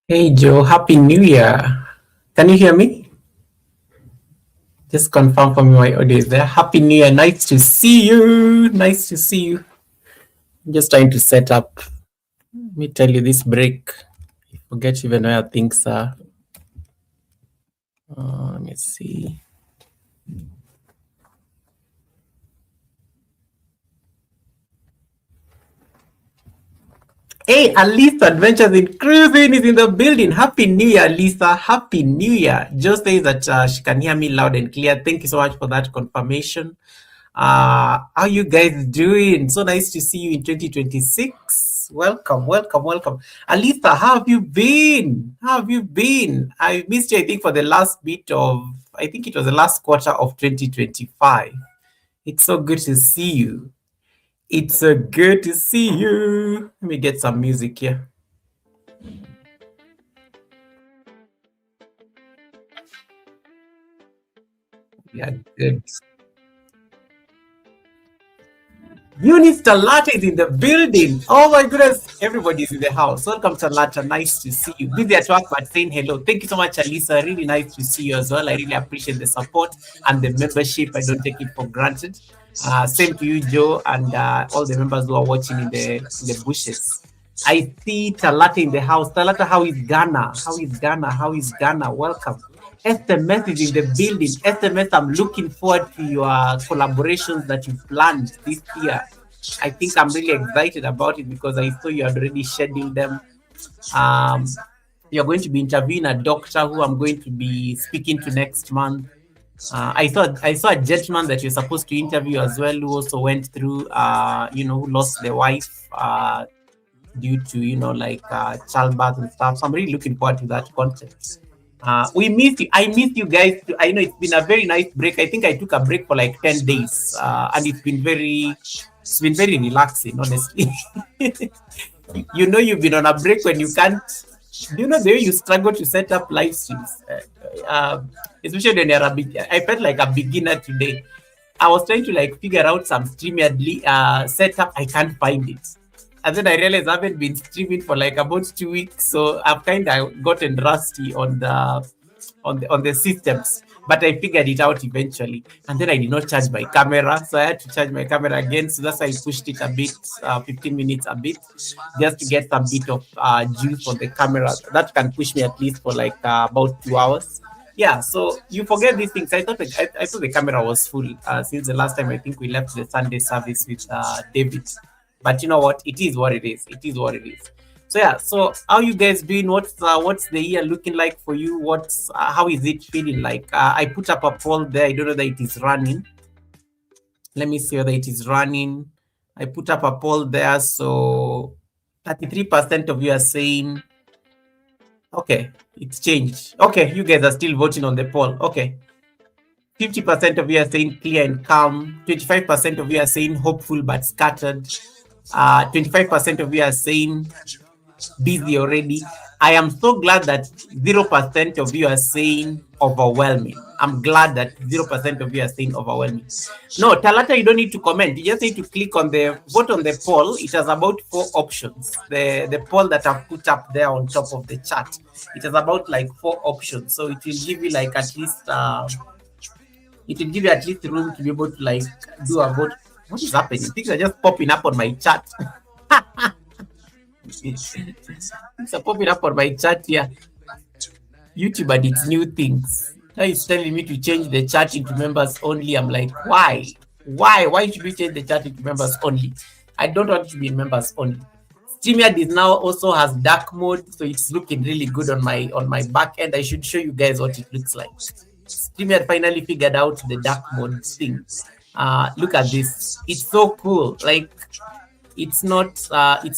Hey Joe, Happy New Year. Can you hear me? Just confirm for me my audio is there. Happy New Year. Nice to see you. Nice to see you. I'm just trying to set up. Let me tell you this break. I forget even where things are. Let me see. Hey, Alisa Adventures in Cruising is in the building. Happy New Year, Lisa. Happy New Year. Joe says that she can hear me loud and clear. Thank you so much for that confirmation. How you guys doing? So nice to see you in 2026. Welcome, welcome, welcome. Alisa, how have you been? How have you been? I missed you, I think, for the last bit of, I think it was the last quarter of 2025. It's so good to see you. It's so good to see you. Let me get some music here. Yeah, good. Eunice Talata is in the building. Oh my goodness, everybody's in the house. Welcome, Talata. Nice to see you. Busy at work, but saying hello. Thank you so much, Alisa. Really nice to see you as well. I really appreciate the support and the membership. I don't take it for granted. Same to you, Joe, and all the members who are watching in the bushes. I see Talata in the house. Talata, how is Ghana? How is Ghana? How is Ghana? Welcome. SMS is in the building. SMS, I'm looking forward to your collaborations that you planned this year. I think I'm really excited about it because I saw you had already scheduled them. Um, you're going to be interviewing a doctor who I'm going to be speaking to next month. I saw a gentleman that you're supposed to interview as well who also went through who lost their wife due to like childbirth and stuff. So I'm really looking forward to that content. We missed you. I missed you guys too. I know it's been a very nice break. I think I took a break for like 10 days. And it's been very relaxing, honestly. You've been on a break when you can't. Do you know the way you struggle to set up live streams? Especially when you're I felt like a beginner today. I was trying to like figure out some StreamYard setup. I can't find it. And then I realized I haven't been streaming for like about 2 weeks, so I've kind of gotten rusty on the systems. But I figured it out eventually. And then I did not charge my camera, so I had to charge my camera again. So that's why I pushed it a bit, 15 minutes a bit, just to get some bit of juice on the camera. That can push me at least for like about 2 hours. Yeah, so you forget these things. I thought the camera was full since the last time I think we left the Sunday service with David. But you know what? It is what it is. It is what it is. So yeah. So how you guys doing? What's the year looking like for you? What's how is it feeling like? I put up a poll there. I don't know that it is running. Let me see whether it is running. I put up a poll there. So 33% of you are saying, okay, it's changed. Okay, you guys are still voting on the poll. Okay. 50% of you are saying clear and calm. 25% of you are saying hopeful but scattered. 25% of you are saying busy already. I am so glad that 0% of you are saying overwhelming. I'm glad that 0% of you are saying overwhelming. No, Talata, you don't need to comment. You just need to click on the vote on the poll. It has about 4 options. The poll that I've put up there on top of the chat. It has about like 4 options. So it will give you like at least room to be able to like do a vote. What is happening? Things are just popping up on my chat. Things are popping up on my chat here. YouTube and its new things. Now it's telling me to change the chat into members only. I'm like, why? Why should we change the chat into members only? I don't want to be in members only. StreamYard is now also has dark mode, so it's looking really good on my back end. I should show you guys what it looks like. StreamYard finally figured out the dark mode thing. Look at this. It's so cool. Like it's no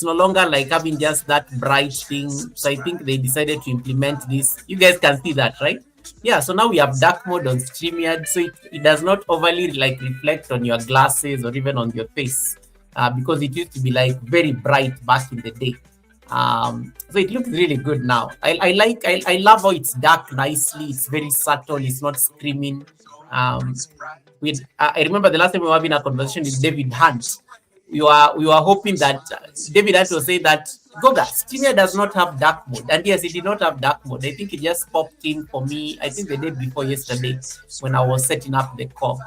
longer like having just that bright thing. So I think they decided to implement this. You guys can see that, right? Yeah, so now we have dark mode on StreamYard, so it does not overly like reflect on your glasses or even on your face, because it used to be like very bright back in the day. So it looks really good now. I love how it's dark nicely. It's very subtle. It's not screaming. I remember the last time we were having a conversation with David Hunt. we were hoping that David had to say that Goga Streamer does not have dark mode, and yes, it did not have dark mode. I think it just popped in for me. I think the day before yesterday when I was setting up the call.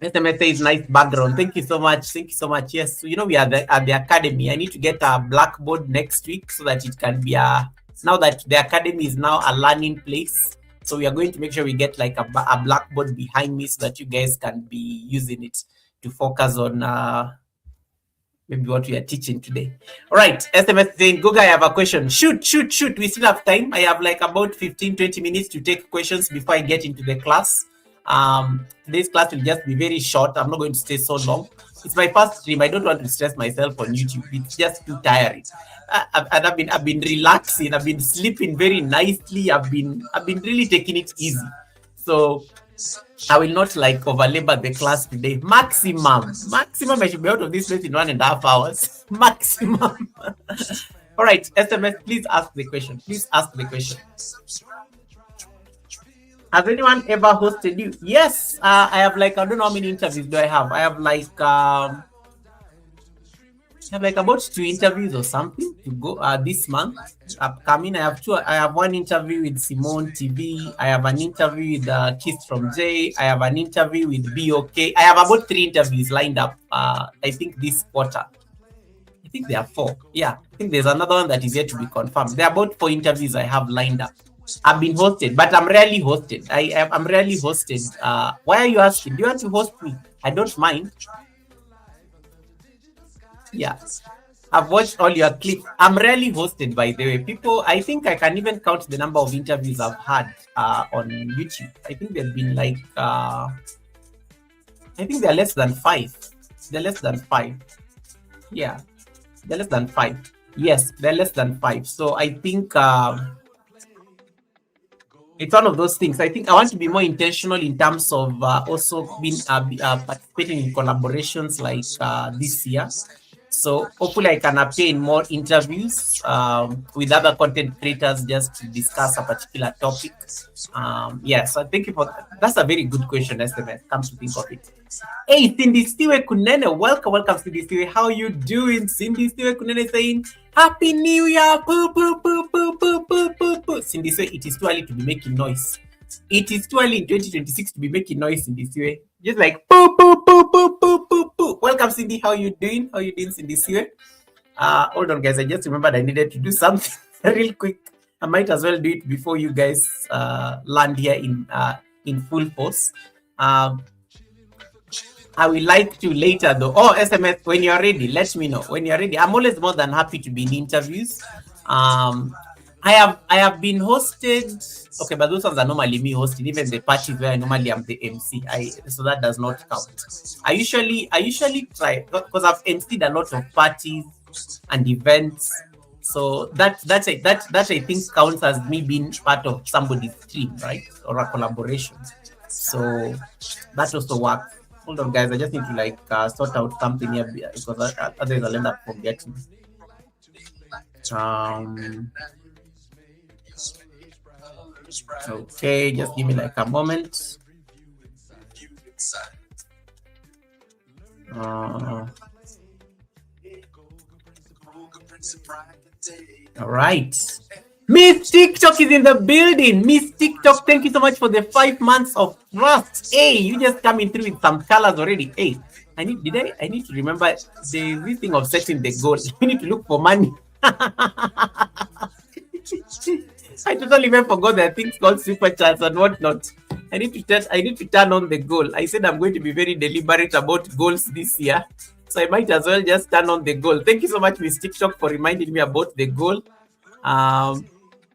SMS says nice background. Thank you so much. Thank you so much. Yes, so, we are at the academy. I need to get a blackboard next week so that it can be now that the academy is now a learning place. So we are going to make sure we get like a blackboard behind me so that you guys can be using it to focus on maybe what we are teaching today. All right, SMS saying, Goga, I have a question. Shoot. We still have time. I have like about 15-20 minutes to take questions before I get into the class. Today's class will just be very short. I'm not going to stay so long. It's my first stream. I don't want to stress myself on YouTube. It's just too tiring. And I've been relaxing. I've been sleeping very nicely. I've been really taking it easy. So I will not like overlabor the class today. Maximum, I should be out of this place in 1.5 hours. Maximum. All right, SMS, please ask the question. Has anyone ever hosted you? Yes, I have like, I don't know how many interviews do I have. I have like about 2 interviews or something to go this month upcoming. I have 2. I have 1 interview with Simone TV. I have an interview with Kiss from Jay. I have an interview with BOK. I have about 3 interviews lined up. I think this quarter. I think there are 4. Yeah, I think there's another one that is yet to be confirmed. There are about 4 interviews I have lined up. I've been hosted, but I'm rarely hosted. I'm rarely hosted. Why are you asking? Do you want to host me? I don't mind. Yeah, I've watched all your clips. I'm rarely hosted, by the way. People, I think I can even count the number of interviews I've had on YouTube. I think there've been like, I think they're less than 5. They're less than 5. Yeah, they're less than 5. Yes, they're less than 5. So I think it's one of those things. I think I want to be more intentional in terms of also being participating in collaborations like this year. So hopefully I can appear in more interviews with other content creators just to discuss a particular topic. Yeah, so thank you for that. That's a very good question, SMS. Come to think of it. Hey, Cindy Stiwe Kunene, welcome, Cindy Stiwe. How you doing? Cindy Stiwe Kunene saying, Happy New Year! Poo, poo, poo, poo, poo, poo, poo, poo. Cindy Stiwe, it is too early to be making noise. It is too early in 2026 to be making noise in this way. Just like poo, poo, poo, poo, poo, poo, poo. Welcome, Cindy. How you doing? Cindy Stiwe? Hold on, guys. I just remembered I needed to do something real quick. I might as well do it before you guys land here in full force. I will like to later though. Oh, SMS, when you're ready, let me know. When you're ready, I'm always more than happy to be in interviews. I have been hosted. Okay, but those ones are normally me hosting. Even the parties where I normally am the MC. So that does not count. I usually try because I've emceed a lot of parties and events. So that I think counts as me being part of somebody's team, right? Or a collaboration. So that also works. Hold on, guys. I just need to like sort out something here because otherwise I'll end up forgetting. Okay, just give me like a moment. All right. Miss TikTok is in the building. Miss TikTok, thank you so much for the 5 months of trust. Hey, you just coming through with some colors already. Hey, I need to remember the thing of setting the goal. We need to look for money. I totally even forgot there are things called super chats and whatnot. I need to turn on the goal. I said I'm going to be very deliberate about goals this year. So I might as well just turn on the goal. Thank you so much, Miss TikTok, for reminding me about the goal.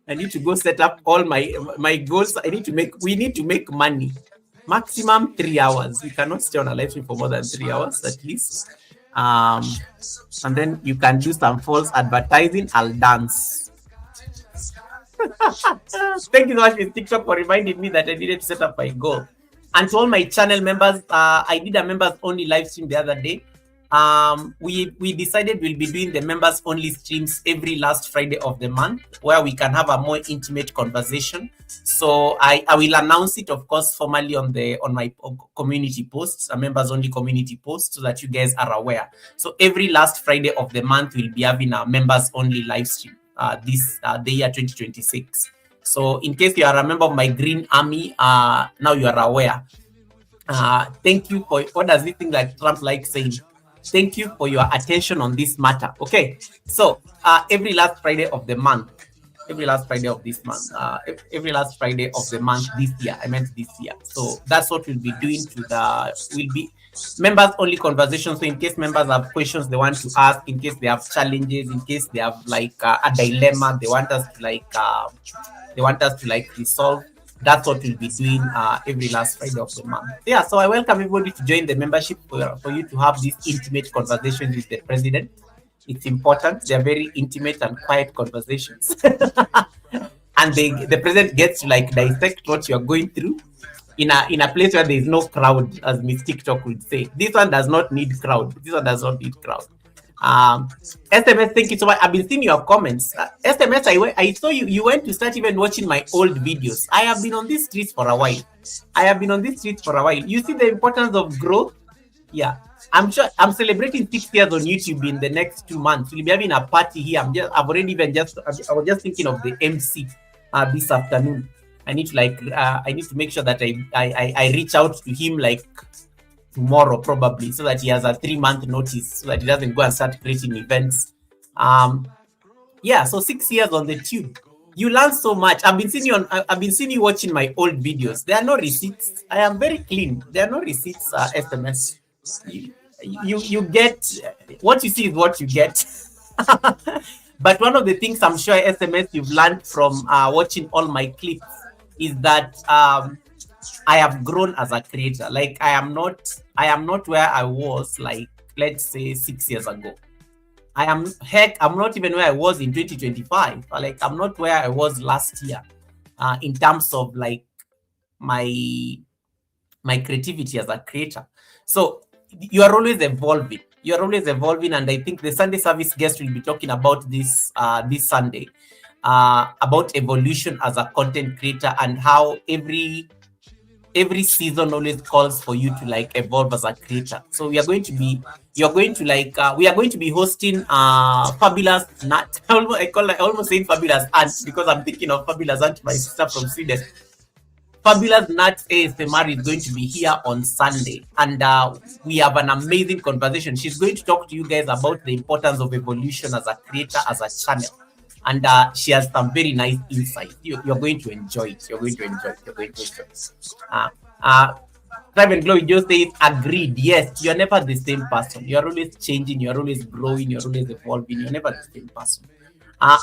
I need to go set up all my goals. We need to make money. Maximum 3 hours. We cannot stay on a live stream for more than 3 hours at least. And then you can do some false advertising. I'll dance. Thank you so much, Miss TikTok, for reminding me that I needed to set up my goal. And to all my channel members, I did a members only live stream the other day. we decided we'll be doing the members only streams every last Friday of the month, where we can have a more intimate conversation. So I will announce it, of course, formally on my community posts, a members only community post, so that you guys are aware. So every last Friday of the month, we'll be having a members only live stream the year 2026. So in case you are a member of my Green Army, now you are aware. Thank you for, what does this thing like Trump like saying? Thank you for your attention on this matter. Okay, so every last Friday of the month, every last Friday of this month, every last Friday of the month this year, I meant this year. So that's what we'll be doing will be members only conversations. So in case members have questions they want to ask, in case they have challenges, in case they have like a dilemma they want us to like resolve, that's what we'll be doing every last Friday of the month. Yeah, so I welcome everybody to join the membership for you to have these intimate conversations with the president. It's important. They're very intimate and quiet conversations. And the president gets to like dissect what you're going through in a place where there is no crowd, as Miss TikTok would say. This one does not need crowd. This one does not need crowd. SMS, thank you so much. I've been seeing your comments. SMS, I saw you went to start even watching my old videos. I have been on these streets for a while. You see the importance of growth? Yeah. I'm sure I'm celebrating 6 years on YouTube in the next 2 months. We'll be having a party here. I was just thinking of the MC this afternoon. I need to make sure that I reach out to him like tomorrow probably, so that he has a 3-month notice, so that he doesn't go and start creating events. Yeah, so 6 years on the tube. You learn so much. I've been seeing you watching my old videos. There are no receipts. I am very clean. There are no receipts, SMS. You get what you see is what you get. But one of the things I'm sure, SMS, you've learned from watching all my clips is that I have grown as a creator. Like I am not where I was, like, let's say 6 years ago. I'm not even where I was in 2025. Like I'm not where I was last year in terms of like my creativity as a creator. So you are always evolving. And I think the Sunday service guest will be talking about this this Sunday, about evolution as a content creator, and how every season always calls for you to like evolve as a creator. So we are going to be hosting Fabulous Nat. I almost saying Fabulous Aunt, because I'm thinking of Fabulous Aunt, my sister from Sweden. Fabulous Nat ASMR is going to be here on Sunday, and we have an amazing conversation. She's going to talk to you guys about the importance of evolution as a creator, as a channel. And she has some very nice insights. You're going to enjoy it. You're going to enjoy it. Private Glory just says, agreed. Yes, you're never the same person. You're always changing. You're always growing. You're always evolving. You're never the same person.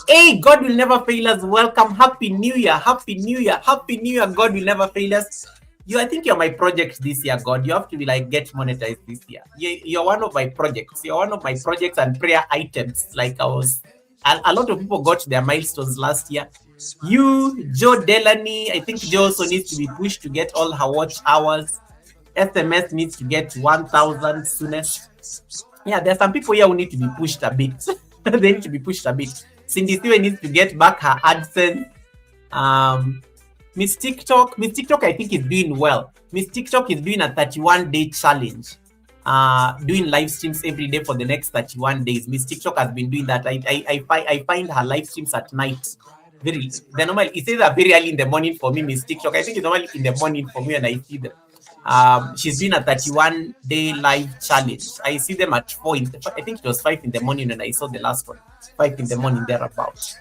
Hey, God will never fail us. Welcome. Happy New Year. Happy New Year. Happy New Year. God will never fail us. I think you're my project this year, God. You have to be like, get monetized this year. You're one of my projects. You're one of my projects and prayer items. Like a lot of people got their milestones last year. You, Joe Delaney, I think Joe also needs to be pushed to get all her watch hours. SMS needs to get 1,000 soonest. Yeah, there's some people here who need to be pushed a bit. They need to be pushed a bit. Cindy Steven needs to get back her AdSense. Miss TikTok, I think is doing well. Miss TikTok is doing a 31-day challenge. Doing live streams every day for the next 31 days. Miss TikTok has been doing that. I find her live streams at night. It says that very early in the morning for me, Miss TikTok. I think it's normally in the morning for me, and I see them. She's doing a 31-day live challenge. I see them at 4. I think it was 5 in the morning when I saw the last one. 5 in the morning thereabouts.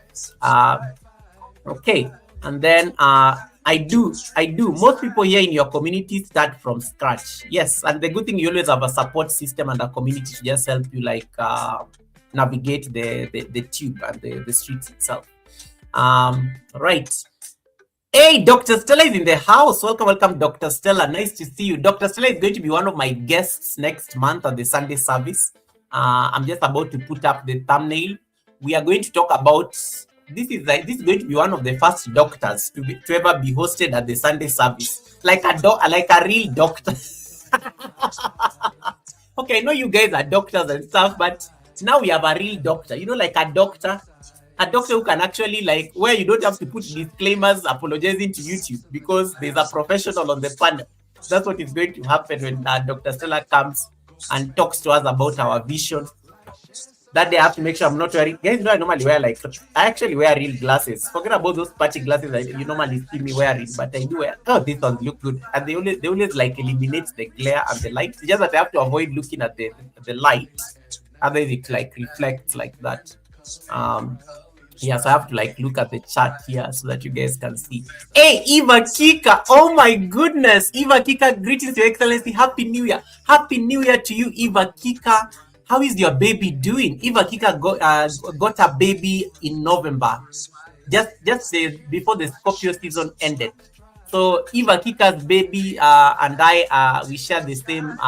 Okay, and then I do. Most people here in your community start from scratch. Yes, and the good thing, you always have a support system and a community to just help you like navigate the tube and the streets itself. Right. Hey, Dr. Stella is in the house. Welcome, Dr. Stella. Nice to see you. Dr. Stella is going to be one of my guests next month at the Sunday service. I'm just about to put up the thumbnail. We are going to talk about this is going to be one of the first doctors to ever be hosted at the Sunday service, like a real doctor. Okay, I know you guys are doctors and stuff, but now we have a real doctor. You know, like a doctor who can actually like where you don't have to put disclaimers apologizing to YouTube because there's a professional on the panel. That's what is going to happen when Dr. Stella comes and talks to us about our vision. That day I have to make sure I'm not wearing. Guys know I normally wear like I actually wear real glasses. Forget about those patchy glasses that you normally see me wearing, but I do wear. Oh, these ones look good, and they always like eliminate the glare and the light. It's just that I have to avoid looking at the light, otherwise it like reflects like that. Yes, I have to like look at the chat here so that you guys can see. Hey, Eva Kika. Oh my goodness. Eva Kika, greetings, Your Excellency. Happy New Year. Happy New Year to you, Eva Kika. How is your baby doing? Eva Kika got a baby in November, just before the Scorpio season ended. So Eva Kika's baby and I we share the same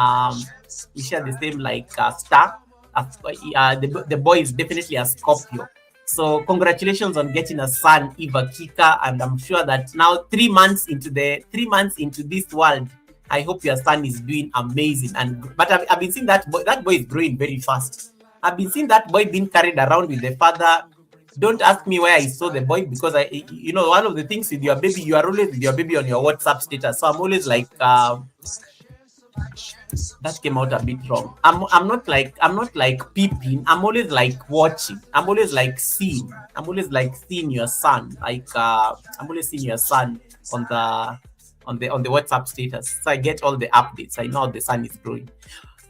like star. The boy is definitely a Scorpio. So congratulations on getting a son, Eva Kika, and I'm sure that now 3 months into this world, I hope your son is doing amazing. But I've been seeing that boy is growing very fast. I've been seeing that boy being carried around with the father. Don't ask me where I saw the boy because one of the things with your baby, you are always with your baby on your WhatsApp status. So I'm always like, that came out a bit wrong. I'm not like peeping. I'm always like watching. I'm always like seeing. I'm always like seeing your son. Like I'm always seeing your son on the WhatsApp status. So I get all the updates. I know the son is growing.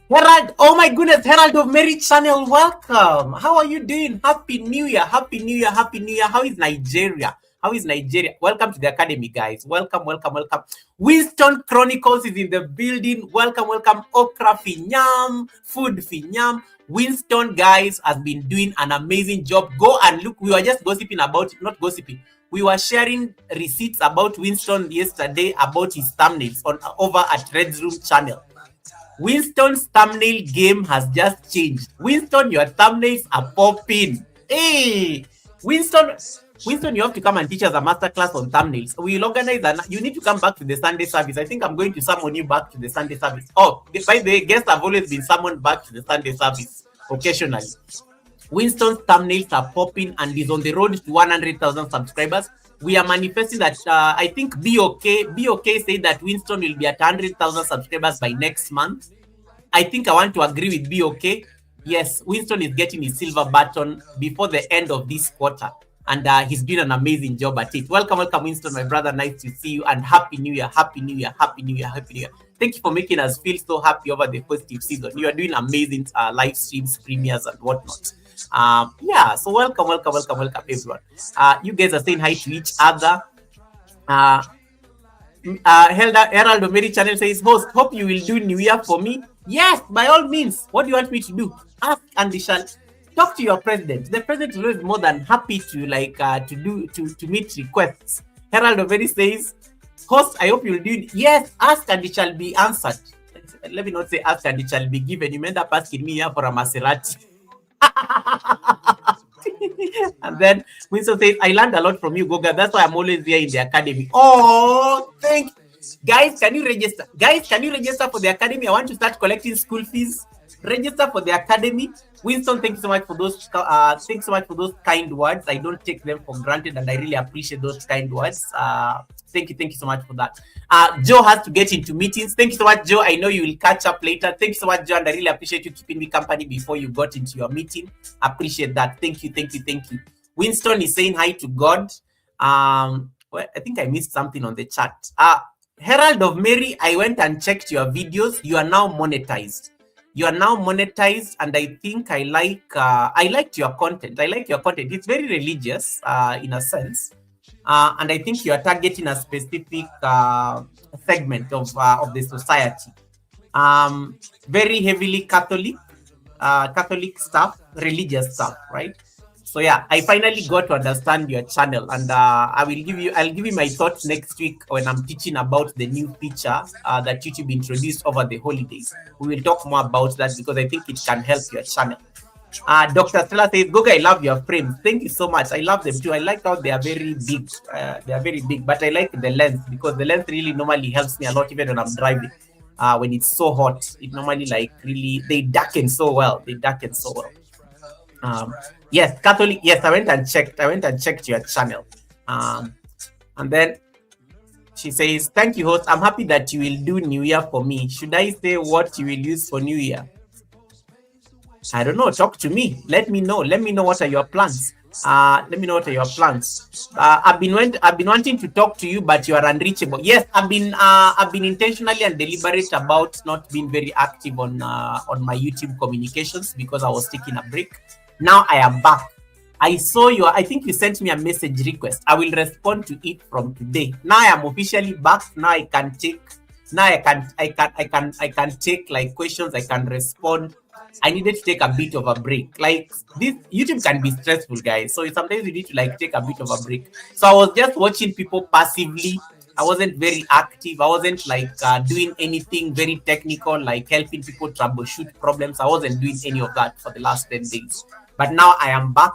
Herald, oh my goodness, Herald of Mary channel, welcome. How are you doing? Happy New Year, Happy New Year, Happy New Year. How is Nigeria? How is Nigeria? Welcome to the academy, guys. Welcome, welcome, welcome. Winston Chronicles is in the building. Welcome, welcome. Okra Finyam, Food Finyam. Winston, guys, has been doing an amazing job. Go and look. We were just gossiping about it, not gossiping. We were sharing receipts about Winston yesterday about his thumbnails over at Red's Room channel. Winston's thumbnail game has just changed. Winston, your thumbnails are popping. Hey, Winston, you have to come and teach us a masterclass on thumbnails. We'll organize that. You need to come back to the Sunday service. I think I'm going to summon you back to the Sunday service. Oh, by the way, guests have always been summoned back to the Sunday service occasionally. Winston's thumbnails are popping and is on the road to 100,000 subscribers. We are manifesting that. I think BOK said that Winston will be at 100,000 subscribers by next month. I think I want to agree with BOK. Yes, Winston is getting his silver button before the end of this quarter. And he's doing an amazing job at it. Welcome, welcome, Winston, my brother. Nice to see you. And Happy New Year, Happy New Year, Happy New Year, Happy New Year. Thank you for making us feel so happy over the festive season. You are doing amazing live streams, premieres, and whatnot. Yeah, so welcome, everyone. You guys are saying hi to each other. Herald of Mary channel says, host, hope you will do New Year for me. Yes, by all means. What do you want me to do? Ask and they shall. Talk to your president. The president is always more than happy to to meet requests. Herald of Mary says, host, I hope you'll do it. Yes, ask and it shall be answered. Let me not say ask and it shall be given. You end up asking me here for a Maserati. And then Winston says, I learned a lot from you, Goga. That's why I'm always here in the academy. Oh, thank you. Guys, can you register? For the academy? I want to start collecting school fees. Register for the academy. Winston, thank you so much for those. Thanks so much for those kind words. I don't take them for granted, and I really appreciate those kind words. Thank you so much for that. Joe has to get into meetings. Thank you so much, Joe. I know you will catch up later. Thank you so much, Joe, and I really appreciate you keeping me company before you got into your meeting. Appreciate that. Thank you. Winston is saying hi to God. Well, I think I missed something on the chat. Herald of Mary, I went and checked your videos. You are now monetized. And I think I liked your content. It's very religious in a sense. And I think you are targeting a specific segment of the society. Very heavily Catholic stuff, religious stuff, right? So yeah, I finally got to understand your channel, and I'll give you my thoughts next week when I'm teaching about the new feature that YouTube introduced over the holidays. We will talk more about that because I think it can help your channel. Dr. Stella says, Goga, I love your frames. Thank you so much. I love them too. I like how they are very big. But I like the lens because the lens really normally helps me a lot even when I'm driving. when it's so hot, it normally like really they darken so well. They darken so well. Yes, Catholic. Yes, I went and checked. I went and checked your channel. And then she says, "Thank you, host. I'm happy that you will do New Year for me. Should I say what you will use for New Year? I don't know. Talk to me. Let me know. Let me know what are your plans. Let me know what are your plans. I've been wanting to talk to you, but you are unreachable. Yes, I've been intentionally and deliberate about not being very active on my YouTube communications because I was taking a break. Now I am back. I saw I think you sent me a message request. I will respond to it from today. Now I am officially back. Now I can take. Now I can take like questions. I can respond. I needed to take a bit of a break. Like this YouTube can be stressful, guys. So sometimes you need to like take a bit of a break. So I was just watching people passively. I wasn't very active. I wasn't like doing anything very technical, like helping people troubleshoot problems. I wasn't doing any of that for the last 10 days. But now I am back.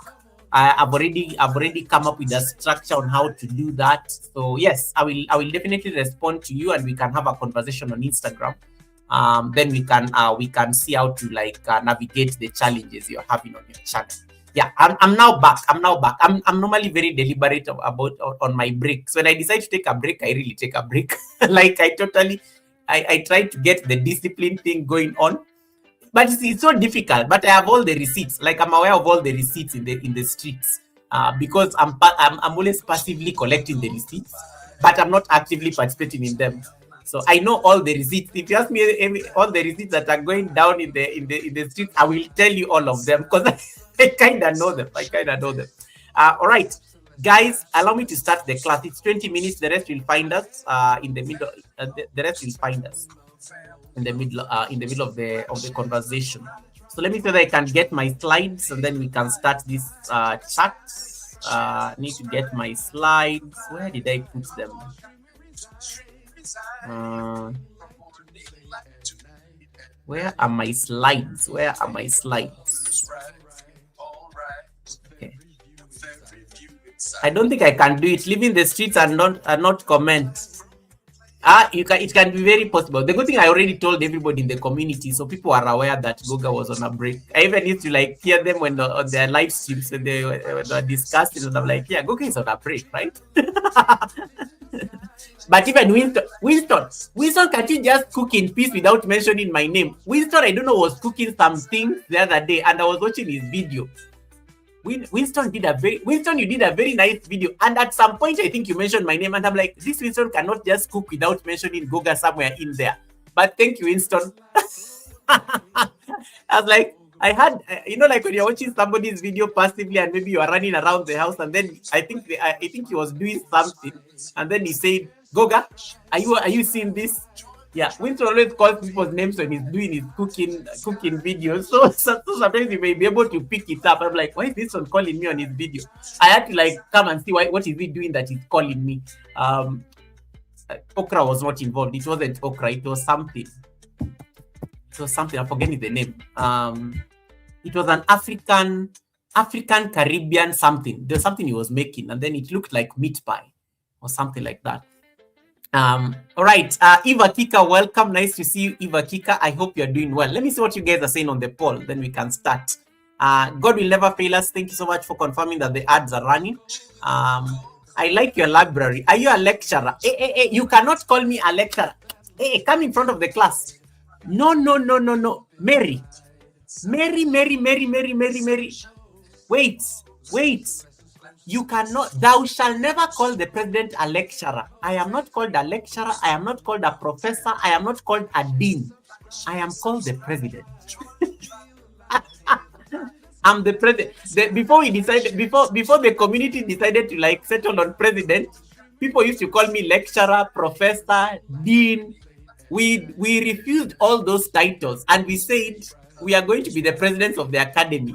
I've already come up with a structure on how to do that. So yes, I will definitely respond to you and we can have a conversation on Instagram. Then we can see how to like navigate the challenges you're having on your channel. Yeah, I'm now back. I'm normally very deliberate about on my breaks. When I decide to take a break, I really take a break. Like I try to get the discipline thing going on. But it's so difficult. But I have all the receipts. Like I'm aware of all the receipts in the streets. Because I'm always passively collecting the receipts, but I'm not actively participating in them. So I know all the receipts. If you ask me all the receipts that are going down in the streets, I will tell you all of them because I kind of know them. All right, guys, allow me to start the class. It's 20 minutes. The rest will find us in the middle. The rest will find us in the middle of the conversation. So let me see that I can get my slides and then we can start this chat. Need to get my slides. Where did I put them? Where are my slides? Okay. I don't think I can do it. Leaving the streets and not comment. It can be very possible. The good thing I already told everybody in the community, so people are aware that Goga was on a break. I even used to like hear them when on their live streams when they were discussing, and I'm like, yeah, Goga is on a break, right? But even Winston, can't you just cook in peace without mentioning my name? Winston, I don't know, was cooking something the other day, and I was watching his video. Winston, you did a very nice video, and at some point I think you mentioned my name, and I'm like, this Winston cannot just cook without mentioning Goga somewhere in there. But thank you, Winston. I was like, I had, like when you're watching somebody's video passively, and maybe you are running around the house, and then I think he was doing something, and then he said, Goga, are you seeing this? Yeah, Winston always calls people's names when he's doing his cooking videos. So sometimes you may be able to pick it up. I'm like, why is Winston calling me on his video? I had to like come and see what is he doing that he's calling me. Okra was not involved. It wasn't okra. It was something. I'm forgetting the name. It was an African Caribbean something. There's something he was making, and then it looked like meat pie or something like that. All right, Eva Kika, welcome. Nice to see you, Eva Kika. I hope you're doing well. Let me see what you guys are saying on the poll, then we can start. God will never fail us. Thank you so much for confirming that the ads are running. I like your library. Are you a lecturer? Hey, you cannot call me a lecturer. Hey, come in front of the class. No. Mary. Wait. You cannot, thou shall never call the president a lecturer. I am not called a lecturer. I am not called a professor. I am not called a dean. I am called the president. I'm the president. Before the community decided to like settle on president, people used to call me lecturer, professor, dean. We refused all those titles and we said we are going to be the presidents of the academy.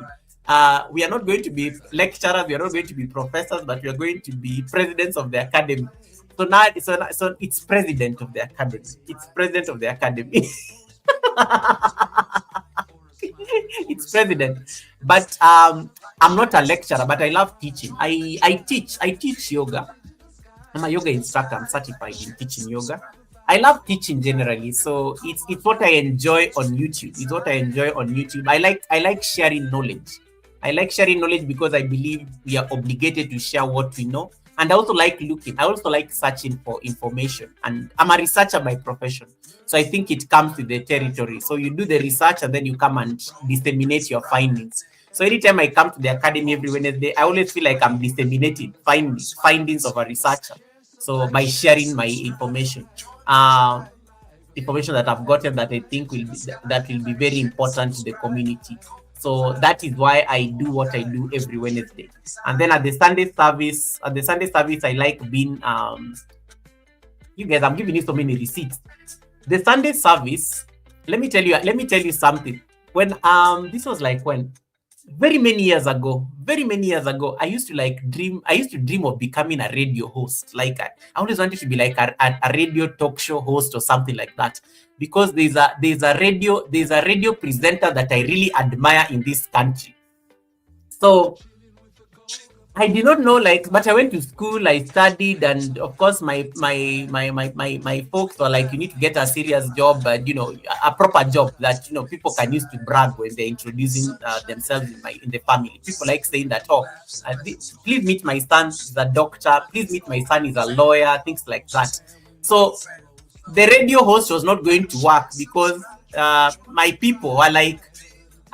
We are not going to be lecturers, we are not going to be professors, but we are going to be presidents of the academy. So now it's president of the academy. It's president of the academy. It's president. But I'm not a lecturer, but I love teaching. I teach yoga. I'm a yoga instructor. I'm certified in teaching yoga. I love teaching generally, so it's what I enjoy on YouTube. It's what I enjoy on YouTube. I like sharing knowledge. I like sharing knowledge because I believe we are obligated to share what we know. And I also like looking. I also like searching for information. And I'm a researcher by profession. So I think it comes with the territory. So you do the research and then you come and disseminate your findings. So anytime I come to the academy every Wednesday, I always feel like I'm disseminating findings of a researcher. So by sharing my uh, information that I've gotten that I think will be very important to the community. So that is why I do what I do every Wednesday. And then at the Sunday service, I like being you guys, I'm giving you so many receipts. The Sunday service, let me tell you something. When this was like when very many years ago, I used to dream of becoming a radio host. Like I always wanted to be like a radio talk show host or something like that, because there's a radio presenter that I really admire in this country. So I did not know, like, but I went to school, I studied, and of course, my folks were like, you need to get a serious job, but a proper job that people can use to brag when they're introducing themselves in the family. People like saying that, oh, please meet my son, he's a doctor. Please meet my son, he's a lawyer. Things like that. So the radio host was not going to work because my people were like,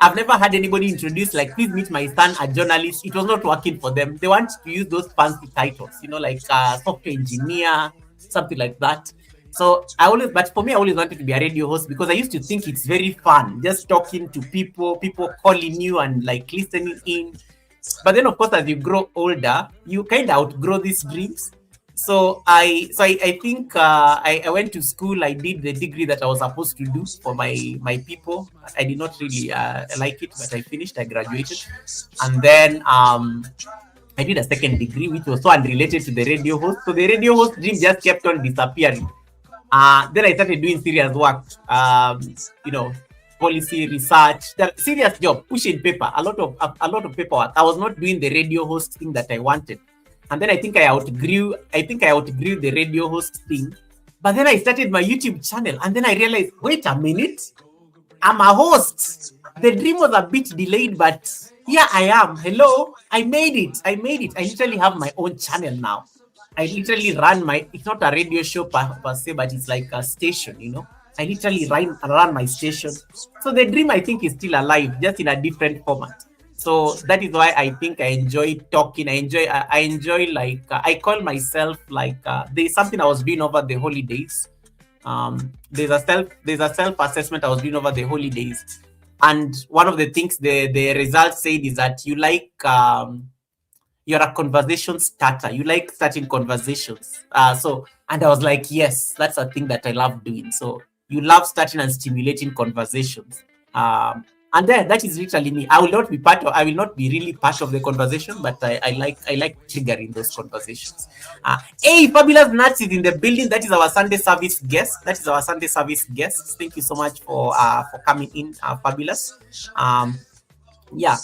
I've never had anybody introduce, like, please meet my son, a journalist. It was not working for them. They want to use those fancy titles, like software engineer, something like that. So but for me, I always wanted to be a radio host because I used to think it's very fun, just talking to people calling you and like listening in. But then, of course, as you grow older, you kind of outgrow these dreams. So I think I went to school. I did the degree that I was supposed to do for my people. I did not really like it, but I finished. I graduated, and then I did a second degree, which was so unrelated to the radio host. So the radio host dream just kept on disappearing. Then I started doing serious work. You know, Policy research, the serious job, pushing paper, a lot of paperwork. I was not doing the radio host thing that I wanted. And then I think I outgrew the radio host thing. But then I started my YouTube channel, and then I realized, wait a minute, I'm a host. The dream was a bit delayed, but here I am. Hello, I made it. I literally have my own channel now. I literally it's not a radio show per se, but it's like a station. I literally run my station. So the dream, I think, is still alive, just in a different format. So that is why I think I enjoy talking. I enjoy like I call myself like there's something I was doing over the holidays. There's a self assessment I was doing over the holidays, and one of the things the results said is that you're a conversation starter. You like starting conversations. And I was like, yes, that's a thing that I love doing. So you love starting and stimulating conversations. And then that is literally me. I will not be really part of the conversation, but I like triggering those conversations. Hey, fabulous Nuts is in the building. That is our Sunday service guest. Thank you so much for coming in, fabulous. Yeah,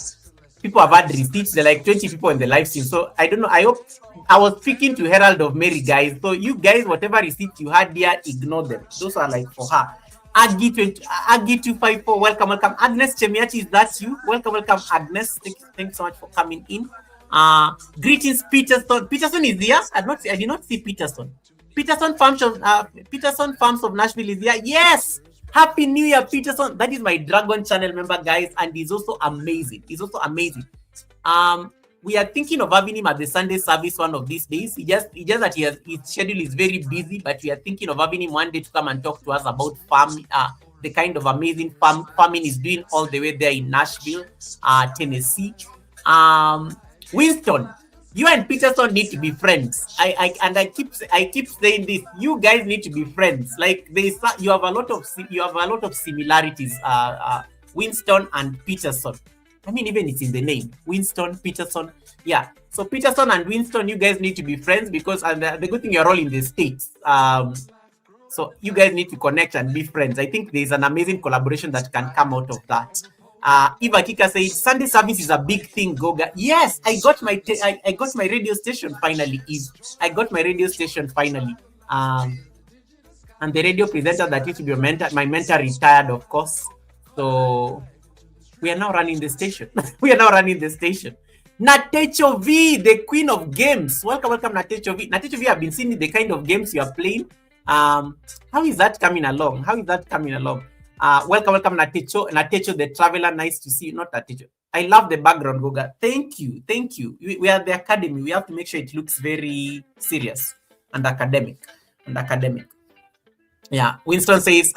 people have had receipts. There are like 20 people in the live stream. So I don't know. I hope I was speaking to Herald of Mary, guys. So you guys, whatever receipts you had there, ignore them. Those are like for her. Aggie254, welcome. Agnes Chemiachi, is that you? Welcome, Agnes. Thanks so much for coming in. Greetings, Peterson. Peterson is here. I did not see Peterson. Peterson Farms of Nashville is here. Yes. Happy New Year, Peterson. That is my Dragon channel member, guys, and he's also amazing. We are thinking of having him at the Sunday service one of these days. He just that his schedule is very busy, but we are thinking of having him one day to come and talk to us about farming, the kind of amazing farming he's doing all the way there in Nashville, Tennessee. Winston, you and Peterson need to be friends. I keep saying this. You guys need to be friends. Like you have a lot of similarities. Winston and Peterson. I mean, even it's in the name, Winston, Peterson. Yeah. So Peterson and Winston, you guys need to be friends because the good thing, you're all in the States. So you guys need to connect and be friends. I think there's an amazing collaboration that can come out of that. Eva Kika said, Sunday service is a big thing, Goga. Yes, I got my radio station finally, Eve. I got my radio station finally. And the radio presenter that used to be my mentor retired, of course. So we are now running the station. We are now running the station. Natecho V, the queen of games. Welcome, welcome, Natecho V. Natecho V, I've been seeing the kind of games you are playing. How is that coming along? How is that coming along? Welcome, welcome, Natecho. Natecho, the traveler. Nice to see you. Not Natecho. I love the background, Goga. Thank you, thank you. We are the academy. We have to make sure it looks very serious and academic. Yeah, Winston says,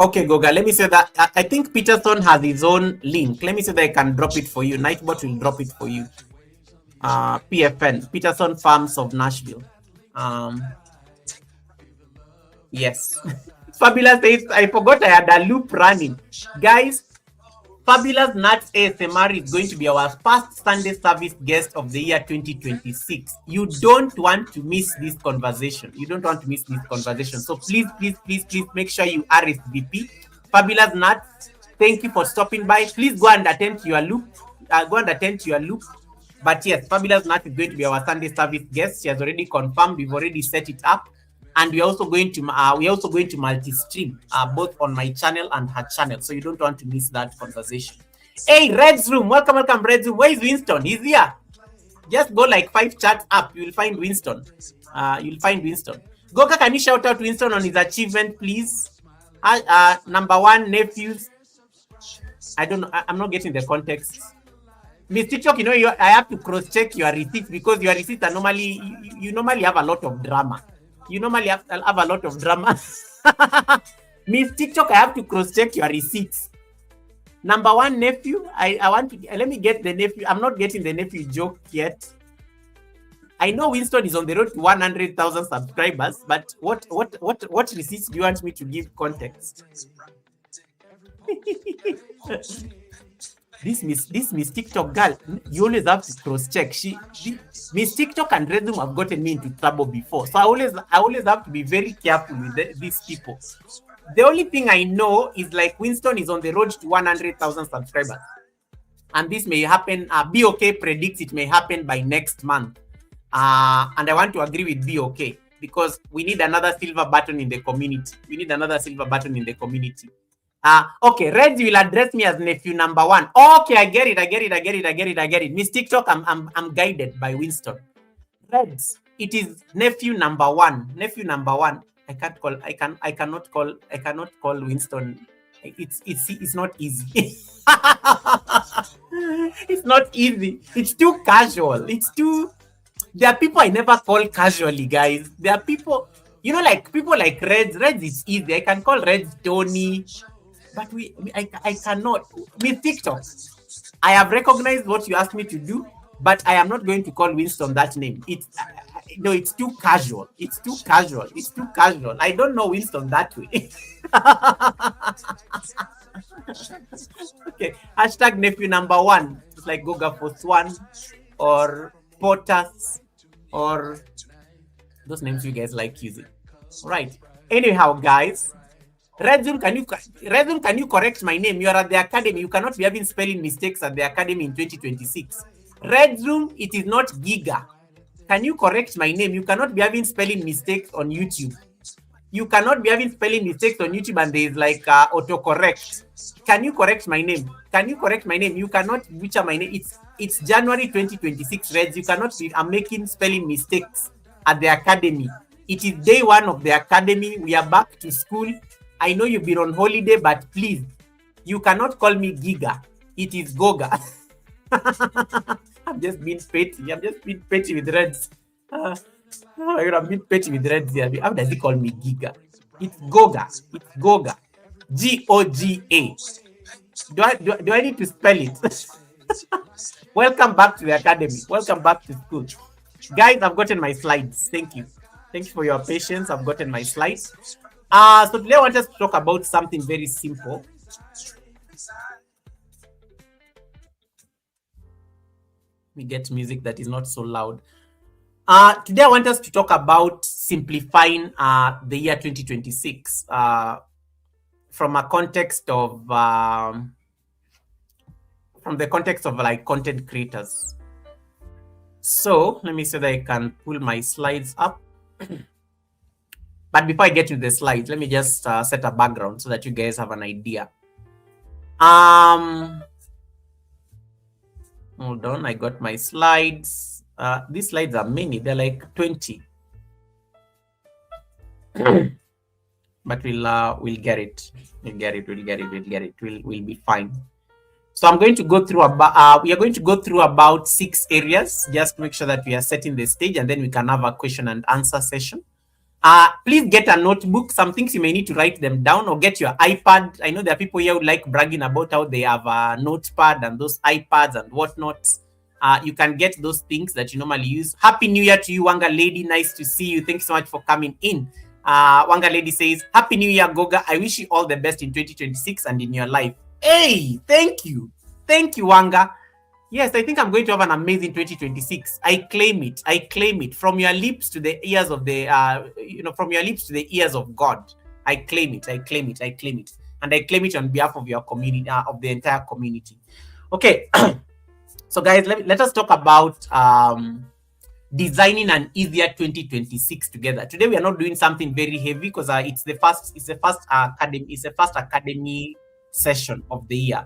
okay, Goga, let me say that I think Peterson has his own link. Let me say that I can drop it for you. Nightbot will drop it for you. PFN, Peterson Farms of Nashville. Yes. Fabulous says, I forgot I had a loop running. Guys, Fabulous Nuts ASMR is going to be our first Sunday service guest of the year 2026. You don't want to miss this conversation. So please make sure you RSVP. Fabulous Nuts, thank you for stopping by. Please go and attend to your loop. But yes, Fabulous Nuts is going to be our Sunday service guest. She has already confirmed. We've already set it up. And we're also going to multi-stream both on my channel and her channel, so you don't want to miss that conversation. Hey, Red's Room, welcome, Red's Room. Where is Winston? He's here. Just go like 5 chats up, you'll find Winston. Goga, can you shout out Winston on his achievement, please? Number 1, nephews. I don't know. I'm not getting the context. Miss TikTok, I have to cross-check your receipts because your receipts are normally you normally have a lot of drama. Miss TikTok, I have to cross-check your receipts. Number 1, nephew. I want to let me get the nephew. I'm not getting the nephew joke yet. I know Winston is on the road to 100,000 subscribers, but what receipts do you want me to give context? This Miss TikTok girl, you always have to cross-check. Miss TikTok and Redum have gotten me into trouble before, so I always have to be very careful with these people. The only thing I know is like Winston is on the road to 100,000 subscribers, and this may happen. BOK predicts it may happen by next month, and I want to agree with BOK because we need another silver button in the community. Okay, Reds will address me as nephew number 1. Okay, I get it. Miss TikTok, I'm guided by Winston. Reds, it is nephew number 1. I cannot call Winston. It's not easy. It's not easy. It's too casual. There are people I never call casually, guys. There are people, like people like Reds. Reds is easy. I can call Reds Tony. But I cannot. With TikTok, I have recognized what you asked me to do, but I am not going to call Winston that name. It's too casual. I don't know Winston that way. Okay. Hashtag nephew number 1. It's like Goga for Swan or Potas or those names you guys like using. Right. Anyhow, guys. Redzum, can you correct my name? You are at the academy. You cannot be having spelling mistakes at the academy in 2026. Redzum, it is not Giga. Can you correct my name? You cannot be having spelling mistakes on YouTube. And there is like autocorrect. Can you correct my name? You cannot butcher my name. It's January 2026, Reds. You cannot be making spelling mistakes at the academy. It is day 1 of the academy. We are back to school. I know you've been on holiday, but please, you cannot call me Giga. It is Goga. I'm just being petty with Reds. I'm being petty with Reds here. How does he call me Giga? It's Goga. Goga. Do I need to spell it? Welcome back to the academy. Welcome back to school. Guys, I've gotten my slides. Thank you for your patience. I've gotten my slides. So today I want us to talk about something very simple. We get music that is not so loud. Today I want us to talk about simplifying the year 2026 from a context of like content creators. So let me see that I can pull my slides up. But before I get to the slides, let me just set a background so that you guys have an idea. Hold on, I got my slides. These slides are many, they're like 20. But we'll get it. We'll get it. We'll be fine. So I'm going to go through about we are going to go through about 6 areas, just to make sure that we are setting the stage, and then we can have a question and answer session. Please get a notebook. Some things you may need to write them down, or get your iPad. I know there are people here who like bragging about how they have a notepad and those iPads and whatnot. You can get those things that you normally use. Happy New Year to you, Wanga Lady. Nice to see you. Thanks so much for coming in. Wanga Lady says, Happy New Year, Goga. I wish you all the best in 2026 and in your life. Hey, thank you. Thank you, Wanga. Yes, I think I'm going to have an amazing 2026. I claim it from your lips to the ears of the, from your lips to the ears of God. I claim it. And I claim it on behalf of your community, of the entire community. Okay. So guys, let us talk about designing an easier 2026 together. Today we are not doing something very heavy because it's the first academy session of the year.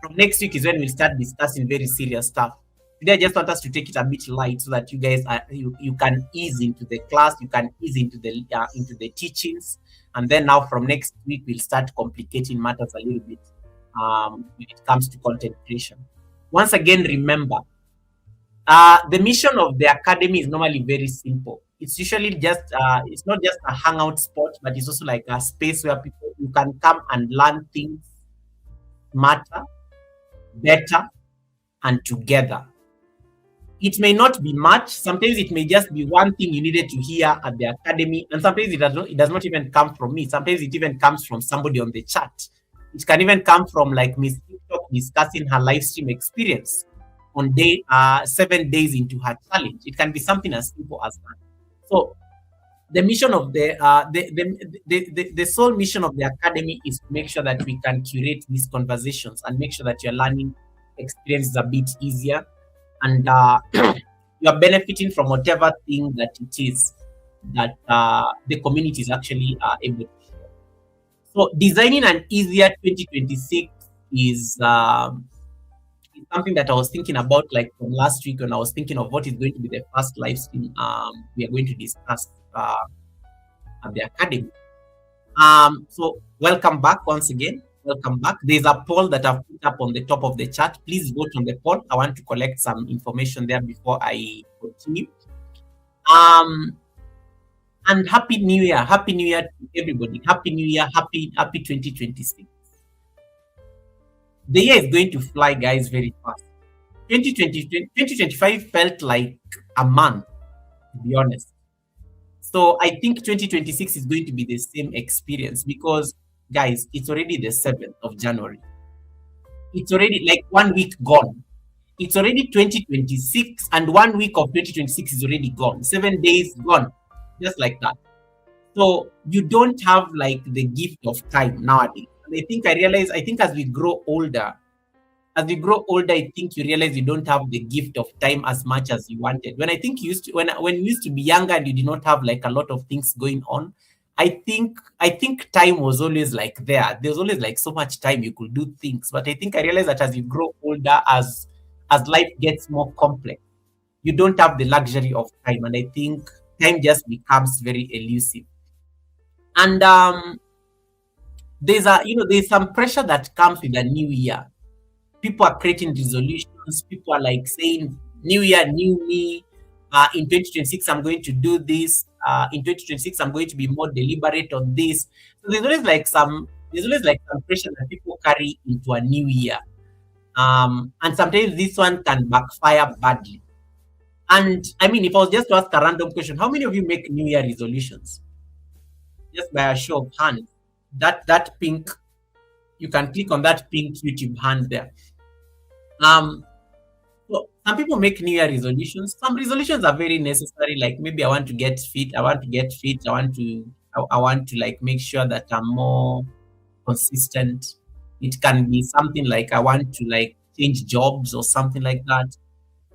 From next week is when we'll start discussing very serious stuff. Today I just want us to take it a bit light so that you guys you can ease into the class, you can ease into the teachings, and then now from next week we'll start complicating matters a little bit when it comes to content creation. Once again, remember, the mission of the academy is normally very simple. It's usually just it's not just a hangout spot, but it's also like a space where you can come and learn things smarter, better, and together. It may not be much. Sometimes it may just be one thing you needed to hear at the academy, and sometimes it does not even come from me. Sometimes it even comes from somebody on the chat. It can even come from like Miss TikTok discussing her live stream experience on day 7 days into her challenge. It can be something as simple as that. So the mission of the sole mission of the academy is to make sure that we can curate these conversations and make sure that your learning experience is a bit easier, and you are benefiting from whatever thing that it is that the community is actually able to share. So designing an easier 2026 is something that I was thinking about like from last week when I was thinking of what is going to be the first live stream we are going to discuss at the academy. So welcome back once again. Welcome back. There's a poll that I've put up on the top of the chat. Please vote on the poll. I want to collect some information there before I continue. And Happy New Year. Happy New Year to everybody. Happy New Year. Happy 2026. The year is going to fly, guys, very fast. 2025 felt like a month, to be honest. So I think 2026 is going to be the same experience because, guys, it's already the 7th of January. It's already like 1 week gone. It's already 2026 and 1 week of 2026 is already gone. 7 days gone, just like that. So you don't have like the gift of time nowadays. And I think as we grow older, I think you realize you don't have the gift of time as much as you wanted. When I think you used to, when you used to be younger and you did not have like a lot of things going on, I think time was always like there. There was always like so much time you could do things. But I think I realized that as you grow older, as life gets more complex, you don't have the luxury of time. And I think time just becomes very elusive. And there's some pressure that comes with a new year. People are creating resolutions. People are like saying, new year, new me. In 2026, I'm going to do this. In 2026, I'm going to be more deliberate on this. So there's always like some pressure that people carry into a new year. And sometimes this one can backfire badly. And I mean, if I was just to ask a random question, how many of you make new year resolutions? Just by a show of hands. That pink, you can click on that pink YouTube hand there. So some people make new year resolutions. Some resolutions are very necessary. Like maybe I want to get fit. I want to like make sure that I'm more consistent. It can be something like I want to like change jobs or something like that.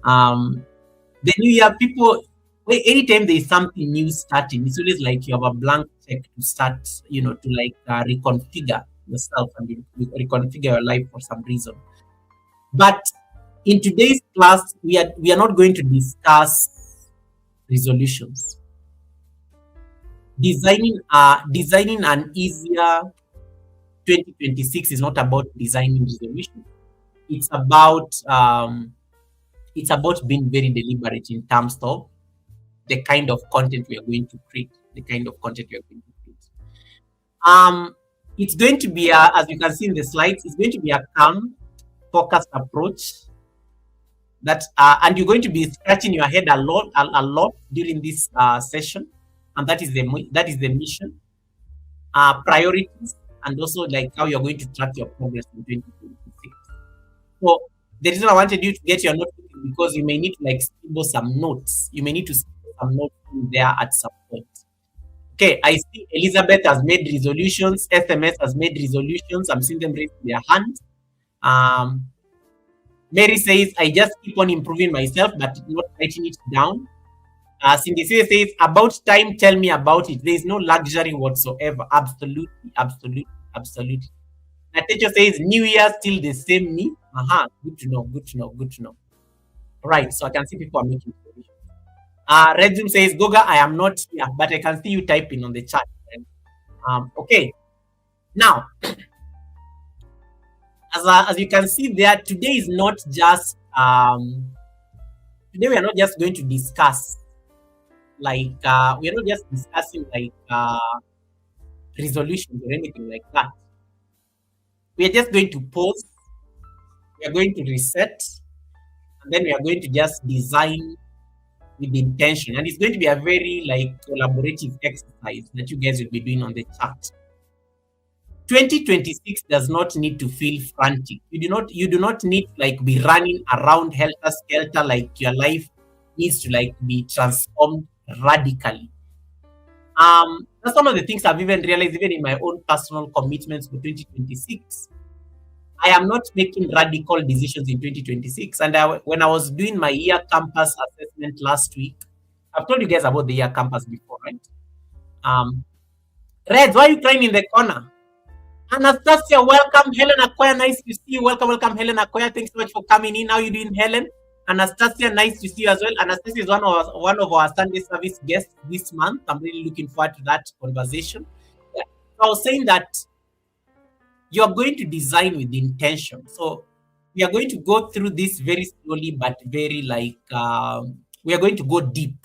The new year, people, anytime there's something new starting, it's always like you have a blank check to start, to like reconfigure yourself and reconfigure your life for some reason. But in today's class, we are not going to discuss resolutions. Designing an easier 2026 is not about designing resolutions. It's about being very deliberate in terms of the kind of content we are going to create. The kind of content we are going to create. It's going to be as you can see in the slides, it's going to be a calm, focused approach. And you're going to be scratching your head a lot during this session, and that is the mission, priorities, and also like how you're going to track your progress in 2026. So the reason I wanted you to get your notebook is because you may need to like scribble some notes. You may need to scribble some notes in there at some point. Okay, I see Elizabeth has made resolutions. SMS has made resolutions. I'm seeing them raising their hands. Mary says, I just keep on improving myself, but not writing it down. Cindy says, about time, tell me about it. There is no luxury whatsoever. Absolutely. Natecho says, New Year, still the same me. Good to know. Right, so I can see people are making resolutions. Redzum says, Goga, I am not here, but I can see you typing on the chat. Okay. Now, as you can see there, today is not just today we are not just going to discuss like we are not just discussing like resolutions or anything like that. We are just going to pause, we are going to reset, and then we are going to just design with intention. And it's going to be a very like collaborative exercise that you guys will be doing on the chat. 2026 does not need to feel frantic. You do not need to like be running around helter skelter, like your life needs to like be transformed radically. That's one of the things I've even realized, even in my own personal commitments for 2026. I am not making radical decisions in 2026. And when I was doing my year campus assessment last week, I've told you guys about the year campus before, right? Reds, why are you crying in the corner? Anastasia, welcome. Helen Akoya, nice to see you. Welcome, Helen Akoya. Thanks so much for coming in. How are you doing, Helen? Anastasia, nice to see you as well. Anastasia is one of our Sunday service guests this month. I'm really looking forward to that conversation. Yeah. So I was saying that you're going to design with intention. So we are going to go through this very slowly, but very like we are going to go deep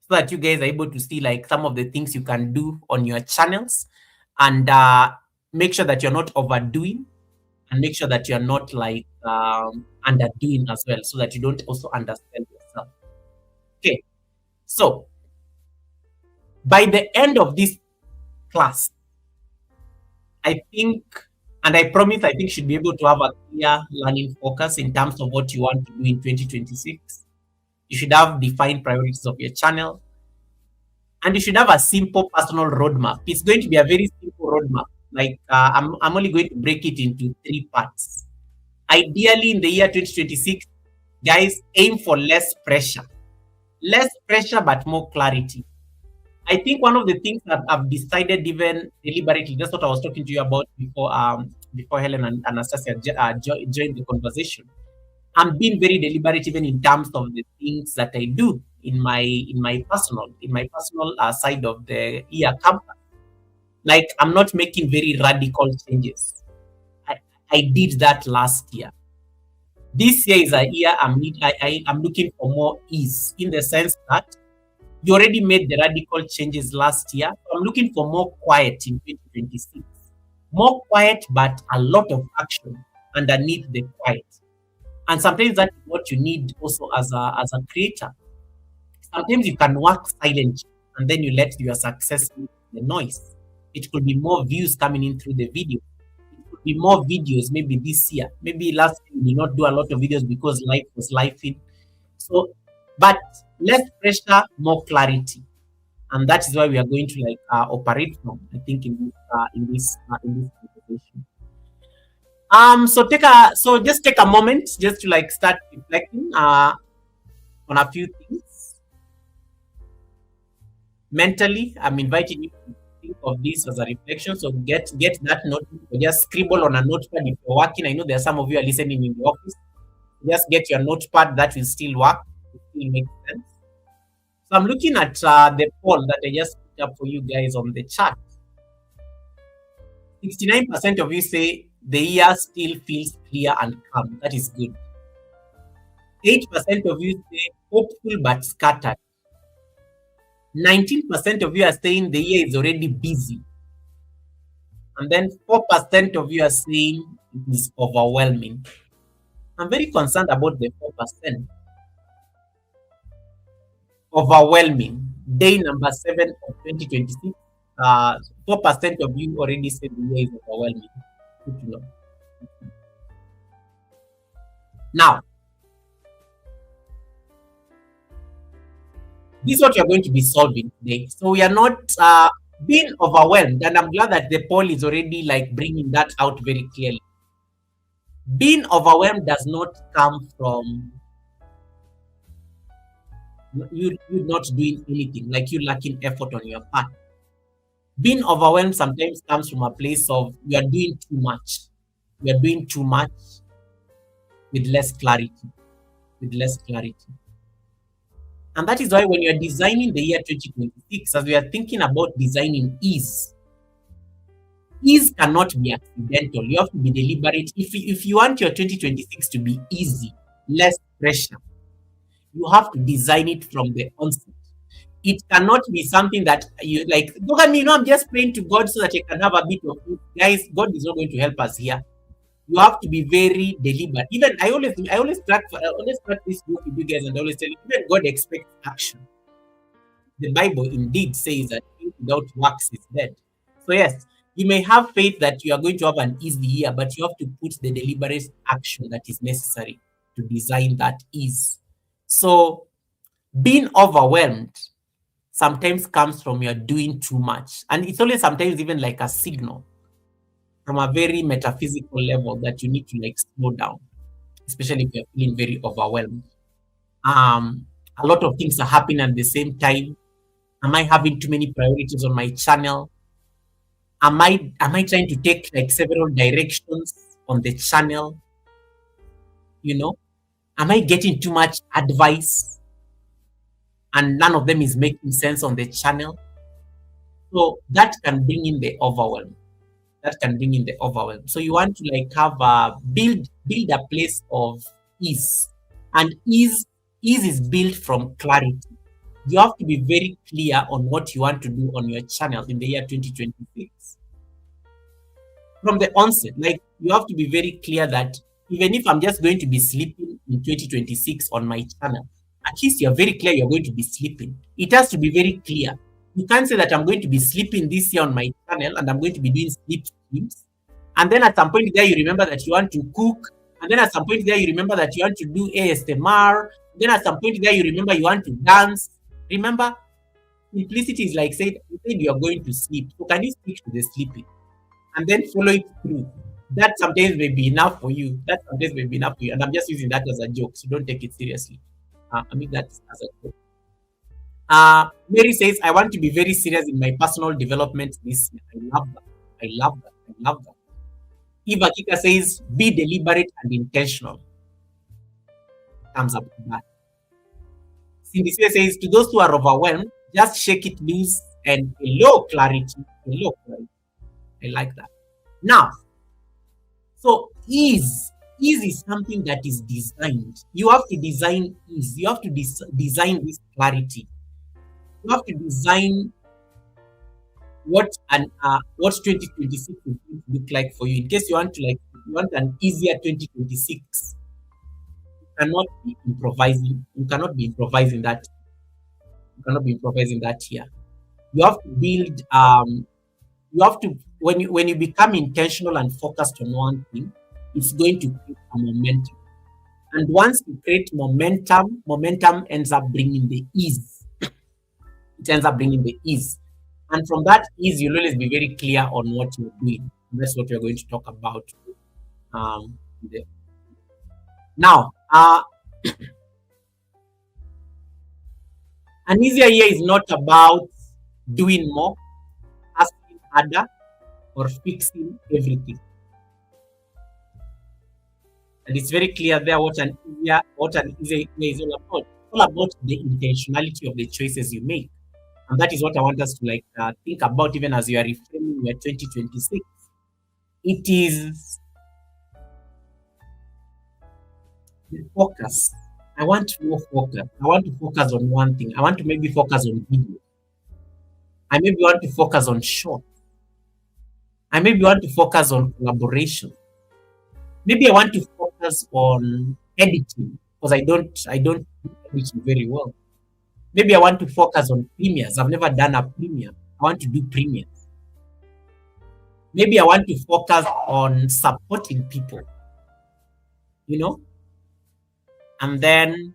so that you guys are able to see like some of the things you can do on your channels, and make sure that you're not overdoing, and make sure that you're not like underdoing as well, so that you don't also understand yourself. Okay, so by the end of this class, I think, and I promise, I think should be able to have a clear learning focus in terms of what you want to do in 2026. You should have defined priorities of your channel, and you should have a simple personal roadmap. It's going to be a very simple roadmap. Like I'm only going to break it into 3 parts. Ideally, in the year 2026, guys, aim for less pressure, but more clarity. I think one of the things that I've decided even deliberately, that's what I was talking to you about before Helen and Anastasia joined the conversation. I'm being very deliberate even in terms of the things that I do in my personal side of the year campus. Like, I'm not making very radical changes. I did that last year. This year is a year I'm looking for more ease, in the sense that you already made the radical changes last year. So I'm looking for more quiet in 2026. More quiet, but a lot of action underneath the quiet. And sometimes that's what you need also as a creator. Sometimes you can work silently, and then you let your success meet the noise. It could be more views coming in through the video. It could be more videos maybe this year. Maybe last year you did not do a lot of videos because life was lifing. So, but less pressure, more clarity. And that is why we are going to like operate from, I think, in this conversation. So just take a moment just to like start reflecting on a few things. Mentally, I'm inviting you to think of this as a reflection. So get that note, or just scribble on a notepad if you're working. I know there are some of you are listening in the office. Just get your notepad, that will still work. It still makes sense. So I'm looking at the poll that I just put up for you guys on the chat. 69% of you say the year still feels clear and calm. That is good. 8% of you say hopeful but scattered. 19% of you are saying the year is already busy. And then 4% of you are saying it is overwhelming. I'm very concerned about the 4%. Overwhelming. Day number 7 of 2026. 4% of you already said the year is overwhelming. Good to know. Now, this is what you're going to be solving today. So we are not being overwhelmed, and I'm glad that the poll is already like bringing that out very clearly. Being overwhelmed does not come from you not doing anything, like you lacking effort on your part. Being overwhelmed sometimes comes from a place of you are doing too much. You are doing too much with less clarity. With less clarity. And that is why when you're designing the year 2026, as we are thinking about designing ease cannot be accidental. You have to be deliberate. If you want your 2026 to be easy, less pressure, you have to design it from the onset. It cannot be something that you like, look at me, I'm just praying to God so that I can have a bit of food. Guys, God is not going to help us here. You have to be very deliberate. Even I always start this book with you guys, and I always tell you, even God expects action. The Bible indeed says that faith without works is dead. So yes, you may have faith that you are going to have an easy year, but you have to put the deliberate action that is necessary to design that ease. So being overwhelmed sometimes comes from you're doing too much. And it's only sometimes even like a signal from a very metaphysical level that you need to like slow down, especially if you're feeling very overwhelmed. A lot of things are happening at the same time. Am I having too many priorities on my channel? Am I trying to take like several directions on the channel? You know, am I getting too much advice and none of them is making sense on the channel? So that can bring in the overwhelm. So you want to like have a build a place of ease, and ease is built from clarity. You have to be very clear on what you want to do on your channel in the year 2026 from the onset. Like you have to be very clear that even if I'm just going to be sleeping in 2026 on my channel, at least you're very clear you're going to be sleeping. It has to be very clear. You can't say that I'm going to be sleeping this year on my channel and I'm going to be doing sleep streams. And then at some point there, you remember that you want to cook. And then at some point there, you remember that you want to do ASMR. Then at some point there, you remember you want to dance. Remember, simplicity is like saying you are going to sleep. So can you stick to the sleeping? And then follow it through. That sometimes may be enough for you. And I'm just using that as a joke. So don't take it seriously. I mean that as a joke. Mary says, I want to be very serious in my personal development this year. I love that. Eva Kika says, be deliberate and intentional. Thumbs up to that. Cindy says, to those who are overwhelmed, just shake it loose and hello clarity. I like that. Now, so ease is something that is designed. You have to design ease. You have to design this clarity. You have to design what 2026 is going to look like for you. In case you want an easier 2026, you cannot be improvising. You cannot be improvising that. Here. You have to build. You have to when you become intentional and focused on one thing, it's going to create a momentum. And once you create momentum ends up bringing the ease. It ends up bringing the ease. And from that ease, you'll always be very clear on what you're doing. And that's what we're going to talk about today. Now, an easier year is not about doing more, asking harder or fixing everything. And it's very clear there what an easier year is all about. It's all about the intentionality of the choices you make. And that is what I want us to think about even as you are reframing your 2026. It is the focus. I want more focus. I want to focus on one thing. I want to maybe focus on video. I maybe want to focus on short. I maybe want to focus on collaboration. Maybe I want to focus on editing because I don't do editing very well. Maybe I want to focus on premieres. I've never done a premiere. I want to do premieres. Maybe I want to focus on supporting people, you know, and then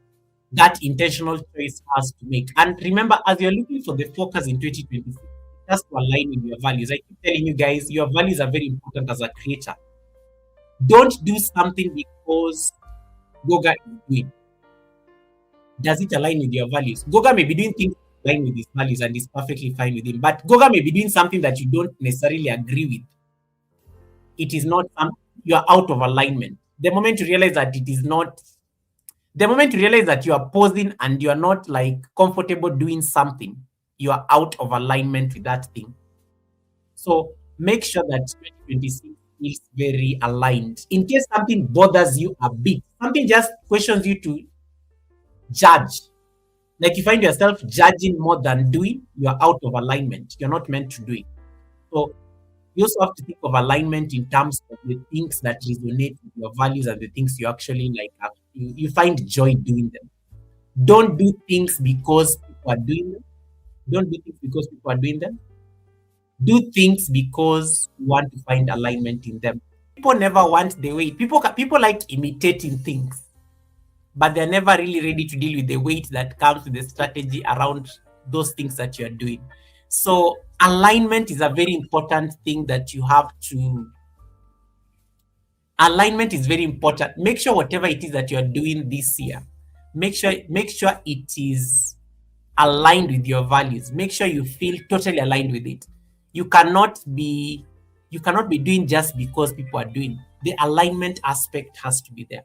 that intentional choice has to make. And remember, as you're looking for the focus in 2026, it has to align with your values. I keep telling you guys, your values are very important as a creator. Don't do something because Goga is doing. Does it align with your values? Goga may be doing things that align with his values and is perfectly fine with him, but Goga may be doing something that you don't necessarily agree with. It is not you are out of alignment. The moment you realize that it is not, the moment you realize that you are pausing and you are not like comfortable doing something, you are out of alignment with that thing. So make sure that 2026 is very aligned. In case something bothers you a bit, something just questions you to judge. Like you find yourself judging more than doing, you are out of alignment. You're not meant to do it. So you also have to think of alignment in terms of the things that resonate with your values and the things you actually like. You find joy doing them. Don't do things because people are doing them. Don't do things because people are doing them. Do things because you want to find alignment in them. People never want the weight. People like imitating things, but they're never really ready to deal with the weight that comes with the strategy around those things that you're doing. So alignment is a very important thing that you have to. Alignment is very important. Make sure whatever it is that you're doing this year, make sure it is aligned with your values. Make sure you feel totally aligned with it. You cannot be doing just because people are doing. The alignment aspect has to be there.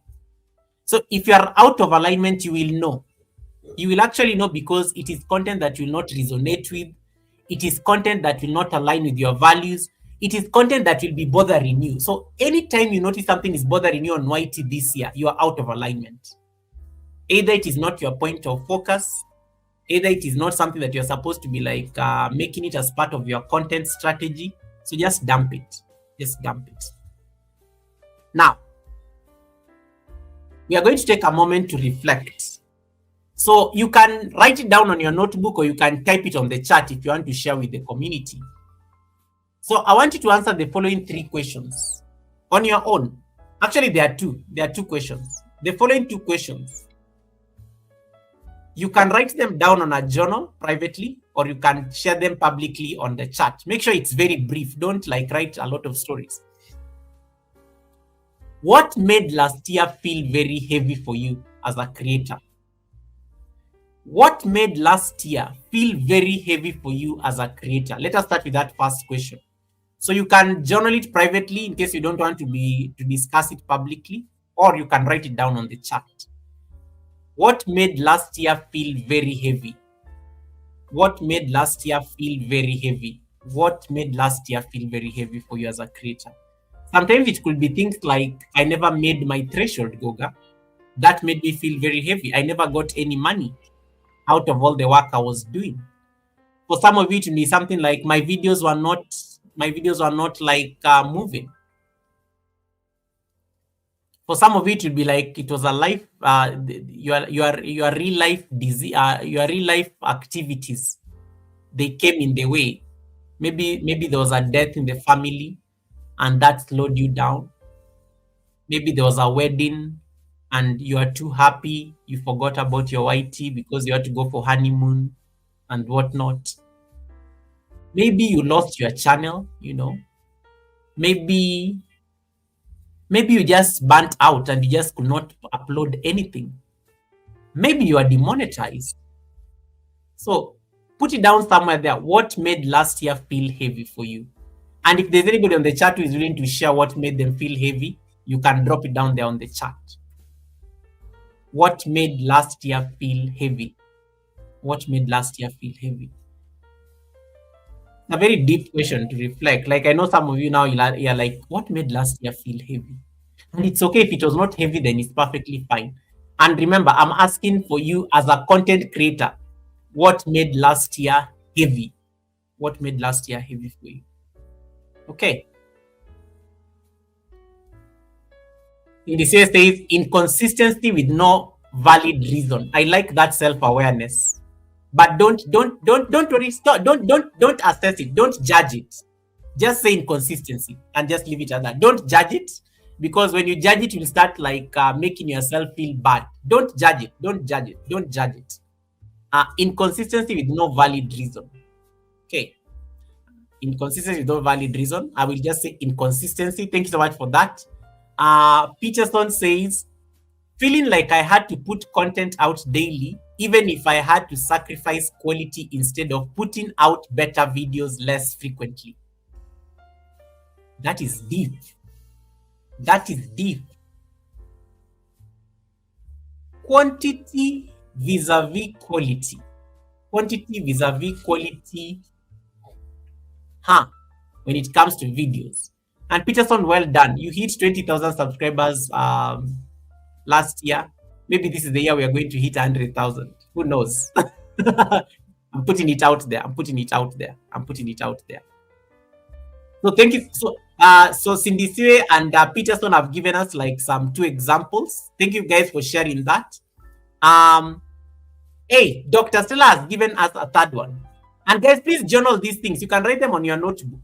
So if you are out of alignment, you will know. You will actually know because it is content that will not resonate with. It is content that will not align with your values. It is content that will be bothering you. So anytime you notice something is bothering you on YT this year, you are out of alignment. Either it is not your point of focus, either it is not something that you're supposed to be like making it as part of your content strategy. So just dump it. Just dump it. Now, we are going to take a moment to reflect. So you can write it down on your notebook or you can type it on the chat if you want to share with the community. So I want you to answer the following 3 questions on your own. Actually, there are 2. There are 2 questions. The following 2 questions. You can write them down on a journal privately or you can share them publicly on the chat. Make sure it's very brief. Don't like write a lot of stories. What made last year feel very heavy for you as a creator? What made last year feel very heavy for you as a creator? Let us start with that first question. So you can journal it privately in case you don't want to discuss it publicly, or you can write it down on the chat. What made last year feel very heavy? What made last year feel very heavy? What made last year feel very heavy for you as a creator? Sometimes it could be things like, I never made my threshold, Goga. That made me feel very heavy. I never got any money out of all the work I was doing. For some of you, it will be something like my videos were not like moving. For some of you, it will be like it was a life, your real life disease, your real life activities. They came in the way. Maybe there was a death in the family, and that slowed you down. Maybe there was a wedding, and you are too happy. You forgot about your YT because you had to go for honeymoon and whatnot. Maybe you lost your channel, Maybe you just burnt out and you just could not upload anything. Maybe you are demonetized. So put it down somewhere there. What made last year feel heavy for you? And if there's anybody on the chat who is willing to share what made them feel heavy, you can drop it down there on the chat. What made last year feel heavy? What made last year feel heavy? A very deep question to reflect. Like, I know some of you now, you're like, what made last year feel heavy? And it's okay if it was not heavy, then it's perfectly fine. And remember, I'm asking for you as a content creator, what made last year heavy? What made last year heavy for you? Okay. In the says inconsistency with no valid reason. I like that self-awareness. But don't worry, stop, don't assess it, don't judge it. Just say inconsistency and just leave it at that. Don't judge it, because when you judge it, you'll start like making yourself feel bad. Don't judge it, don't judge it, don't judge it. Inconsistency with no valid reason. Okay. Inconsistency with no valid reason. I will just say inconsistency. Thank you so much for that. Peterson says, feeling like I had to put content out daily, even if I had to sacrifice quality instead of putting out better videos less frequently. That is deep. That is deep. Quantity vis-a-vis quality. Quantity vis-a-vis quality. When it comes to videos. And Peterson, well done. You hit 20,000 subscribers last year. Maybe this is the year we are going to hit 100,000. Who knows? I'm putting it out there. I'm putting it out there. I'm putting it out there. So thank you. So Cindy Sue and Peterson have given us like some 2 examples. Thank you guys for sharing that. Hey, Dr. Stella has given us a 3rd one. And guys, please journal these things. You can write them on your notebook.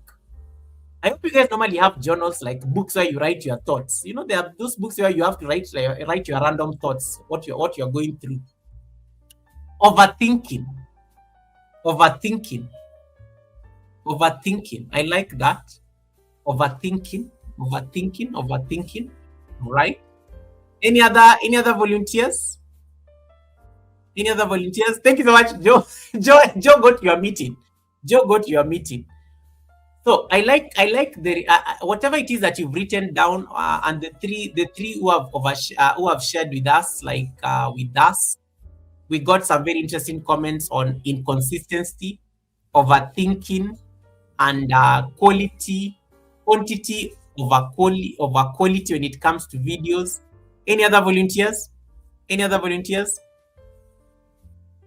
I hope you guys normally have journals, like books where you write your thoughts. You know, there are those books where you have to write your random thoughts, what you're going through. Overthinking. I like that. Overthinking. Right? Any other volunteers? Any other volunteers? Thank you so much, Joe. Joe got your meeting. So I like the whatever it is that you've written down, and the three who have shared with us, we got some very interesting comments on inconsistency, overthinking, and quantity over quality when it comes to videos. Any other volunteers?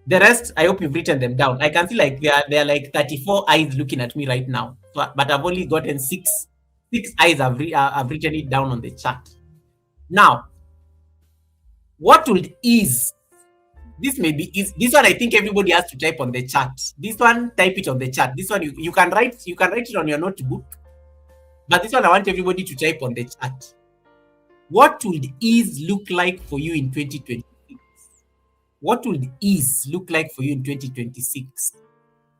The rest, I hope you've written them down. I can see like there are like 34 eyes looking at me right now, but I've only gotten 6 eyes. I've written it down on the chat. Now, what would ease? This may be easy. This one I think everybody has to type on the chat. This one, type it on the chat. This one you can write it on your notebook, but this one I want everybody to type on the chat. What would ease look like for you in 2020? What would ease look like for you in 2026?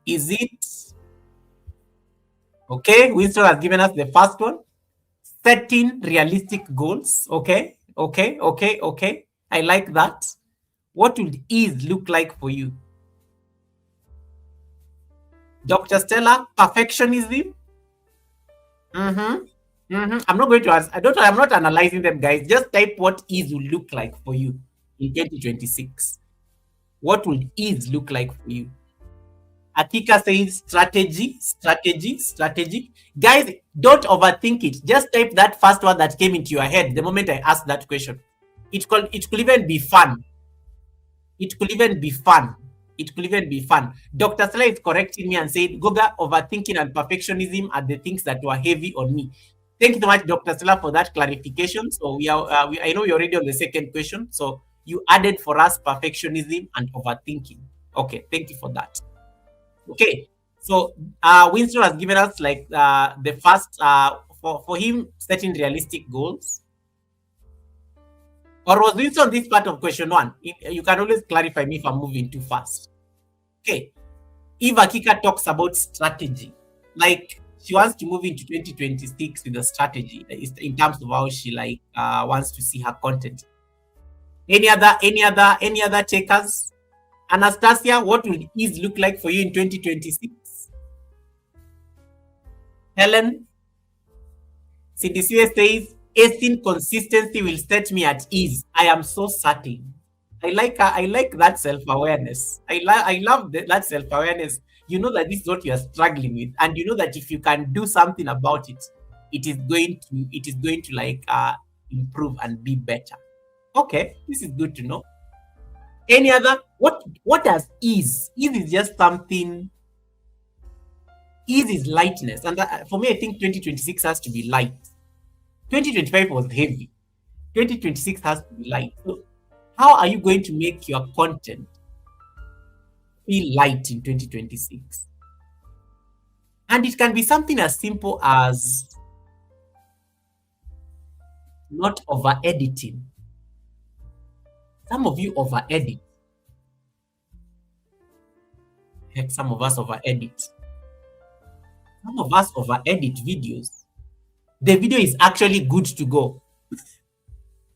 Is it okay? Winston has given us the first one. Setting realistic goals. Okay. I like that. What would ease look like for you? Dr. Stella, perfectionism. I'm not going to ask. I'm not analyzing them, guys. Just type what ease will look like for you in 2026. What would ease look like for you? Akika says strategy. Guys, don't overthink it. Just type that first one that came into your head the moment I asked that question. It could even be fun. Dr. Stella is correcting me and said, Goga, overthinking and perfectionism are the things that were heavy on me. Thank you so much, Dr. Stella, for that clarification. So I know you're already on the second question. So you added for us perfectionism and overthinking. Okay, thank you for that. Okay, so Winston has given us like the first for him setting realistic goals. Or was Winston this part of question 1? You can always clarify me if I'm moving too fast. Okay, Eva Kika talks about strategy, like she wants to move into 2026 with a strategy in terms of how she wants to see her content. Any other takers? Anastasia, what will ease look like for you in 2026? Helen, CDCA says, acing consistency will set me at ease. I am so certain. I like that self-awareness. I love that self-awareness. You know that this is what you are struggling with, and you know that if you can do something about it, it is going to like improve and be better. Okay, this is good to know. Any other what does ease? Ease is just something. Ease is lightness, and for me, I think 2026 has to be light. 2025 was heavy. 2026 has to be light. So, how are you going to make your content feel light in 2026? And it can be something as simple as not over editing. Some of you over edit. Heck, some of us over edit. Some of us over edit videos. The video is actually good to go.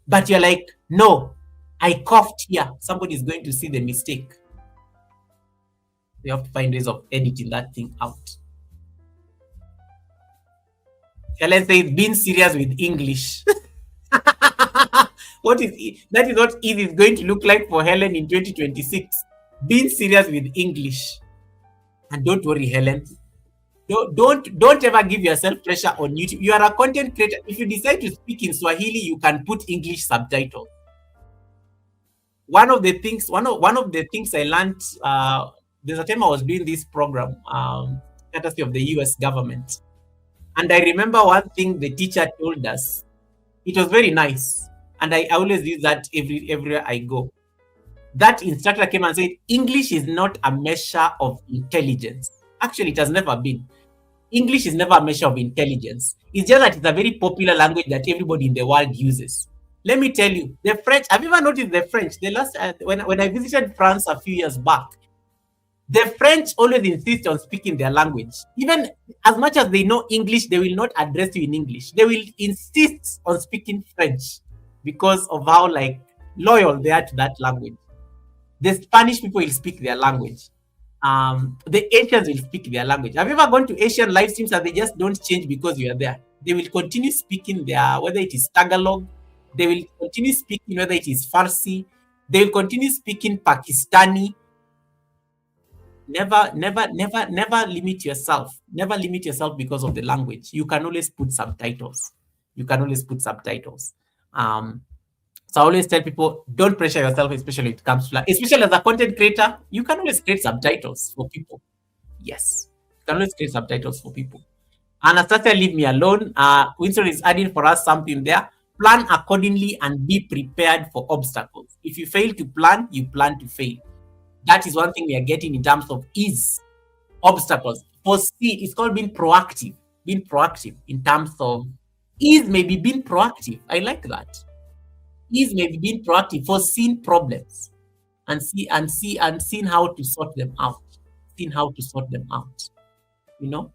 But you're like, no, I coughed here. Somebody is going to see the mistake. You have to find ways of editing that thing out. Helen says, being serious with English. That is what it is going to look like for Helen in 2026. Being serious with English. And don't worry, Helen. Don't ever give yourself pressure on YouTube. You are a content creator. If you decide to speak in Swahili, you can put English subtitles. One of the things I learned, there's a time I was doing this program, courtesy of the US government. And I remember one thing the teacher told us. It was very nice. And I always use that everywhere I go. That instructor came and said, English is not a measure of intelligence. Actually, it has never been. English is never a measure of intelligence. It's just that it's a very popular language that everybody in the world uses. Let me tell you, the French, have you ever noticed the French? The last when I visited France a few years back, the French always insist on speaking their language. Even as much as they know English, they will not address you in English. They will insist on speaking French because of how like loyal they are to that language. The Spanish people will speak their language. The Asians will speak their language. Have you ever gone to Asian live streams and they just don't change because you are there? They will continue speaking their, whether it is Tagalog, they will continue speaking whether it is Farsi, they will continue speaking Pakistani. Never limit yourself. Never limit yourself because of the language. You can always put subtitles. So I always tell people, don't pressure yourself, especially when it comes to, especially as a content creator, you can always create subtitles for people. Yes, you can always create subtitles for people. Anastasia, leave me alone. Winston is adding for us something there. Plan accordingly and be prepared for obstacles. If you fail to plan, you plan to fail. That is one thing we are getting in terms of ease, obstacles. For C, it's called being proactive. Being proactive in terms of ease, maybe being proactive. I like that. Ease may be being proactive for seeing problems and seeing how to sort them out. Seeing how to sort them out. You know?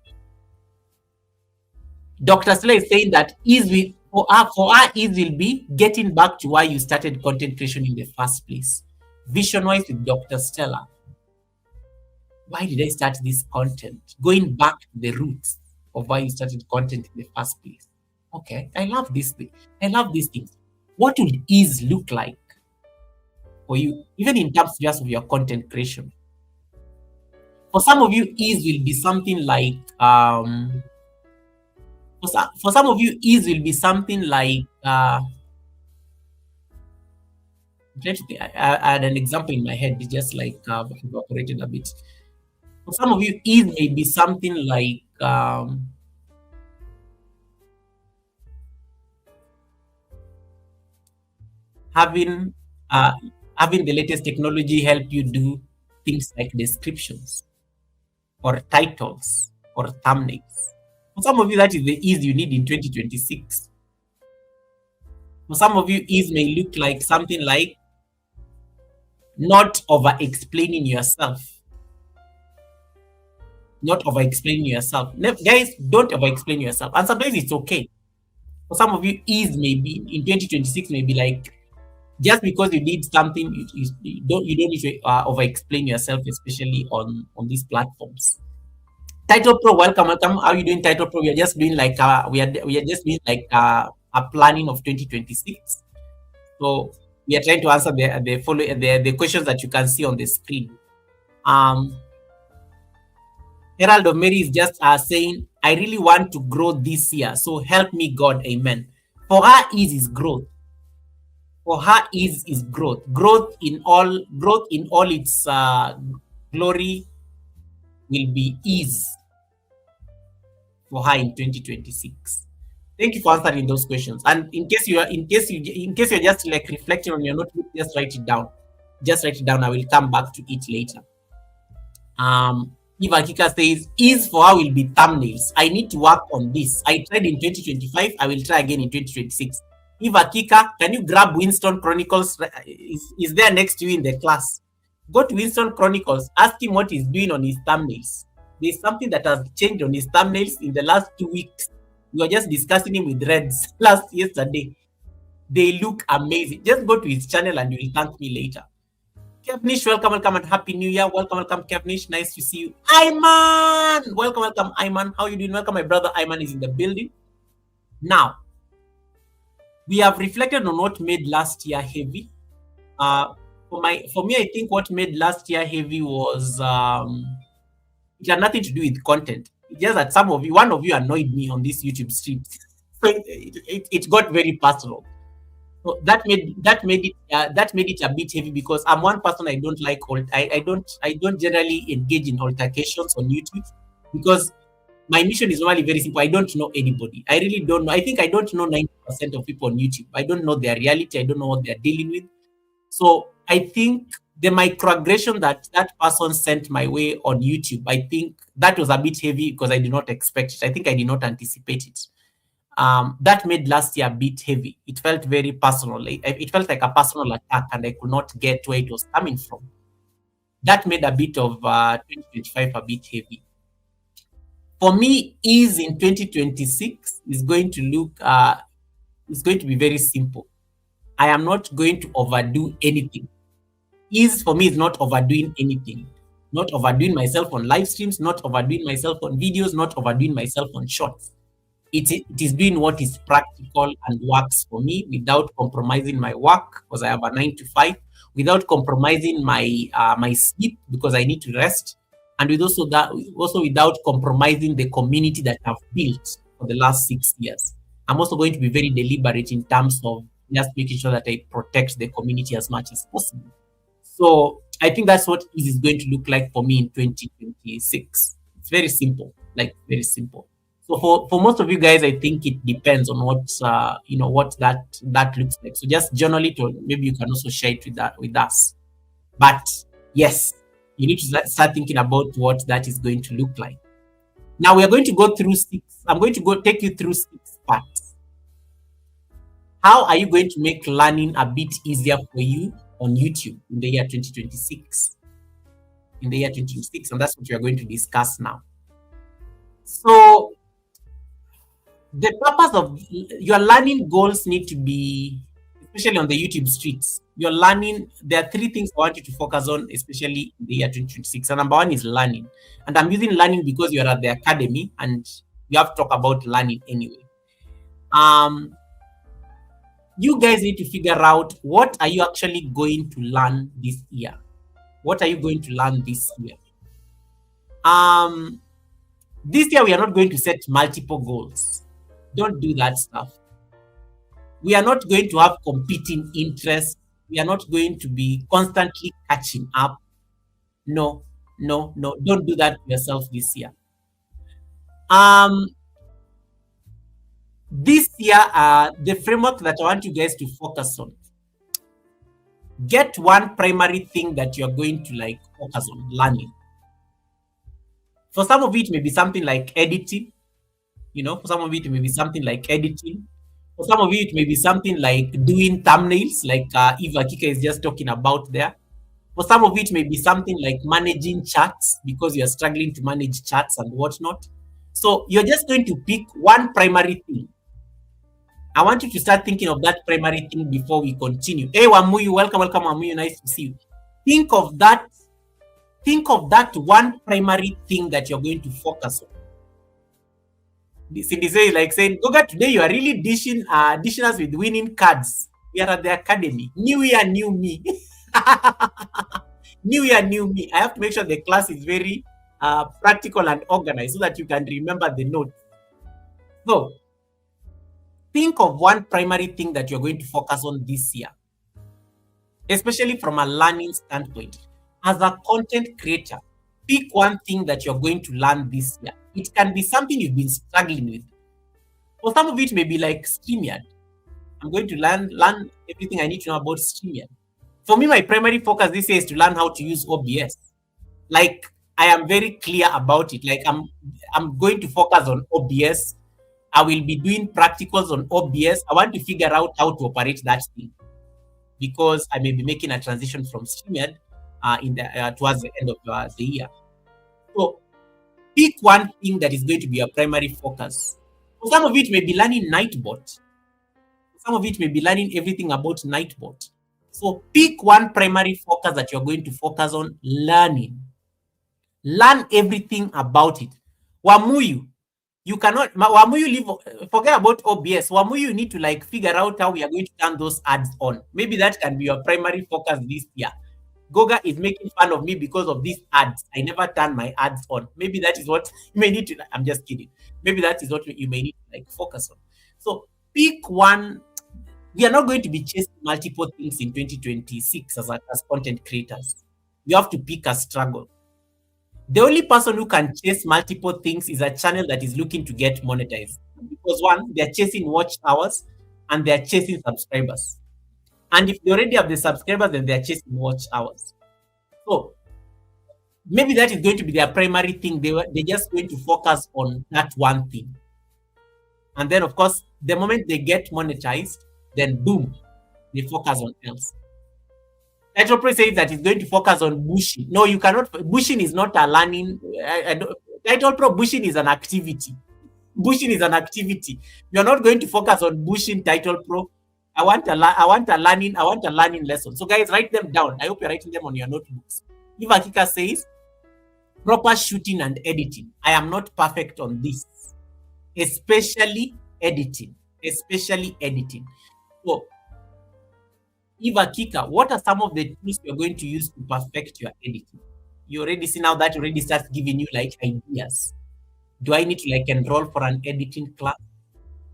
Dr. Stella is saying that ease will for our ease will be getting back to why you started content creation in the first place. Vision-wise with Dr. Stella. Why did I start this content? Going back to the roots of why you started content in the first place. Okay, I love this thing. I love these things. What would ease look like for you, even in terms just of your content creation? For some of you, ease will be something like for some of you, ease will be something like I had an example in my head, it's just like evaporated a bit. For some of you, ease may be something like having the latest technology help you do things like descriptions or titles or thumbnails. For some of you, that is the ease you need in 2026. For some of you, ease may look like something like not over explaining yourself. Not over explaining yourself. Guys, don't over explain yourself. And sometimes it's okay. For some of you, ease may be in 2026 may be like just because you need something, you don't need to over explain yourself, especially on these platforms. Title Pro, welcome, welcome. How are you doing, Title Pro? We are just doing like we are just doing like a planning of 2026. So we are trying to answer the questions that you can see on the screen. Herald of Mary is just saying, I really want to grow this year, so help me, God, amen. For her, is growth. For her, is growth. Growth in all its glory will be ease for her in 2026. Thank you for answering those questions. And in case you're just like reflecting on your notebook, just write it down. Just write it down. I will come back to it later. Eva Kika says, ease for her will be thumbnails. I need to work on this. I tried in 2025. I will try again in 2026. Eva Kika, can you grab Winston Chronicles? Is there next to you in the class? Go to Winston Chronicles. Ask him what he's doing on his thumbnails. There's something that has changed on his thumbnails in the last 2 weeks. We were just discussing him with Reds yesterday. They look amazing. Just go to his channel and you will thank me later. Kevnish, welcome and happy new year. Welcome, Kevnish. Nice to see you. Ayman, welcome, Ayman. How are you doing? Welcome, my brother Ayman is in the building. Now, we have reflected on what made last year heavy. For me, I think what made last year heavy was it had nothing to do with content. It's just that one of you annoyed me on this YouTube stream. So it got very personal. So that made it a bit heavy because I'm one person I don't like. I don't generally engage in altercations on YouTube because my mission is normally very simple. I don't know anybody. I really don't know. I think I don't know 90% of people on YouTube. I don't know their reality. I don't know what they're dealing with. So I think the microaggression that person sent my way on YouTube, I think that was a bit heavy because I did not expect it. I think I did not anticipate it. That made last year a bit heavy. It felt very personal. It felt like a personal attack, and I could not get where it was coming from. That made a bit of 2025 a bit heavy. For me, ease in 2026 is going to be very simple. I am not going to overdo anything. Ease for me is not overdoing anything. Not overdoing myself on live streams, not overdoing myself on videos, not overdoing myself on shorts. It is doing what is practical and works for me without compromising my work because I have a 9 to 5, without compromising my sleep because I need to rest, and also without compromising the community that I've built for the last 6 years. I'm also going to be very deliberate in terms of just making sure that I protect the community as much as possible. So I think that's what it is going to look like for me in 2026. It's very simple, very simple. So for most of you guys, I think it depends on what that looks like. So just journal it, or maybe you can also share it with us. But yes, you need to start thinking about what that is going to look like. Now we are going to go through 6. I'm going to take you through 6 parts. How are you going to make learning a bit easier for you on YouTube in the year 2026? In the year 2026, and that's what we are going to discuss now. So the purpose of your learning goals need to be, especially on the YouTube streets, your learning, there are 3 things I want you to focus on, especially in the year 2026. And number 1 is learning. And I'm using learning because you're at the academy and you have to talk about learning anyway. You guys need to figure out, what are you actually going to learn this year? What are you going to learn this year? This year we are not going to set multiple goals. Don't do that stuff. We are not going to have competing interests. We are not going to be constantly catching up. No. Don't do that to yourself this year. This year, the framework that I want you guys to focus on, get one primary thing that you're going to focus on learning. For some of it may be something like editing. For some of it may be something like editing. For some of it may be something like doing thumbnails, like Eva Kika is just talking about there. For some of it may be something like managing charts, because you're struggling to manage charts and whatnot. So you're just going to pick one primary thing. I want you to start thinking of that primary thing before we continue. Hey, Wamuyu, welcome, Wamuyu. Nice to see you. Think of that Think of that one primary thing that you're going to focus on. Cindy says, like saying, Goga, today you are really dishing us with winning cards. We are at the academy. New year, new me. New year, new me. I have to make sure the class is very practical and organized so that you can remember the notes. So, think of one primary thing that you're going to focus on this year, especially from a learning standpoint. As a content creator, pick one thing that you're going to learn this year. It can be something you've been struggling with. For some of it may be like StreamYard. I'm going to learn everything I need to know about StreamYard. For me, my primary focus this year is to learn how to use OBS. Like, I am very clear about it. Like, I'm going to focus on OBS. I will be doing practicals on OBS. I want to figure out how to operate that thing because I may be making a transition from StreamYard towards the end of the year. So, pick one thing that is going to be your primary focus. For some of it may be learning Nightbot. Some of it may be learning everything about Nightbot. So pick one primary focus that you're going to focus on learning. Learn everything about it. Wamuyu, you cannot, Wamuyu leave, forget about OBS. Wamuyu, you need to like figure out how we are going to turn those ads on. Maybe that can be your primary focus this year. Goga is making fun of me because of these ads. I never turn my ads on. Maybe that is what you may need to, I'm just kidding. Maybe that is what you may need to like focus on. So pick one. We are not going to be chasing multiple things in 2026 as content creators. You have to pick a struggle. The only person who can chase multiple things is a channel that is looking to get monetized. Because one, they're chasing watch hours and they're chasing subscribers. And if they already have the subscribers, then they're chasing watch hours. So maybe that is going to be their primary thing. They're just going to focus on that one thing. And then, of course, the moment they get monetized, then boom, they focus on else. Title Pro says that it's going to focus on bushing. No, you cannot. Bushing is not a learning. Title Pro, bushing is an activity. Bushing is an activity. You're not going to focus on bushing, Title Pro. I want a learning lesson. So guys, write them down. I hope you're writing them on your notebooks. Eva Kika says, proper shooting and editing. I am not perfect on this, especially editing. So, Eva Kika, what are some of the tools you're going to use to perfect your editing? You already see now that already starts giving you like ideas. Do I need to like enroll for an editing class?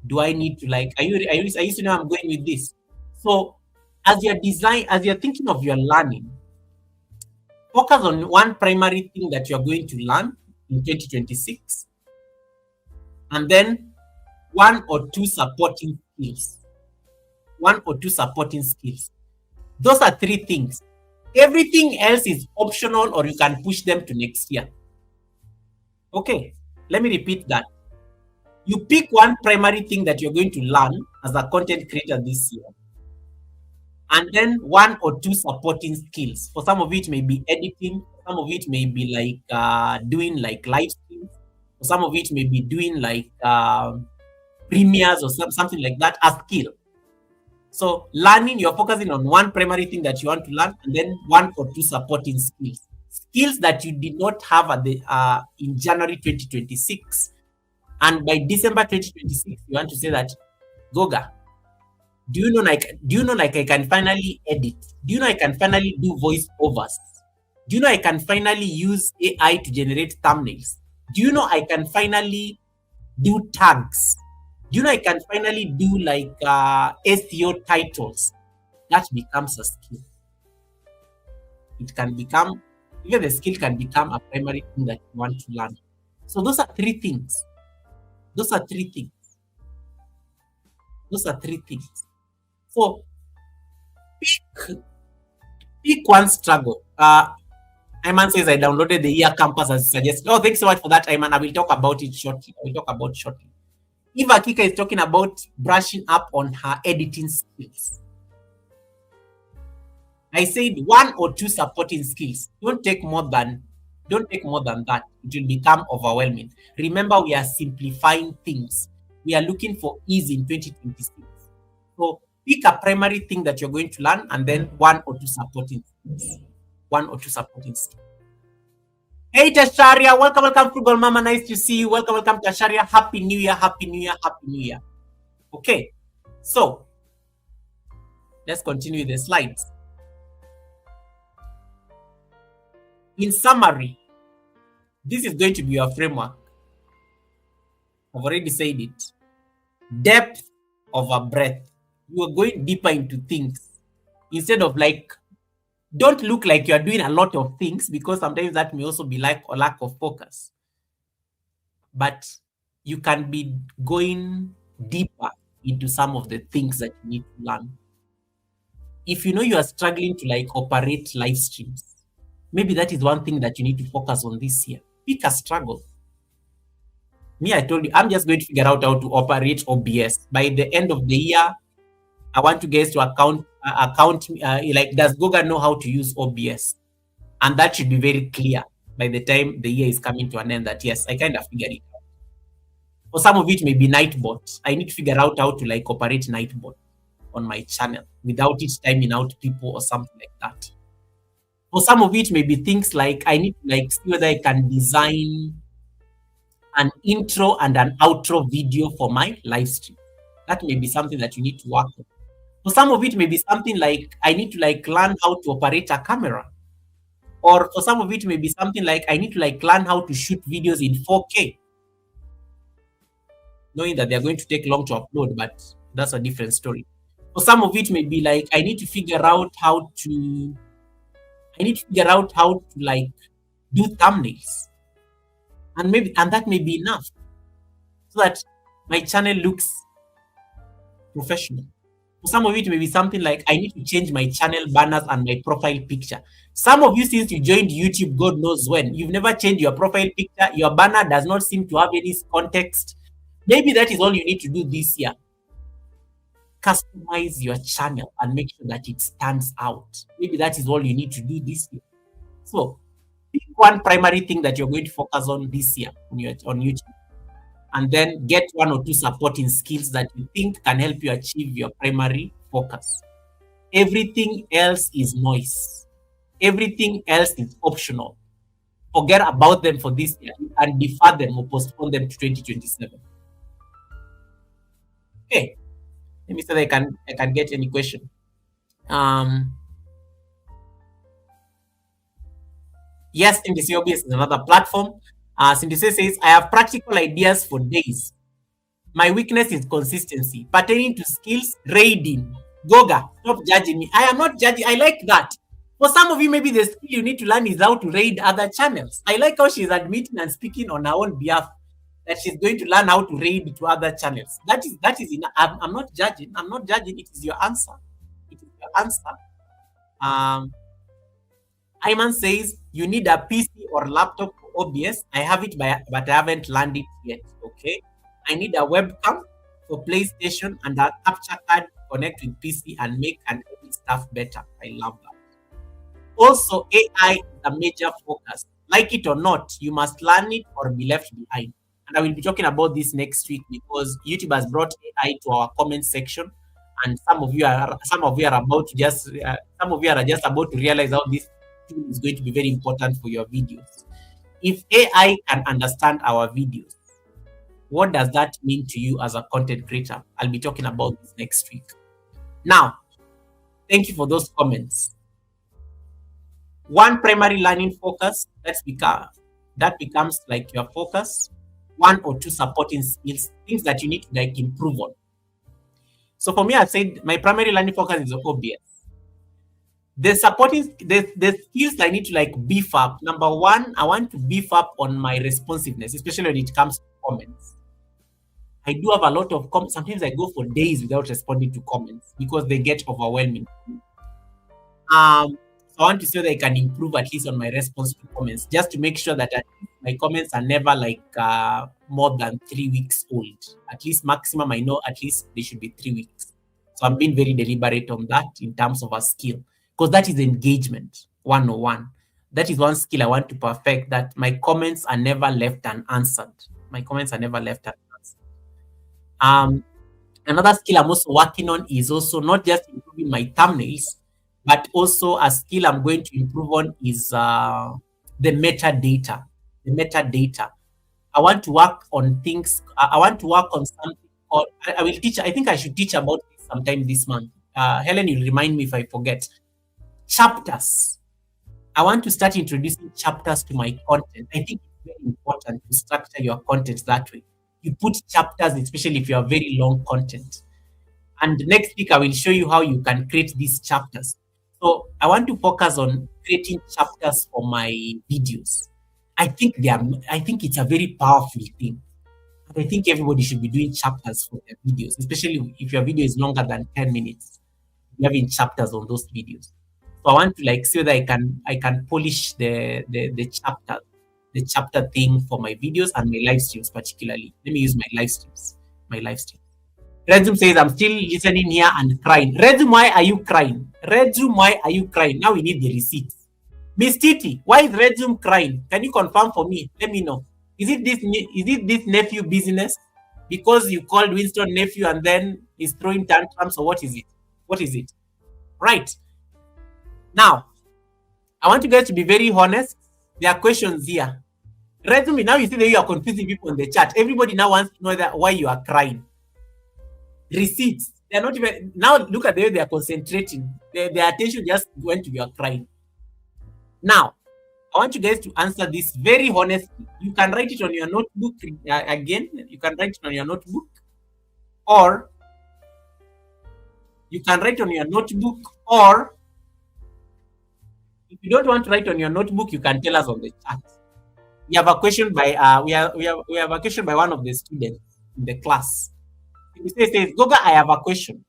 Do I need to like, are you seeing how I'm going with this? So as you're thinking of your learning, focus on one primary thing that you're going to learn in 2026. And then one or two supporting skills. Those are three things. Everything else is optional or you can push them to next year. Okay, let me repeat that. You pick one primary thing that you're going to learn as a content creator this year. And then one or two supporting skills. For some of it may be editing. Some of it may be like doing like live streams. For some of it may be doing like premieres or something like that, a skill. So learning, you're focusing on one primary thing that you want to learn, and then one or two supporting skills. Skills that you did not have at the in January 2026. And by December 2026, you want to say that, Goga, do you know like I can finally edit? Do you know I can finally do voiceovers? Do you know I can finally use AI to generate thumbnails? Do you know I can finally do tags? Do you know I can finally do like SEO titles? That becomes a skill. It can become, even the skill can become a primary thing that you want to learn. So those are three things. So pick one struggle. Ayman says I downloaded the year campus as suggested. Oh, thanks so much for that, Ayman. I will talk about it shortly. Eva Kika is talking about brushing up on her editing skills. I said one or two supporting skills. Don't take more than that. It will become overwhelming. Remember, we are simplifying things. We are looking for ease in 2026. So pick a primary thing that you're going to learn and then one or two supporting skills. Hey Tasharia, welcome, welcome, Frugal Mama. Nice to see you. Welcome, welcome, Tasharia. Happy New Year, Happy New Year, Happy New Year. Okay, so let's continue the slides. In summary, this is going to be your framework. I've already said it. Depth over breadth. You are going deeper into things instead of like, don't look like you are doing a lot of things, because sometimes that may also be like a lack of focus. But you can be going deeper into some of the things that you need to learn. If you know you are struggling to like operate live streams, maybe that is one thing that you need to focus on this year. Pick a struggle. Me, I told you, I'm just going to figure out how to operate OBS. By the end of the year, I want you guys to account like, does Goga know how to use OBS? And that should be very clear by the time the year is coming to an end, that yes, I kind of figured it out. For some of it may be Nightbot. I need to figure out how to like operate Nightbot on my channel without it timing out people or something like that. For some of it may be things like, I need to like see whether I can design an intro and an outro video for my live stream. That may be something that you need to work on. For some of it may be something like, I need to like learn how to operate a camera. Or for some of it may be something like, I need to like learn how to shoot videos in 4K. Knowing that they're going to take long to upload, but that's a different story. For some of it may be like, I need to figure out how to like do thumbnails. And that may be enough so that my channel looks professional. For some of it may be something like, I need to change my channel banners and my profile picture. Some of you, since you joined YouTube, God knows when, you've never changed your profile picture. Your banner does not seem to have any context. Maybe that is all you need to do this year. Customize your channel and make sure that it stands out. Maybe that is all you need to do this year. So pick one primary thing that you're going to focus on this year on YouTube, and then get one or two supporting skills that you think can help you achieve your primary focus. Everything else is noise. Everything else is optional. Forget about them for this year and defer them or postpone them to 2027. Okay. Let me see if I can get any question. Yes, MDC OBS is another platform. Cindy says, I have practical ideas for days. My weakness is consistency. Pertaining to skills, raiding. Goga, stop judging me. I am not judging. I like that. For some of you, maybe the skill you need to learn is how to raid other channels. I like how she's admitting and speaking on her own behalf that she's going to learn how to raid to other channels. That is I'm not judging. I'm not judging. It is your answer. It is your answer. Ayman says you need a PC or laptop for OBS. I have it, but I haven't learned it yet. Okay. I need a webcam for PlayStation and a capture card to connect with PC and make and edit stuff better. I love that. Also, AI is a major focus. Like it or not, you must learn it or be left behind. And I will be talking about this next week because YouTube has brought AI to our comment section, and some of you are about to just about to realize how this tool is going to be very important for your videos. If AI can understand our videos, what does that mean to you as a content creator? I'll be talking about this next week. Now, thank you for those comments. One primary learning focus, that becomes like your focus. One or two supporting skills, things that you need to like improve on. So for me, I said my primary learning focus is OBS. The skills I need to like beef up. Number one, I want to beef up on my responsiveness, especially when it comes to comments. I do have a lot of comments. Sometimes I go for days without responding to comments because they get overwhelming. So I want to say that I can improve at least on my response to comments, just to make sure that my comments are never like more than 3 weeks old. At least maximum, I know at least they should be 3 weeks. So I'm being very deliberate on that in terms of a skill, because that is engagement 101. That is one skill I want to perfect, that my comments are never left unanswered. My comments are never left unanswered. Another skill I'm also working on is also not just improving my thumbnails, but also a skill I'm going to improve on is the metadata. The metadata. I want to work on things. I want to work on something called. I will teach. I think I should teach about this sometime this month. Helen, you'll remind me if I forget. Chapters. I want to start introducing chapters to my content. I think it's very important to structure your content that way. You put chapters, especially if you have very long content. And next week, I will show you how you can create these chapters. So I want to focus on creating chapters for my videos. I think it's a very powerful thing. And I think everybody should be doing chapters for their videos, especially if your video is longer than 10 minutes. Having chapters on those videos. So I want to like see that I can polish the chapter thing for my videos and my live streams particularly. Let me use my live streams. My live stream. Resume says I'm still listening here and crying. Resume, why are you crying? Resume, why are you crying? Now we need the receipts. Miss Titi, why is Resume crying? Can you confirm for me? Let me know. Is it this nephew business? Because you called Winston nephew and then he's throwing tantrums, or what is it? What is it? Right. Now, I want you guys to be very honest. There are questions here. Resume, now you see that you are confusing people in the chat. Everybody now wants to know that why you are crying. Receipts. They're not even now. Look at the way they are concentrating. Their attention just went to your crying. Now, I want you guys to answer this very honestly. You can write it on your notebook again. You can write it on your notebook, or you can write on your notebook, or if you don't want to write on your notebook, you can tell us on the chat. We have a question by we have a question by one of the students in the class. He says, Goga, I have a question.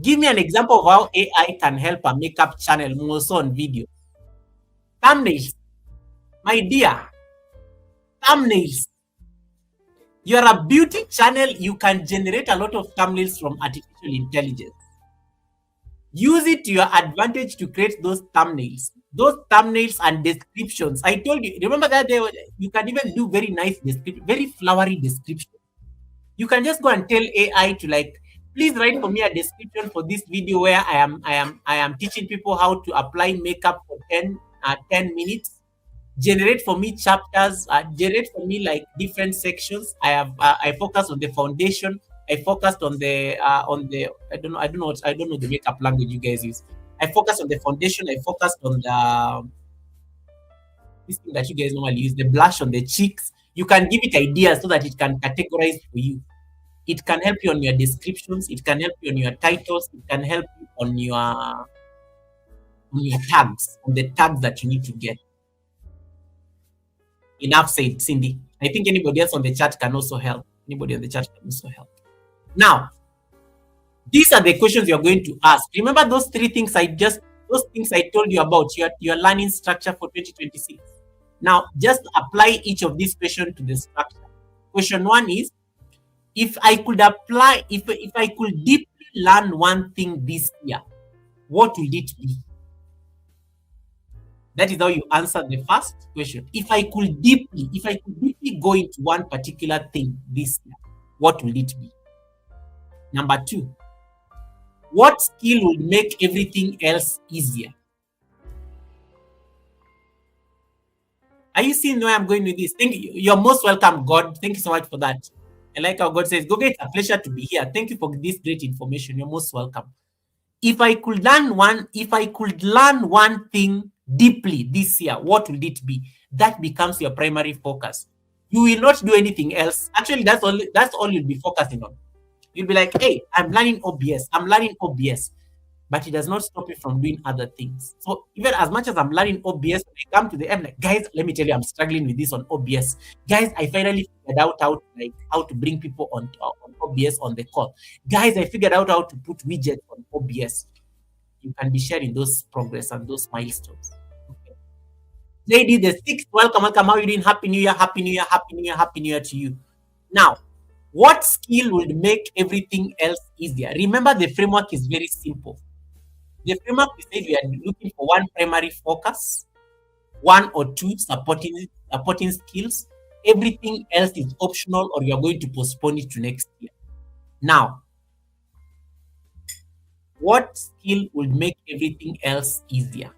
Give me an example of how AI can help a makeup channel more so on video. Thumbnails. My dear, thumbnails. You're a beauty channel. You can generate a lot of thumbnails from artificial intelligence. Use it to your advantage to create those thumbnails. Those thumbnails and descriptions. I told you, remember that you can even do very nice description, very flowery description. You can just go and tell AI to like, please write for me a description for this video where I am teaching people how to apply makeup for 10 minutes. Generate for me chapters. Generate for me like different sections. I focus on the foundation. I focused on the I don't know the makeup language you guys use. I focused on the foundation. I focused on the this thing that you guys normally use, the blush on the cheeks. You can give it ideas so that it can categorize for you. It can help you on your descriptions. It can help you on your titles. It can help you on your tags, on the tags that you need to get. Enough said, Cindy. I think anybody else on the chat can also help. Anybody on the chat can also help. Now, these are the questions you're going to ask. Remember those things I told you about, your learning structure for 2026. Now, just apply each of these questions to the structure. Question 1 is, if I could deeply learn one thing this year, what would it be? That is how you answer the first question. If I could deeply go into one particular thing this year, what will it be? Number 2, what skill would make everything else easier? Are you seeing where I'm going with this? You're most welcome, God. Thank you so much for that. I like how God says, Goga, it's a pleasure to be here. Thank you for this great information. You're most welcome. If I could learn one thing deeply this year, what would it be? That becomes your primary focus. You will not do anything else. Actually, that's all you'll be focusing on. You'll be like, hey, I'm learning OBS. But it does not stop you from doing other things. So even as much as I'm learning OBS, when I come to the end, like, guys, let me tell you, I'm struggling with this on OBS. Guys, I finally figured out how to bring people on OBS on the call. Guys, I figured out how to put widgets on OBS. You can be sharing those progress and those milestones. Okay. Lady, the 6th, welcome. How are you doing? Happy New Year, Happy New Year, Happy New Year, Happy New Year to you. Now, what skill would make everything else easier? Remember, the framework is very simple. The framework, we said we are looking for one primary focus, 1 or 2 supporting skills. Everything else is optional, or you are going to postpone it to next year. Now, what skill will make everything else easier?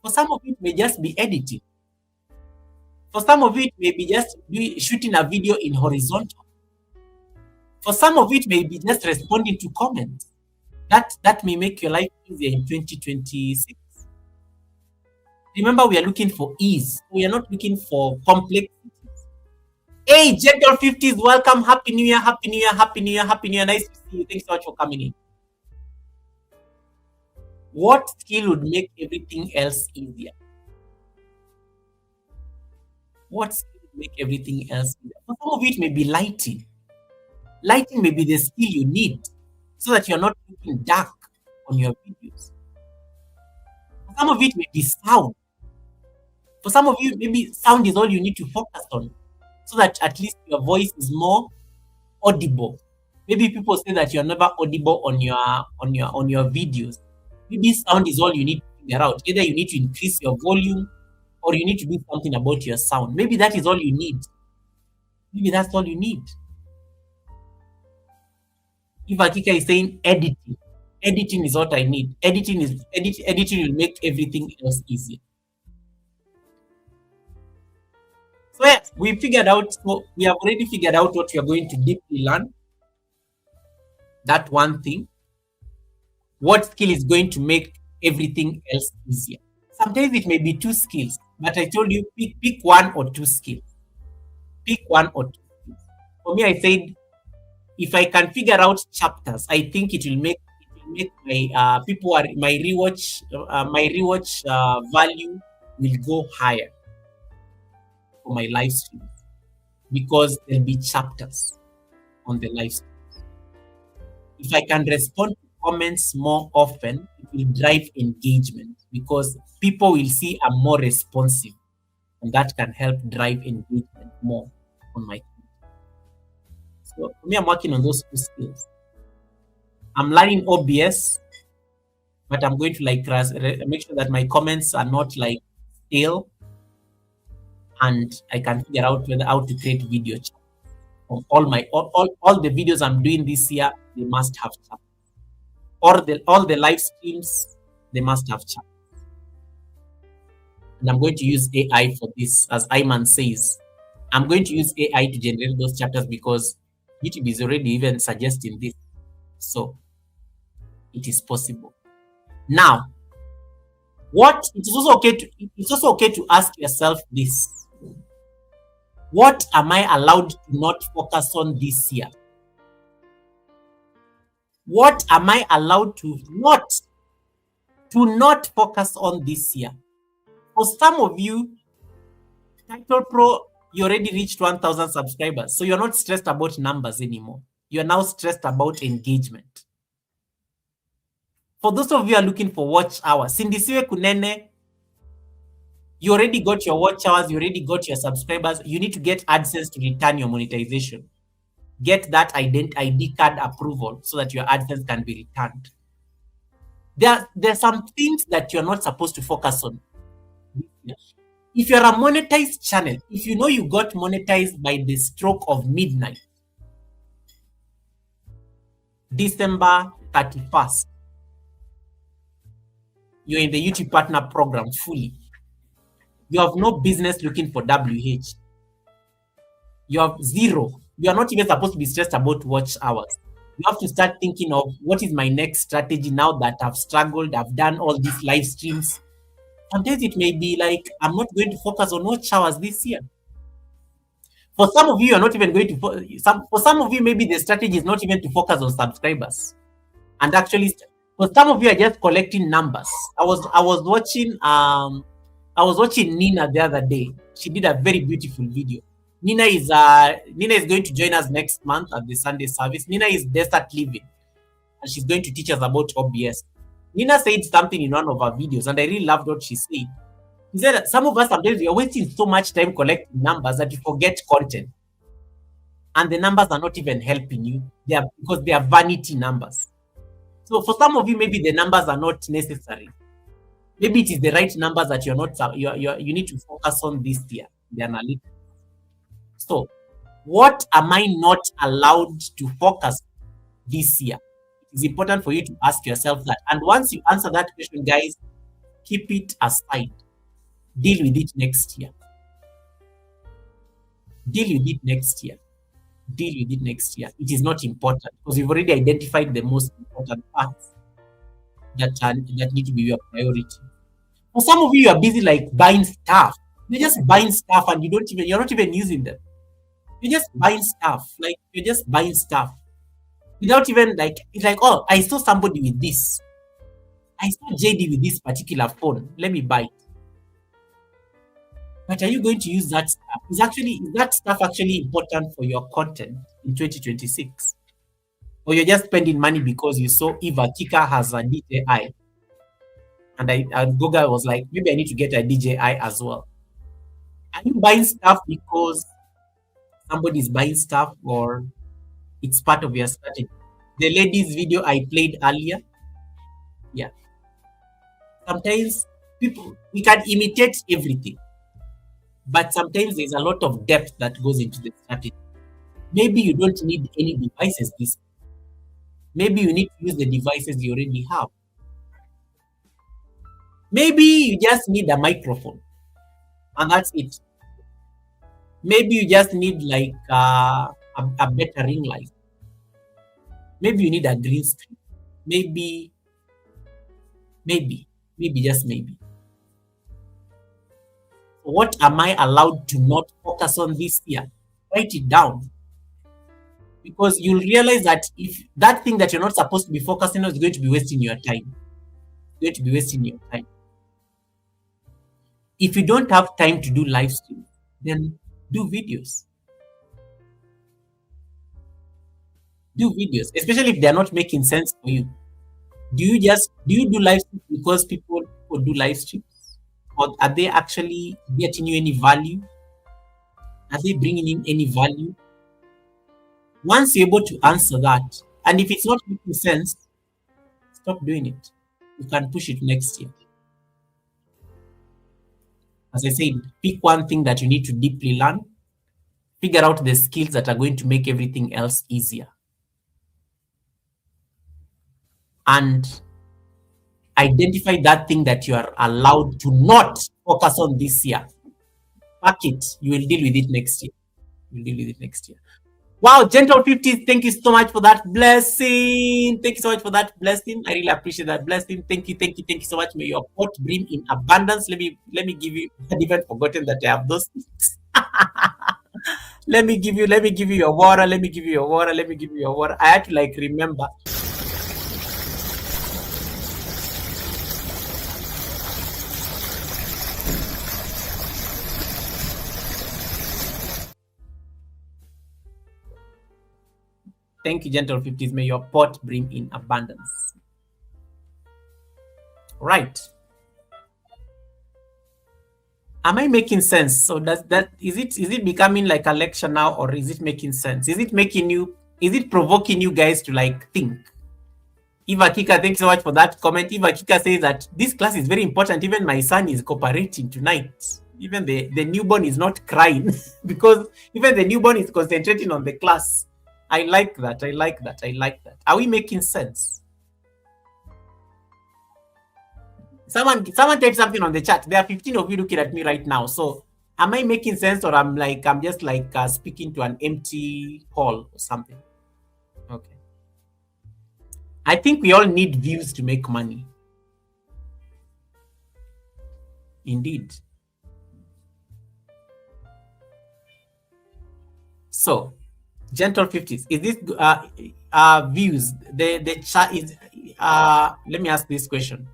For some of you, it may just be editing. For some of you, it may be just shooting a video in horizontal. For some of you, it may be just responding to comments. That may make your life easier in 2026. Remember, we are looking for ease. We are not looking for complexity. Hey, Gentle 50s, welcome. Happy New Year, Happy New Year, Happy New Year, Happy New Year. Nice to see you. Thanks so much for coming in. What skill would make everything else easier? What skill would make everything else easier? For some of it may be lighting. Lighting may be the skill you need so that you're not looking dark on your videos. For some of it may be sound. For some of you, maybe sound is all you need to focus on so that at least your voice is more audible. Maybe people say that you're never audible on your videos. Maybe sound is all you need to figure out. Either you need to increase your volume or you need to do something about your sound. Maybe that is all you need. Maybe that's all you need. If Akika is saying editing, editing is what I need. Editing will make everything else easier. So yes, we have already figured out what we are going to deeply learn. That one thing. What skill is going to make everything else easier? Sometimes it may be 2 skills, but I told you pick 1 or 2 skills. Pick 1 or 2 skills. For me, I said if I can figure out chapters, I think it will make my rewatch value will go higher for my live streams because there'll be chapters on the live stream. If I can respond to comments more often, it will drive engagement because people will see I'm more responsive, and that can help drive engagement more on my content. So for me, I'm working on those 2 skills. I'm learning OBS, but I'm going to make sure that my comments are not like stale, and I can figure out how to create video chat. All the videos I'm doing this year, they must have chat. All the live streams, they must have chat. And I'm going to use AI for this, as Ayman says. I'm going to use AI to generate those chapters because YouTube is already even suggesting this. So it is possible. Now, it's also okay to ask yourself this. What am I allowed to not focus on this year? What am I allowed to not focus on this year? For some of you, Title Pro, you already reached 1,000 subscribers. So you're not stressed about numbers anymore. You're now stressed about engagement. For those of you who are looking for watch hours, Sindisiwe Kunene, you already got your watch hours, you already got your subscribers. You need to get AdSense to return your monetization. Get that ID card approval so that your AdSense can be returned. There are some things that you're not supposed to focus on. If you're a monetized channel, if you know you got monetized by the stroke of midnight, December 31st, you're in the YouTube Partner Program fully. You have no business looking for WH. You have 0. You are not even supposed to be stressed about watch hours. You have to start thinking of what is my next strategy now that I've struggled, I've done all these live streams. Sometimes it may be like, I'm not going to focus on watch hours this year. For some of you, you're not even going to, for some of you, maybe the strategy is not even to focus on subscribers. And actually, for some of you are just collecting numbers. I was watching Nina the other day. She did a very beautiful video. Nina is going to join us next month at the Sunday service. Nina is desert living, and she's going to teach us about OBS. Nina said something in one of her videos, and I really loved what she said. She said that some of us sometimes we are wasting so much time collecting numbers that you forget content, and the numbers are not even helping you. Because they are vanity numbers. So for some of you, maybe the numbers are not necessary. Maybe it is the right numbers that you need to focus on this year, the analytics. So, what am I not allowed to focus this year? It's important for you to ask yourself that. And once you answer that question, guys, keep it aside. Deal with it next year. Deal with it next year. Deal with it next year. It is not important because you've already identified the most important parts that need to be your priority. For some of you, you are busy like buying stuff. You're just buying stuff and you're not even using them. You're just buying stuff. Like you're just buying stuff without even like it's like, oh, I saw somebody with this. I saw JD with this particular phone. Let me buy it. But are you going to use that stuff? Is that stuff actually important for your content in 2026? Or you're just spending money because you saw Eva Kika has a DJI. And Goga was like, maybe I need to get a DJI as well. Are you buying stuff because somebody's buying stuff or it's part of your strategy? The ladies video I played earlier. Yeah. Sometimes we can imitate everything. But sometimes there's a lot of depth that goes into the strategy. Maybe you don't need any devices this. Maybe you need to use the devices you already have. Maybe you just need a microphone, and that's it. Maybe you just need like a better ring light. Maybe you need a green screen. Maybe, just maybe. What am I allowed to not focus on this year? Write it down. Because you'll realize that if that thing that you're not supposed to be focusing on is going to be wasting your time. It's going to be wasting your time. If you don't have time to do live stream, then do videos. Do videos, especially if they're not making sense for you. Do you do live stream because people do live streams? Or are they actually getting you any value? Are they bringing in any value? Once you're able to answer that, and if it's not making sense, stop doing it. You can push it next year. As I said, pick one thing that you need to deeply learn. Figure out the skills that are going to make everything else easier. And identify that thing that you are allowed to not focus on this year. Pack it. You will deal with it next year. You'll deal with it next year. Wow, Gentle 50s, thank you so much for that blessing. Thank you so much for that blessing. I really appreciate that blessing. Thank you so much. May your pot brim in abundance. Let me give you. I've even forgotten that I have those things. let me give you your water. Let me give you your water. I had to like remember. Thank you, Gentle 50s. May your pot bring in abundance. Right. Am I making sense? So is it becoming like a lecture now, or is it making sense? Is it provoking you guys to like think? Eva Kika, thank you so much for that comment. Eva Kika says that this class is very important. Even my son is cooperating tonight. Even the newborn is not crying because even the newborn is concentrating on the class. I like that. Are we making sense? Someone type something on the chat. There are 15 of you looking at me right now. So am I making sense, or I'm just like speaking to an empty hall or something? Okay. I think we all need views to make money. Indeed. So, Gentle 50s, is this views? The chat is. Let me ask this question.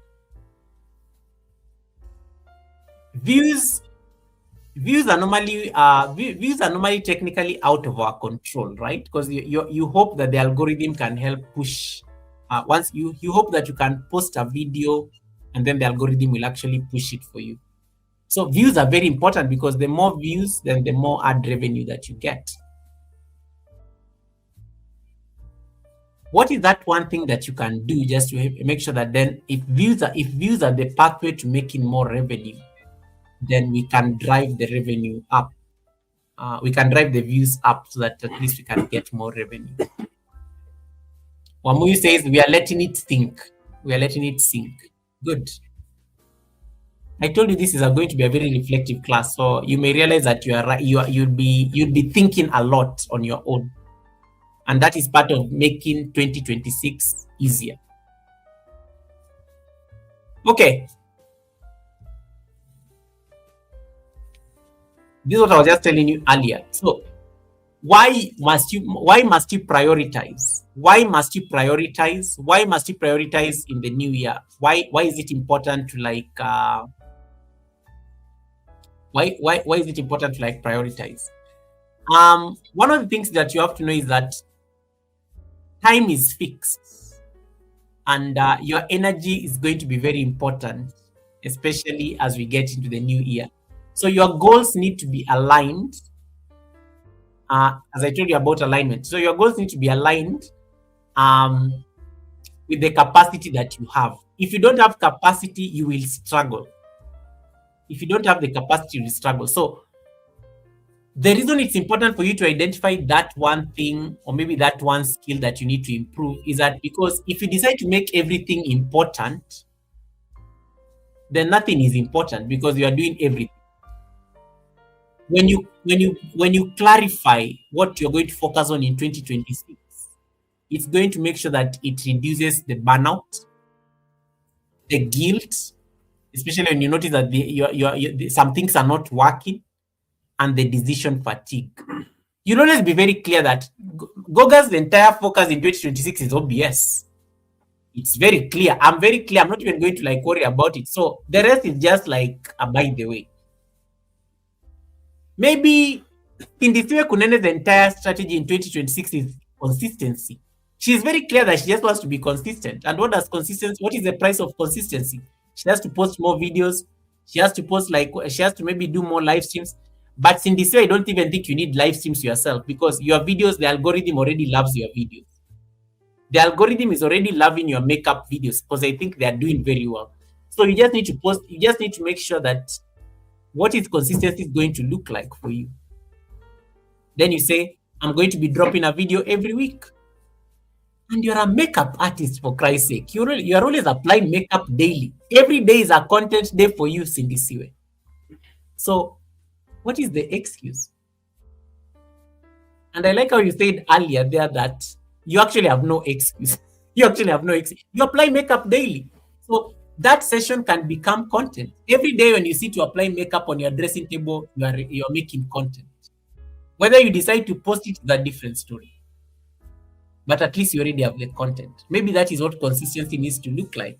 Views are normally technically out of our control, right? Because you hope that the algorithm can help push. Once you hope that you can post a video, and then the algorithm will actually push it for you. So views are very important because the more views, then the more ad revenue that you get. What is that one thing that you can do just to make sure that then if views are the pathway to making more revenue, then we can drive the revenue up. We can drive the views up so that at least we can get more revenue. Wamuyu says we are letting it sink. Good. I told you this is going to be a very reflective class, so you may realize that you are right. You'd be thinking a lot on your own, and that is part of making 2026 easier. Okay, this is what I was just telling you earlier. So why must you prioritize? Why must you prioritize in the new year? Why is it important to like why is it important to like prioritize? One of the things that you have to know is that time is fixed, and your energy is going to be very important, especially as we get into the new year. So your goals need to be aligned. As I told you about alignment, so your goals need to be aligned um, with the capacity that you have. If you don't have capacity, you will struggle. If you don't have the capacity, you will struggle. So the reason it's important for you to identify that one thing or maybe that one skill that you need to improve is that because if you decide to make everything important, then nothing is important because you are doing everything. When you clarify what you're going to focus on in 2026, it's going to make sure that it reduces the burnout, the guilt, especially when you notice that some things are not working, and the decision fatigue. You'll always be very clear that Goga's entire focus in 2026 is OBS. It's very clear. I'm very clear. I'm not even going to like worry about it. So the rest is just like a by the way. Maybe in this way, Kunene's entire strategy in 2026 is consistency. She's very clear that she just wants to be consistent. And what does consistency? What is the price of consistency? She has to post more videos. She has to post she has to maybe do more live streams. But in this way, I don't even think you need live streams yourself because your videos, the algorithm already loves your videos. The algorithm is already loving your makeup videos because I think they are doing very well. So you just need to post. You just need to make sure that what is consistency is going to look like for you. Then you say, I'm going to be dropping a video every week. And you're a makeup artist, for Christ's sake. You're always applying makeup daily. Every day is a content day for you, Cindy Siwe. So what is the excuse? And I like how you said earlier there that you actually have no excuse. You actually have no excuse. You apply makeup daily. So that session can become content. Every day when you sit to apply makeup on your dressing table, you're making content. Whether you decide to post it is a different story. But at least you already have the content. Maybe that is what consistency needs to look like.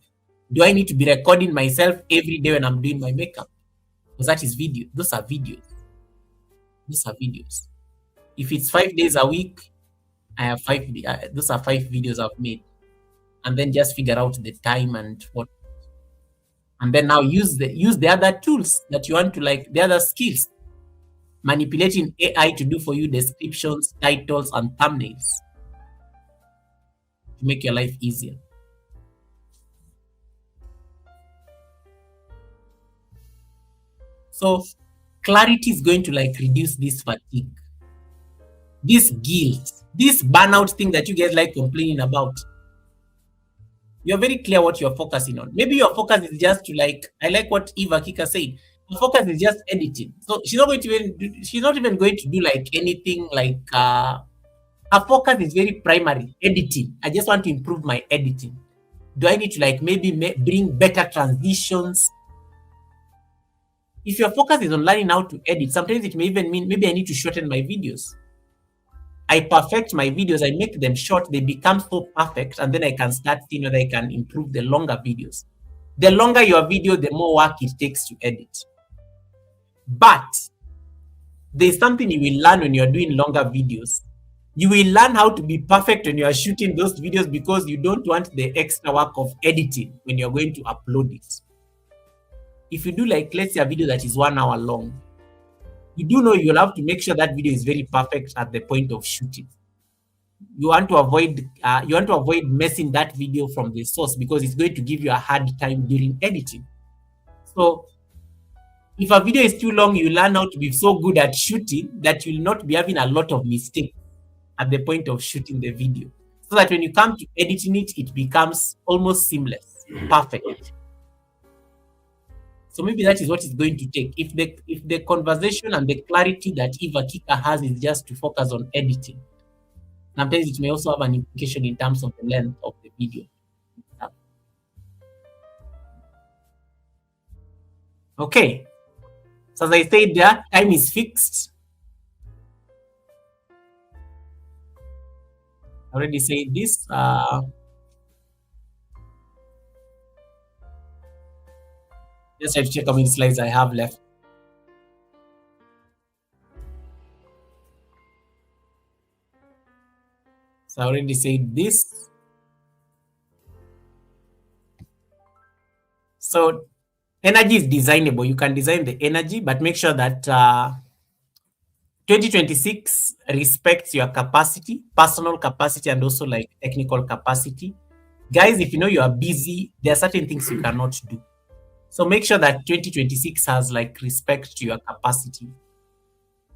Do I need to be recording myself every day when I'm doing my makeup? Because that is video. Those are videos. Those are videos. If it's 5 days a week, I have those are 5 videos I've made. And then just figure out the time and what. And then now use the other tools that you want to like, the other skills. Manipulating AI to do for you descriptions, titles, and thumbnails to make your life easier. So clarity is going to like reduce this fatigue, this guilt, this burnout thing that you guys like complaining about. You're very clear what you're focusing on. Maybe your focus is just to like, I like what Eva Kika said. Her focus is just editing. So she's not even going to do like anything like her focus is very primary, editing. I just want to improve my editing. Do I need to like maybe bring better transitions? If your focus is on learning how to edit, sometimes it may even mean maybe I need to shorten my videos. I perfect my videos, I make them short, they become so perfect, and then I can start seeing whether I can improve the longer videos. The longer your video, the more work it takes to edit. But there's something you will learn when you're doing longer videos. You will learn how to be perfect when you are shooting those videos because you don't want the extra work of editing when you're going to upload it. If you do like, let's say a video that is 1 hour long, you do know you'll have to make sure that video is very perfect at the point of shooting. You want to avoid messing that video from the source because it's going to give you a hard time during editing. So if a video is too long, you learn how to be so good at shooting that you'll not be having a lot of mistakes at the point of shooting the video. So that when you come to editing it, it becomes almost seamless, perfect. So maybe that is what it's going to take. If the conversation and the clarity that Eva Kika has is just to focus on editing, sometimes it may also have an implication in terms of the length of the video. Okay. So as I said there, time is fixed. I already said this. Just have to check how many slides I have left. So I already said this. So energy is designable. You can design the energy, but make sure that 2026 respects your capacity, personal capacity, and also like technical capacity. Guys, if you know you are busy, there are certain things you cannot do. So make sure that 2026 has like respect to your capacity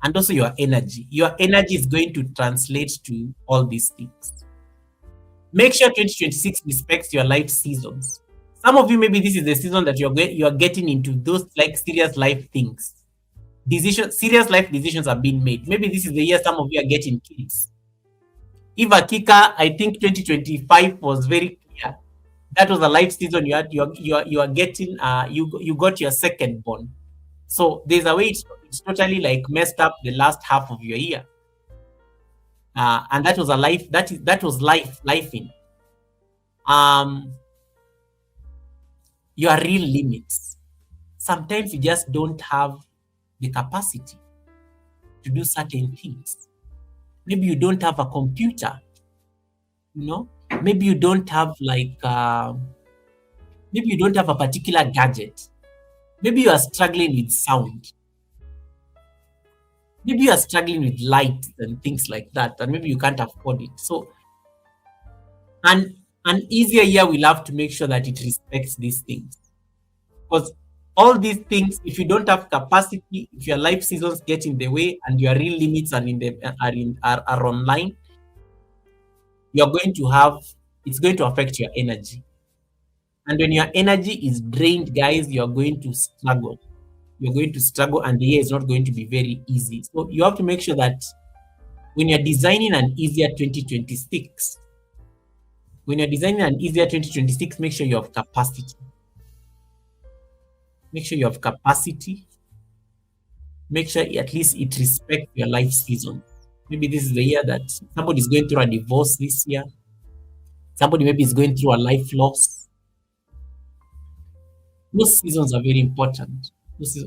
and also your energy. Your energy is going to translate to all these things. Make sure 2026 respects your life seasons. Some of you, maybe this is the season that you're getting into those like serious life things. Serious life decisions are being made. Maybe this is the year some of you are getting kids. Eva Kika, I think 2025 was very clear. That was a life season you are getting. You got your second born. So there's a way it's totally like messed up the last half of your year. And that was a life that was life in. Your real limits. Sometimes you just don't have the capacity to do certain things. Maybe you don't have a computer, maybe you don't have like maybe you don't have a particular gadget. Maybe you are struggling with sound. Maybe you are struggling with light and things like that, and maybe you can't afford it. So an easier year will have to make sure that it respects these things. Because all these things, if you don't have capacity, if your life seasons get in the way and your real limits are online, it's going to affect your energy. And when your energy is drained, guys, you're going to struggle. You're going to struggle, and the year is not going to be very easy. So you have to make sure that when you're designing an easier 2026, make sure you have capacity. Make sure you have capacity. Make sure at least it respects your life season. Maybe this is the year that somebody is going through a divorce this year. Somebody maybe is going through a life loss. Those seasons are very important.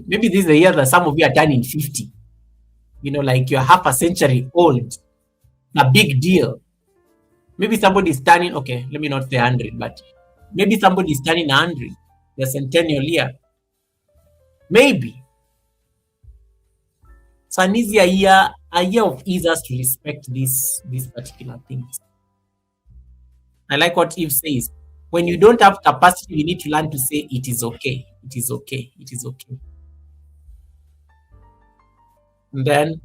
Maybe this is the year that some of you are turning 50. Like you're half a century old. A big deal. Maybe somebody is turning, okay, let me not say 100, but maybe somebody is turning 100. The centennial year. Maybe. So an easier year, a year of ease us to respect these particular things. I like what Eve says. When you don't have capacity, you need to learn to say it is okay. It is okay. It is okay. And then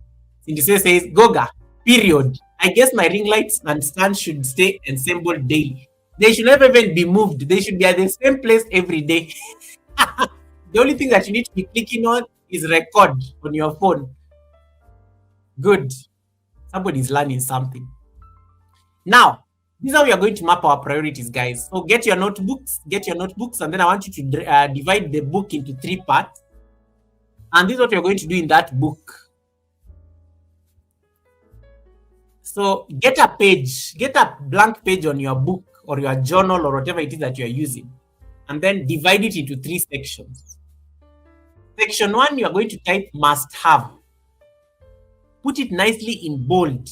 Cindy says, Goga, period. I guess my ring lights and stand should stay assembled daily. They should never even be moved. They should be at the same place every day. The only thing that you need to be clicking on is record on your phone. Good. Somebody's learning something. Now, this is how we are going to map our priorities, guys. So get your notebooks, and then I want you to divide the book into 3 parts. And this is what you're going to do in that book. So get a blank page on your book or your journal or whatever it is that you're using, and then divide it into 3 sections. Section 1, you are going to type must have. Put it nicely in bold.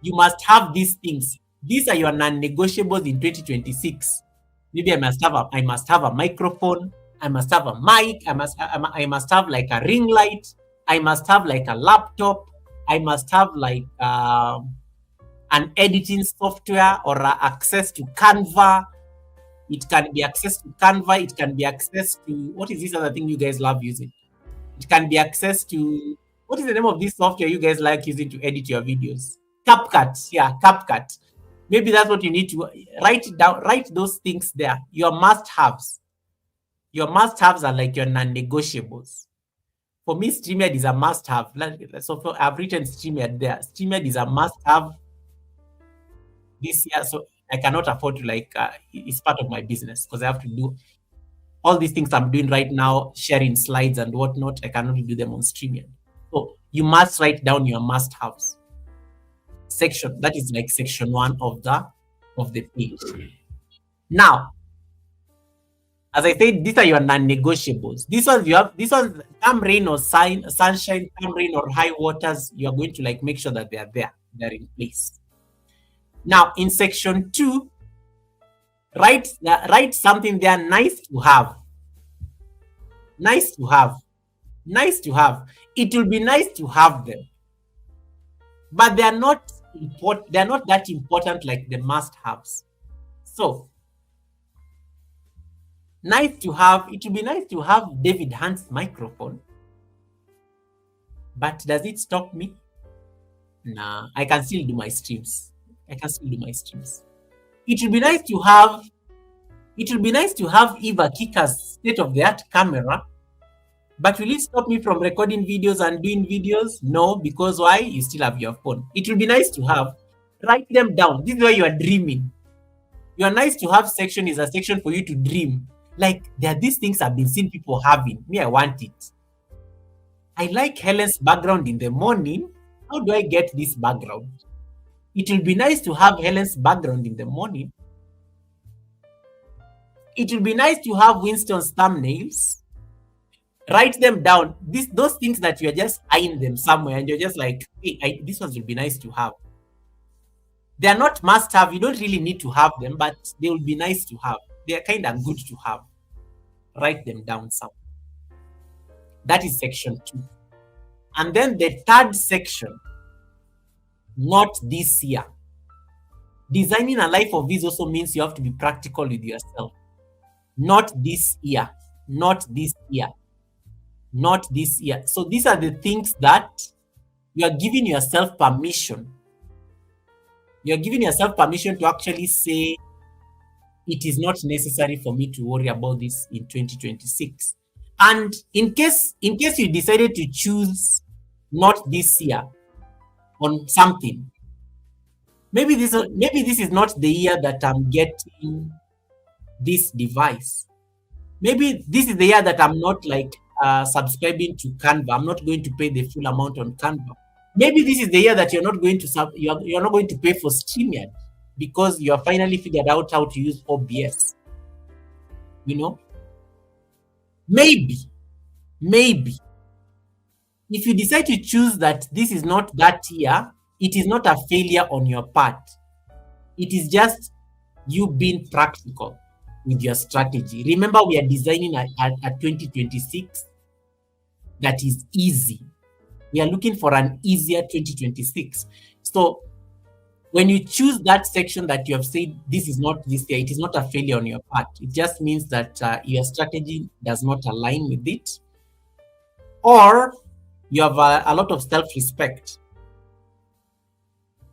You must have these things. These are your non-negotiables in 2026. Maybe I must have a microphone. I must have a mic. I must have like a ring light. I must have like a laptop. I must have like an editing software or access to Canva. It can be access to Canva. It can be access to, what is this other thing you guys love using? It can be access to, what is the name of this software you guys like using to edit your videos? CapCut. Yeah, CapCut. Maybe that's what you need to write it down. Write those things there. Your must-haves. Your must-haves are like your non-negotiables. For me, StreamYard is a must-have. So I've written StreamYard there. StreamYard is a must-have this year. So I cannot afford to it's part of my business because I have to do all these things I'm doing right now, sharing slides and whatnot. I cannot do them on StreamYard. So you must write down your must-haves section. That is like section 1 of the page. Now, as I said, these are your non-negotiables. This ones come rain or sunshine, come rain or high waters, you are going to make sure that they are there, they're in place. Now, in section 2, write something there nice to have. Nice to have. Nice to have. It will be nice to have them, but they are not important. They are not that important like the must-haves. So, nice to have. It will be nice to have David Hunt's microphone, but does it stop me? Nah, I can still do my streams. It will be nice to have. It will be nice to have Eva Kika's state-of-the-art camera, but will it stop me from recording videos and doing videos? No, because why? You still have your phone. It will be nice to have. Write them down. This is where you are dreaming. Your nice to have section is a section for you to dream. Like, there are these things I've been seeing people having. Me, I want it. I like Helen's background in the morning. How do I get this background? It will be nice to have Helen's background in the morning. It will be nice to have Winston's thumbnails. Write them down. Those things that you're just eyeing them somewhere and you're just like, hey, this ones will be nice to have. They are not must have. You don't really need to have them, but they will be nice to have. They are kind of good to have. Write them down somewhere. That is section 2. And then the third section, not this year. Designing a life of ease also means you have to be practical with yourself. Not this year. Not this year. Not this year. So these are the things that you are giving yourself permission. You're giving yourself permission to actually say, it is not necessary for me to worry about this in 2026. And in case you decided to choose not this year on something, maybe this is not the year that I'm getting this device. Maybe this is the year that I'm not subscribing to Canva. I'm not going to pay the full amount on Canva. Maybe this is the year that you're not going to pay for StreamYard because you have finally figured out how to use OBS. Maybe if you decide to choose that this is not that year, it is not a failure on your part. It is just you being practical with your strategy. Remember, we are designing a 2026 that is easy. We are looking for an easier 2026. So when you choose that section that you have said, this is not this year, it is not a failure on your part. It just means that your strategy does not align with it. Or you have a lot of self-respect.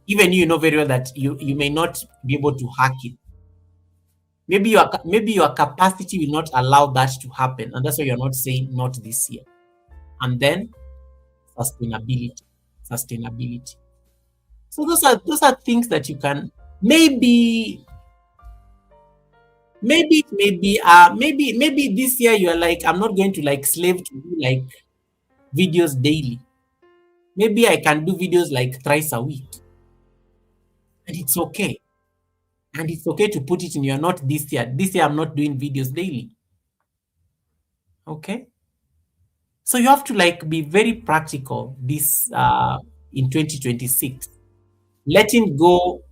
Even you know very well that you may not be able to hack it. Maybe your capacity will not allow that to happen. And that's why you're not saying not this year. And then sustainability. So those are things that you can maybe this year you're like, I'm not going to slave to do videos daily. Maybe I can do videos thrice a week. And it's okay. And it's okay to put it in your not this year. This year I'm not doing videos daily. Okay? So you have to be very practical this in 2026. Letting go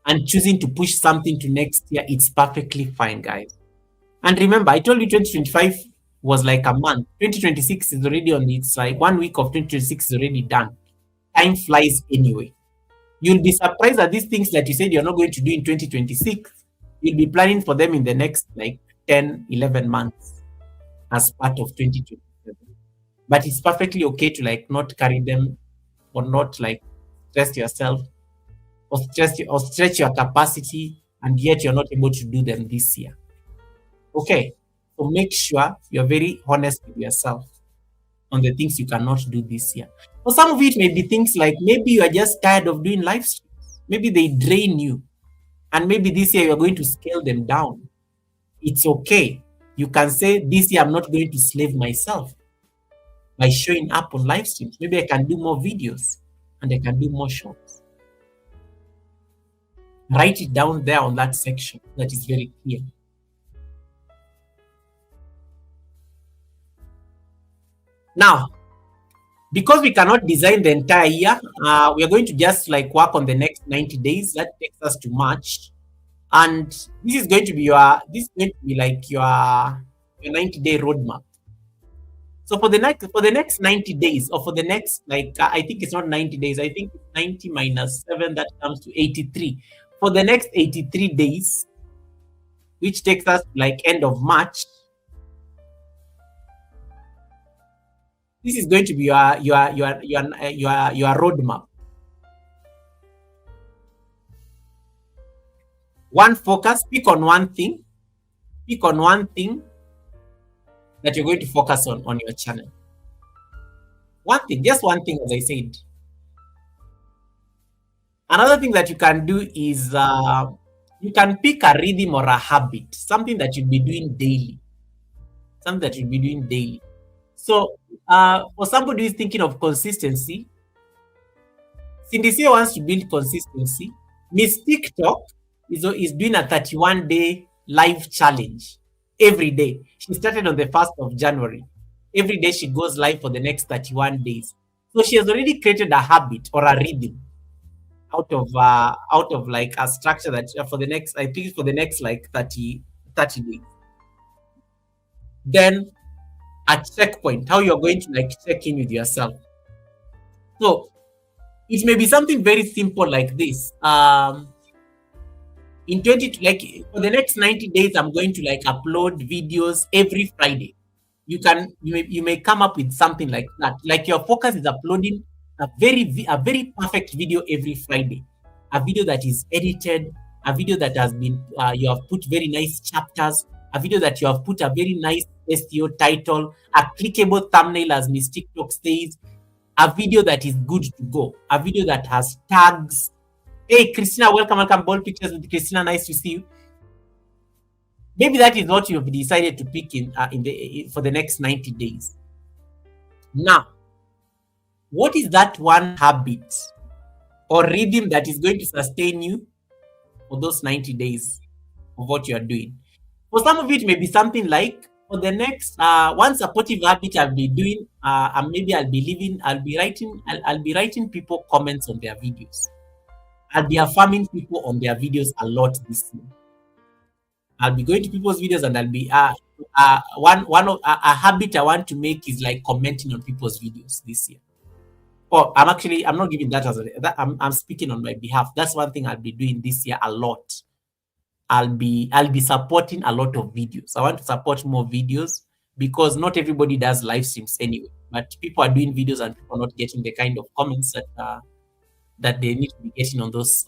and choosing to push something to next year, it's perfectly fine, guys. And remember, I told you 2025 was like a month. 2026 is already on its 1 week of 2026 is already done. Time flies anyway. You'll be surprised at these things that you said you're not going to do in 2026. You'll be planning for them in the next 10, 11 months as part of 2027. But it's perfectly okay to not carry them or not stress yourself or stretch your capacity, and yet you're not able to do them this year. Okay. So make sure you're very honest with yourself on the things you cannot do this year. For some of it may be things like maybe you are just tired of doing live streams. Maybe they drain you. And maybe this year you're going to scale them down. It's okay. You can say, this year I'm not going to slave myself by showing up on live streams. Maybe I can do more videos and I can do more shows. Write it down there on that section. That is very clear. Now, because we cannot design the entire year, we are going to just like work on the next 90 days. That takes us to March. And this is going to be like your 90-day roadmap. So for the next 90 days, or for the next, like, I think it's not 90 days, I think 90 minus 7, that comes to 83. For the next 83 days, which takes us like end of March, this is going to be your roadmap. One focus, pick on one thing. Pick on one thing that you're going to focus on your channel. One thing, just one thing, as I said. Another thing that you can do is you can pick a rhythm or a habit, something that you'll be doing daily. Something that you'll be doing daily. So for somebody who's thinking of consistency, Cindy wants to build consistency. Miss TikTok is doing a 31-day live challenge every day. She started on the 1st of January. Every day she goes live for the next 31 days. So she has already created a habit or a rhythm out of like a structure that for the next, I think for the next like 30 days. Then a checkpoint, how you're going to like check in with yourself. So it may be something very simple like this. In 20, like for the next 90 days, I'm going to like upload videos every Friday. You may come up with something like that. Like your focus is uploading a very perfect video every Friday, a video that is edited, a video that has been you have put very nice chapters, a video that you have put a very nice SEO title, a clickable thumbnail, as Miss TikTok says, a video that is good to go, a video that has tags. Hey, Christina, welcome. Ball Pictures with Christina. Nice to see you. Maybe that is what you've decided to pick for the next 90 days. Now, what is that one habit or rhythm that is going to sustain you for those 90 days of what you are doing? For some of it, maybe something like for the next one supportive habit I'll be doing, and maybe I'll be writing people comments on their videos. I'll be affirming people on their videos a lot this year. I'll be going to people's videos and I'll be a habit I want to make is like commenting on people's videos this year. Oh, I'm not giving that as I'm speaking on my behalf. That's one thing I'll be doing this year a lot. I'll be supporting a lot of videos. I want to support more videos because not everybody does live streams anyway. But people are doing videos and people are not getting the kind of comments that they need to be getting on those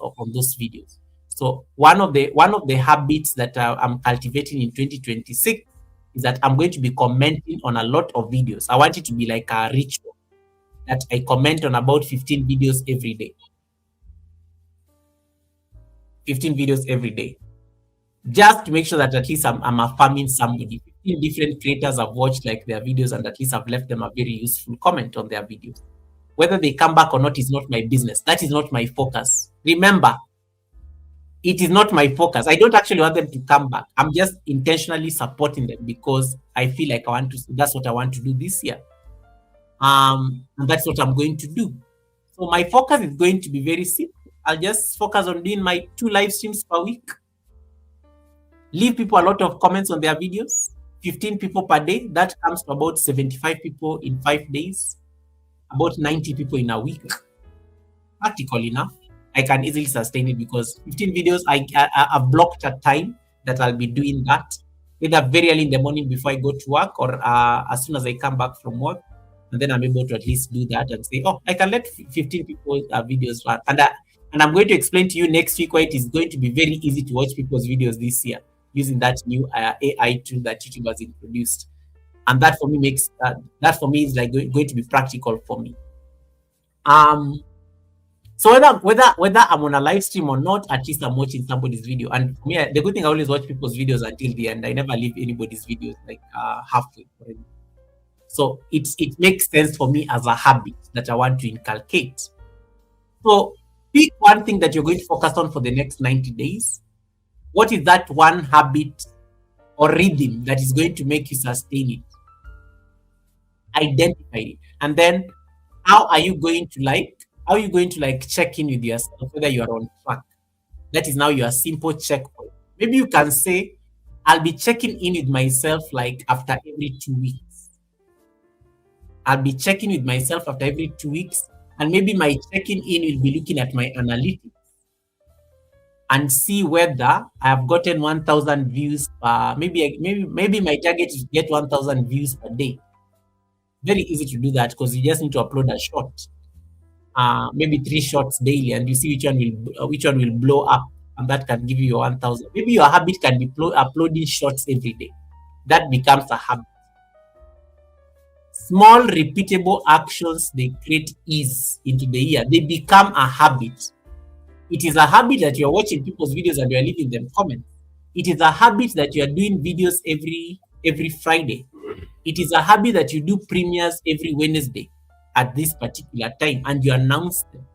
videos. So one of the habits that I'm cultivating in 2026 is that I'm going to be commenting on a lot of videos. I want it to be like a ritual that I comment on about 15 videos every day. 15 videos every day. Just to make sure that at least I'm affirming somebody. 15 different creators I've watched like their videos and at least I've left them a very useful comment on their videos. Whether they come back or not is not my business. That is not my focus. Remember, it is not my focus. I don't actually want them to come back. I'm just intentionally supporting them because I feel like that's what I want to do this year. And that's what I'm going to do. So my focus is going to be very simple. I'll just focus on doing my 2 live streams per week. Leave people a lot of comments on their videos. 15 people per day. That comes to about 75 people in 5 days. About 90 people in a week. Practical enough. I can easily sustain it because 15 videos, I've blocked a time that I'll be doing that. Either very early in the morning before I go to work or as soon as I come back from work. And then I'm able to at least do that and say, oh, I can let 15 people videos run. And I'm going to explain to you next week why it is going to be very easy to watch people's videos this year. using that new AI tool that YouTube has introduced. And that for me makes that for me is like going to be practical for me. So whether I'm on a live stream or not, at least I'm watching somebody's video. And for me, the good thing, I always watch people's videos until the end. I never leave anybody's videos like halfway. So it makes sense for me as a habit that I want to inculcate. So pick one thing that you're going to focus on for the next 90 days. What is that one habit or rhythm that is going to make you sustain it? Identify it. And then how are you going to check in with yourself whether you are on track? That is now your simple checkpoint. Maybe you can say, I'll be checking in with myself like after every 2 weeks. I'll be checking with myself after every 2 weeks. And maybe my checking in will be looking at my analytics and see whether I have gotten 1,000 views. Maybe my target is to get 1,000 views per day. Very easy to do that because you just need to upload a short, maybe 3 shots daily, and you see which one will blow up, and that can give you your 1,000. Maybe your habit can be uploading shots every day. That becomes a habit. Small repeatable actions, they create ease into the year. They become a habit. It is a habit that you're watching people's videos and you're leaving them comments. It is a habit that you are doing videos every Friday. It is a habit that you do premieres every Wednesday at this particular time, and you announce them.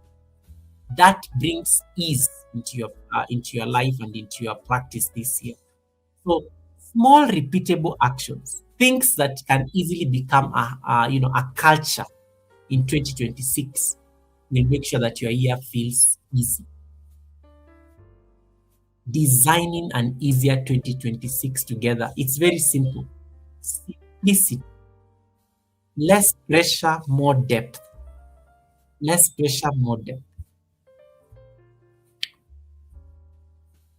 That brings ease into your life and into your practice this year. So small repeatable actions, things that can easily become a culture in 2026, will make sure that your year feels easy. Designing an easier 2026 together. It's very simple. Simplicity. Less pressure, more depth. Less pressure, more depth.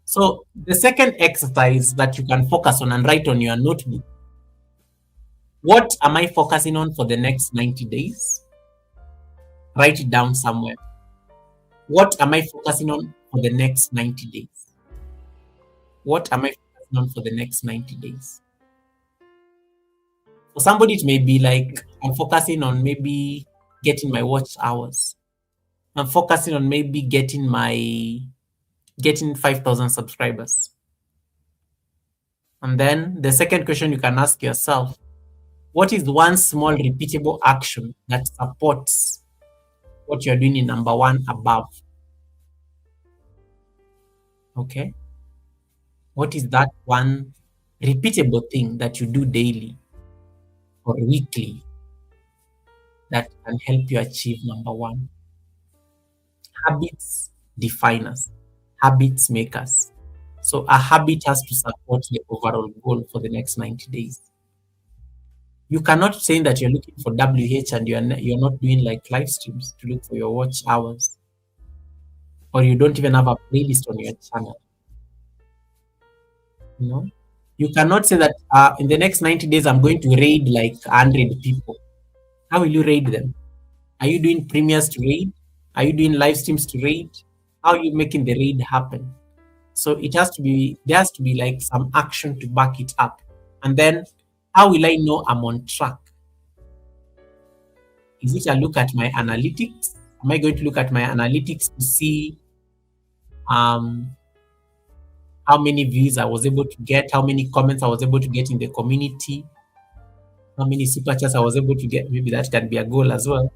So the second exercise that you can focus on and write on your notebook. What am I focusing on for the next 90 days? Write it down somewhere. What am I focusing on for the next 90 days? What am I focusing on for the next 90 days? For somebody, it may be like, I'm focusing on maybe getting my watch hours. I'm focusing on maybe getting 5,000 subscribers. And then the second question you can ask yourself, what is one small repeatable action that supports what you're doing in number one above? Okay. What is that one repeatable thing that you do daily or weekly that can help you achieve number one? Habits define us. Habits make us. So a habit has to support the overall goal for the next 90 days. You cannot say that you're looking for WH and you're not doing like live streams to look for your watch hours, or you don't even have a playlist on your channel. You cannot say that in the next 90 days I'm going to raid like 100 people. How will you raid them? Are you doing premieres to raid? Are you doing live streams to raid? How are you making the raid happen? So there has to be like some action to back it up. And then how will I know I'm on track? Is it a look at my analytics? Am I going to look at my analytics to see how many views I was able to get, how many comments I was able to get in the community, how many super chats I was able to get? Maybe that can be a goal as well.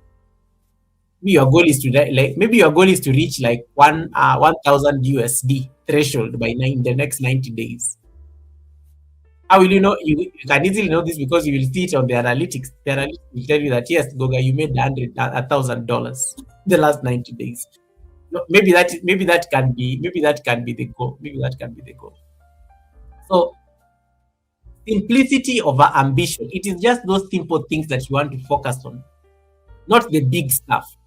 Maybe your goal is to reach like 1,000 USD threshold in the next 90 days. How will you know? You can easily know this because you will see it on the analytics. The analytics will tell you that yes, Goga, you made $1,000 the last 90 days. Maybe that can be the goal. Maybe that can be the goal. So simplicity over ambition. It is just those simple things that you want to focus on, not the big stuff.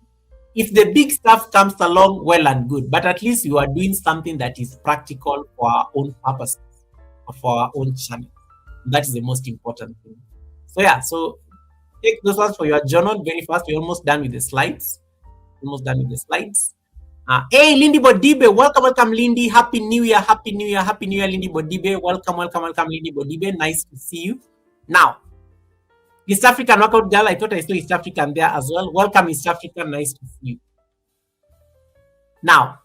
If the big stuff comes along, well and good, but at least you are doing something that is practical for our own purposes, or for our own channel. That is the most important thing. So yeah, so take those ones for your journal very fast. We're almost done with the slides. Hey, Lindy Bodibe, welcome, Lindy. Happy New Year, Happy New Year, Happy New Year, Lindy Bodibe. Welcome, Lindy Bodibe. Nice to see you. Now, East African workout girl, I thought I saw East African there as well. Welcome, East Africa. Nice to see you. Now,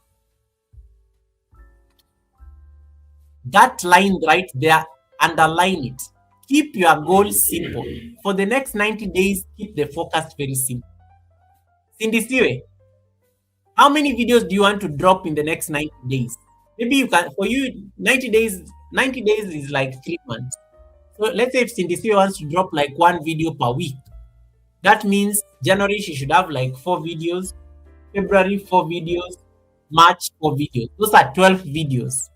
that line right there, underline it. Keep your goal simple. For the next 90 days, keep the focus very simple. Cindy Siwe, how many videos do you want to drop in the next 90 days? Maybe you can, for you, 90 days is like 3 months. So let's say if Cindy Siwe wants to drop like 1 video per week, that means January she should have like 4 videos, February 4 videos, March 4 videos. Those are 12 videos.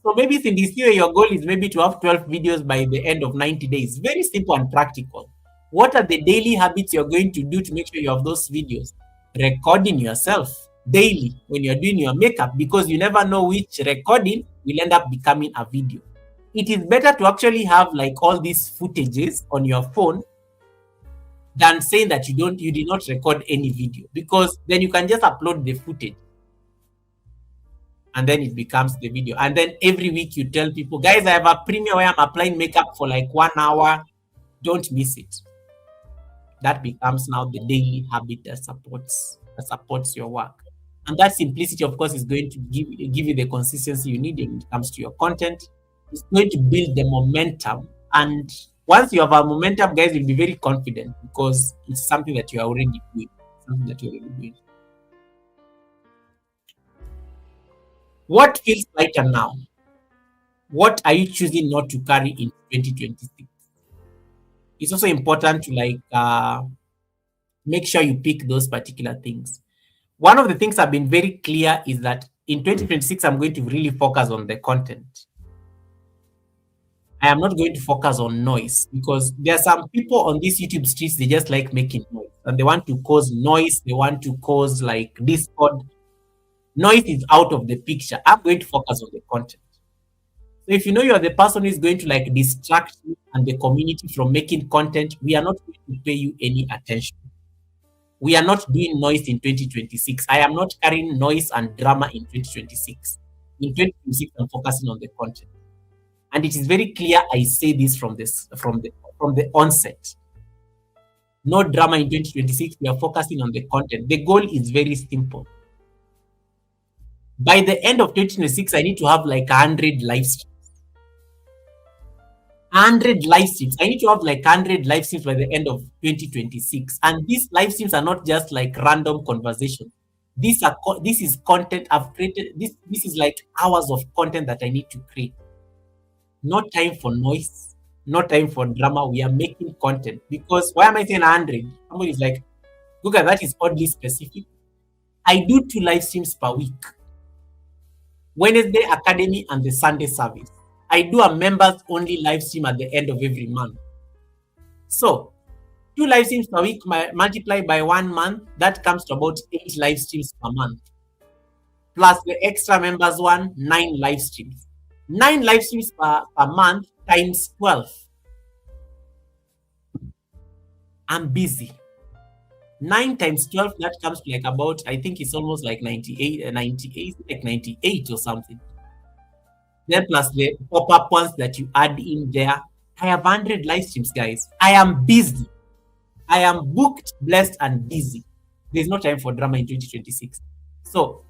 So maybe in this year, your goal is maybe to have 12 videos by the end of 90 days. Very simple and practical. What are the daily habits you're going to do to make sure you have those videos? Recording yourself daily when you're doing your makeup, because you never know which recording will end up becoming a video. It is better to actually have like all these footages on your phone than saying that you did not record any video, because then you can just upload the footage and then it becomes the video. And then every week you tell people, guys, I have a premiere where I'm applying makeup for like 1 hour. Don't miss it. That becomes now the daily habit that supports your work. And that simplicity, of course, is going to give you the consistency you need when it comes to your content. It's going to build the momentum. And once you have a momentum, guys, you'll be very confident because it's something that you're already doing. What feels lighter now? What are you choosing not to carry in 2026? It's also important to make sure you pick those particular things. One of the things I've been very clear is that in 2026, I'm going to really focus on the content. I am not going to focus on noise, because there are some people on these YouTube streets, they just like making noise and they want to cause noise. They want to cause like discord. Noise is out of the picture. I'm going to focus on the content. So if you know you're the person who is going to like distract you and the community from making content, we are not going to pay you any attention. We are not doing noise in 2026. I am not carrying noise and drama in 2026. In 2026, I'm focusing on the content. And it is very clear I say this from the onset. No drama in 2026. We are focusing on the content. The goal is very simple. By the end of 2026, I need to have like 100 live streams. 100 live streams. I need to have like 100 live streams by the end of 2026. And these live streams are not just like random conversations. This is content I've created. This is like hours of content that I need to create. No time for noise. No time for drama. We are making content. Because why am I saying 100? Somebody is like, Goga, that is oddly specific. I do 2 live streams per week. Wednesday Academy and the Sunday service. I do a members only live stream at the end of every month. So 2 live streams per week, multiplied by 1 month, that comes to about 8 live streams per month. Plus the extra members one, 9 live streams. 9 live streams per month times 12. I'm busy. 9 times 12, that comes to like about, I think it's almost like 98 or something. Then plus the pop-up ones that you add in there. I have 100 live streams, guys. I am busy. I am booked, blessed, and busy. There's no time for drama in 2026. So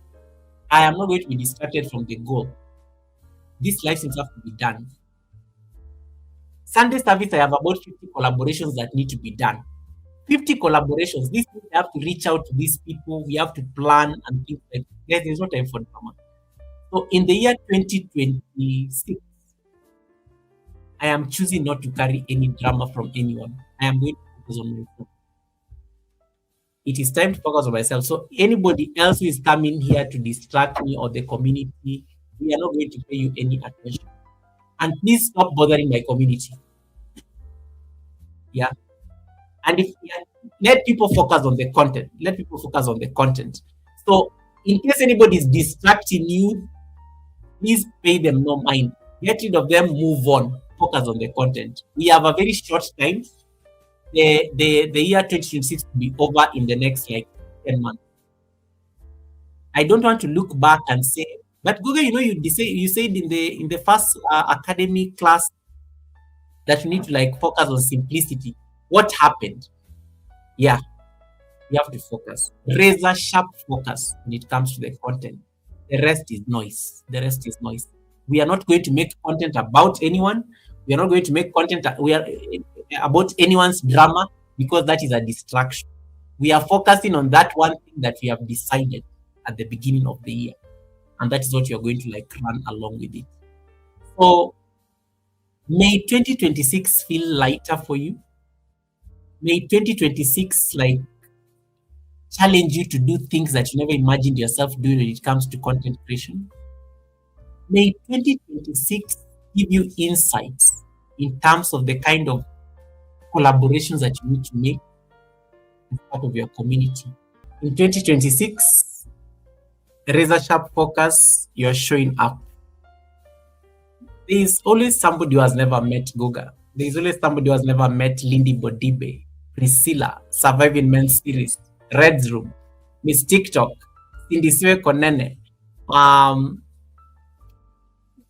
I am not going to be distracted from the goal. These live streams have to be done. Sunday service, I have about 50 collaborations that need to be done. 50 collaborations. This means I have to reach out to these people. We have to plan and things like that. There's no time for drama. So in the year 2026, I am choosing not to carry any drama from anyone. I am going to focus on myself. It is time to focus on myself. So anybody else who is coming here to distract me or the community, we are not going to pay you any attention. And please stop bothering my community. Yeah. And let people focus on the content. Let people focus on the content. So in case anybody is distracting you, please pay them no mind. Get rid of them, move on, focus on the content. We have a very short time. The year 2026 will be over in the next like 10 months. I don't want to look back and say, but Google, you said in the first academic class that you need to like focus on simplicity. What happened? Yeah, you have to focus. Razor sharp focus when it comes to the content. The rest is noise. The rest is noise. We are not going to make content about anyone. We are not going to make content about anyone's drama because that is a distraction. We are focusing on that one thing that we have decided at the beginning of the year, and that is what you are going to like run along with it. So may 2026 feel lighter for you. May 2026 like challenge you to do things that you never imagined yourself doing when it comes to content creation. May 2026 give you insights in terms of the kind of collaborations that you need to make as part of your community. In 2026, razor sharp focus, you're showing up. There is always somebody who has never met Goga. There is always somebody who has never met Lindy Bodibe, Priscilla, Surviving Men Series, Red's Room, Miss TikTok, Indisiwe Konene,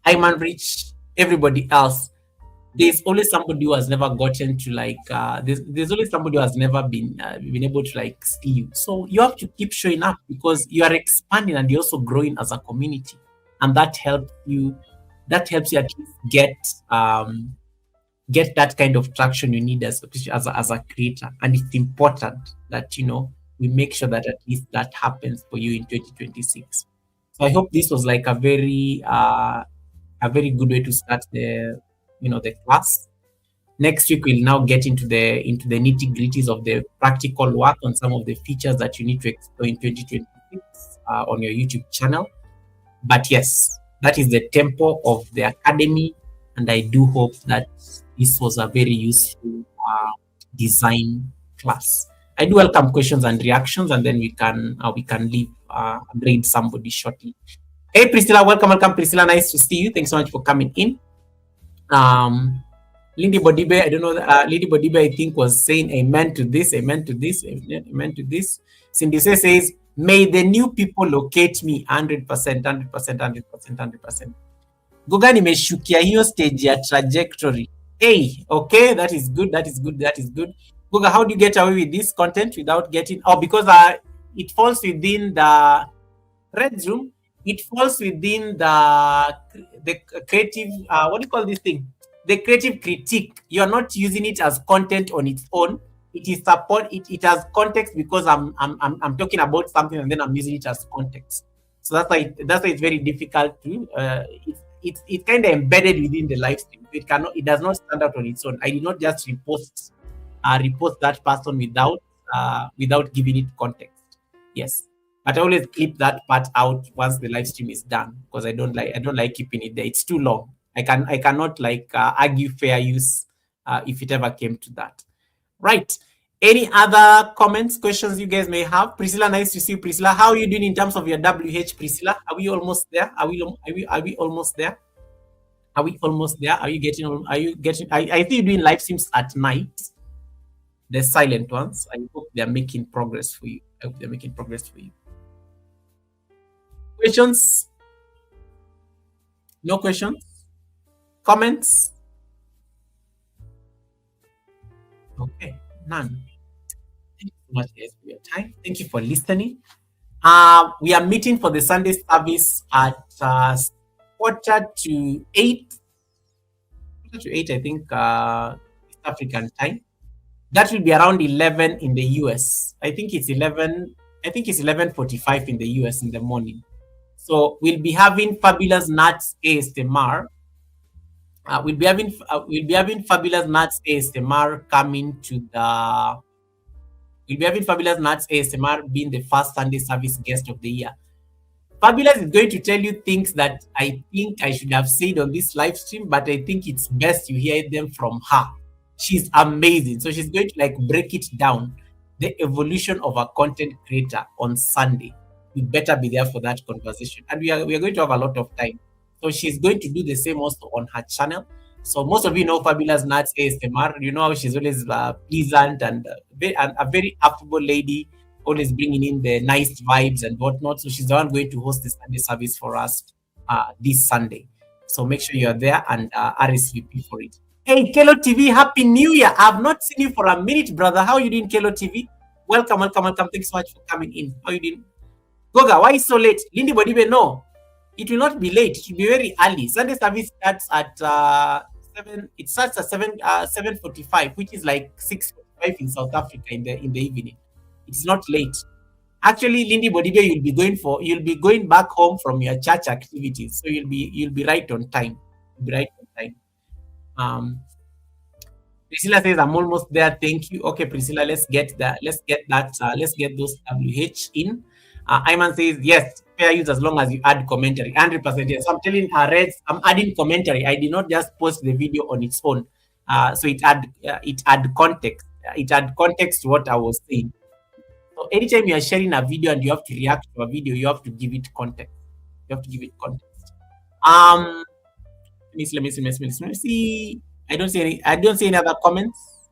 Iman Rich, everybody else. There's always somebody who has never gotten to like there's always somebody who has never been able to like see you. So you have to keep showing up because you are expanding and you're also growing as a community, and that helps you at least get that kind of traction you need as a creator. And it's important that we make sure that at least that happens for you in 2026. So I hope this was like a very good way to start the class. Next week we'll now get into the nitty gritties of the practical work on some of the features that you need to explore in 2026 on your YouTube channel. But yes, that is the tempo of the academy, and I do hope that this was a very useful design class. I do welcome questions and reactions, and then we can leave and read somebody shortly. Hey Priscilla, welcome, Priscilla. Nice to see you. Thanks so much for coming in. Lindy Bodibe, I don't know. Lindy Bodibe, I think, was saying amen to this, amen to this, amen to this. Cindy says, may the new people locate me 100%, 100%, 100%, 100%. Goga nimeshukia hiyo stage ya trajectory. Hey, okay, that is good, that is good, that is good. Goga, how do you get away with this content without getting... Oh, because it falls within the Red Room. It falls within the creative... what do you call this thing? The creative critique. You're not using it as content on its own. It is support. It has context because I'm talking about something and then I'm using it as context. So that's why it's very difficult to. It's kind of embedded within the live stream. It does not stand out on its own. I did not just repost that person without giving it context. Yes, but I always clip that part out once the live stream is done because I don't like keeping it there. It's too long. I cannot argue fair use if it ever came to that. Right. Any other comments, questions you guys may have? Priscilla, nice to see you, Priscilla. How are you doing in terms of your WH, Priscilla? Are we almost there? Are we almost there? Are we almost there? Are you getting? I see you doing live streams at night. The silent ones. I hope they are making progress for you. Questions? No questions? Comments? Okay, none. Thank you so much, guys, for your time. Thank you for listening. We are meeting for the Sunday service at 7:45. 7:45, I think, East African time. That will be around 11 in the US. I think it's 11:45 in the US in the morning. So we'll be having Fabulous Nuts ASMR. We'll be having Fabulous Nuts ASMR coming to the. We'll be having Fabulous Nuts ASMR being the first Sunday service guest of the year. Fabulous is going to tell you things that I think I should have said on this live stream, but I think it's best you hear them from her. She's amazing. So she's going to break it down, the evolution of a content creator on Sunday. You better be there for that conversation. And we are going to have a lot of time. So she's going to do the same also on her channel. So most of you know Fabulous Nuts ASMR. You know how she's always pleasant and a very affable lady. always bringing in the nice vibes and whatnot. So she's the one going to host the Sunday service for us this Sunday. So make sure you're there and RSVP for it. Hey, Kelo TV, Happy New Year. I've not seen you for a minute, brother. How you doing, Kelo TV? Welcome, welcome, welcome. Thanks so much for coming in. How you doing? Goga, why so late? Lindy Bodibe, no. It will not be late. It will be very early. Sunday service starts at 7. It starts at 7:45, which is like 6:45 in South Africa in the evening. It's not late. Actually, Lindy Bodibe, you'll be going back home from your church activities. So you'll be right on time. You'll be right on time. Priscilla says I'm almost there. Thank you. Okay, Priscilla, let's get that. Let's get those WH in. Ayman says yes, fair use as long as you add commentary. 100% yes. So I'm telling Reds, I'm adding commentary. I did not just post the video on its own. So it add context. It add context to what I was saying. So anytime you are sharing a video and you have to react to a video, you have to give it context. You have to give it context. Let me see. I don't see any other comments.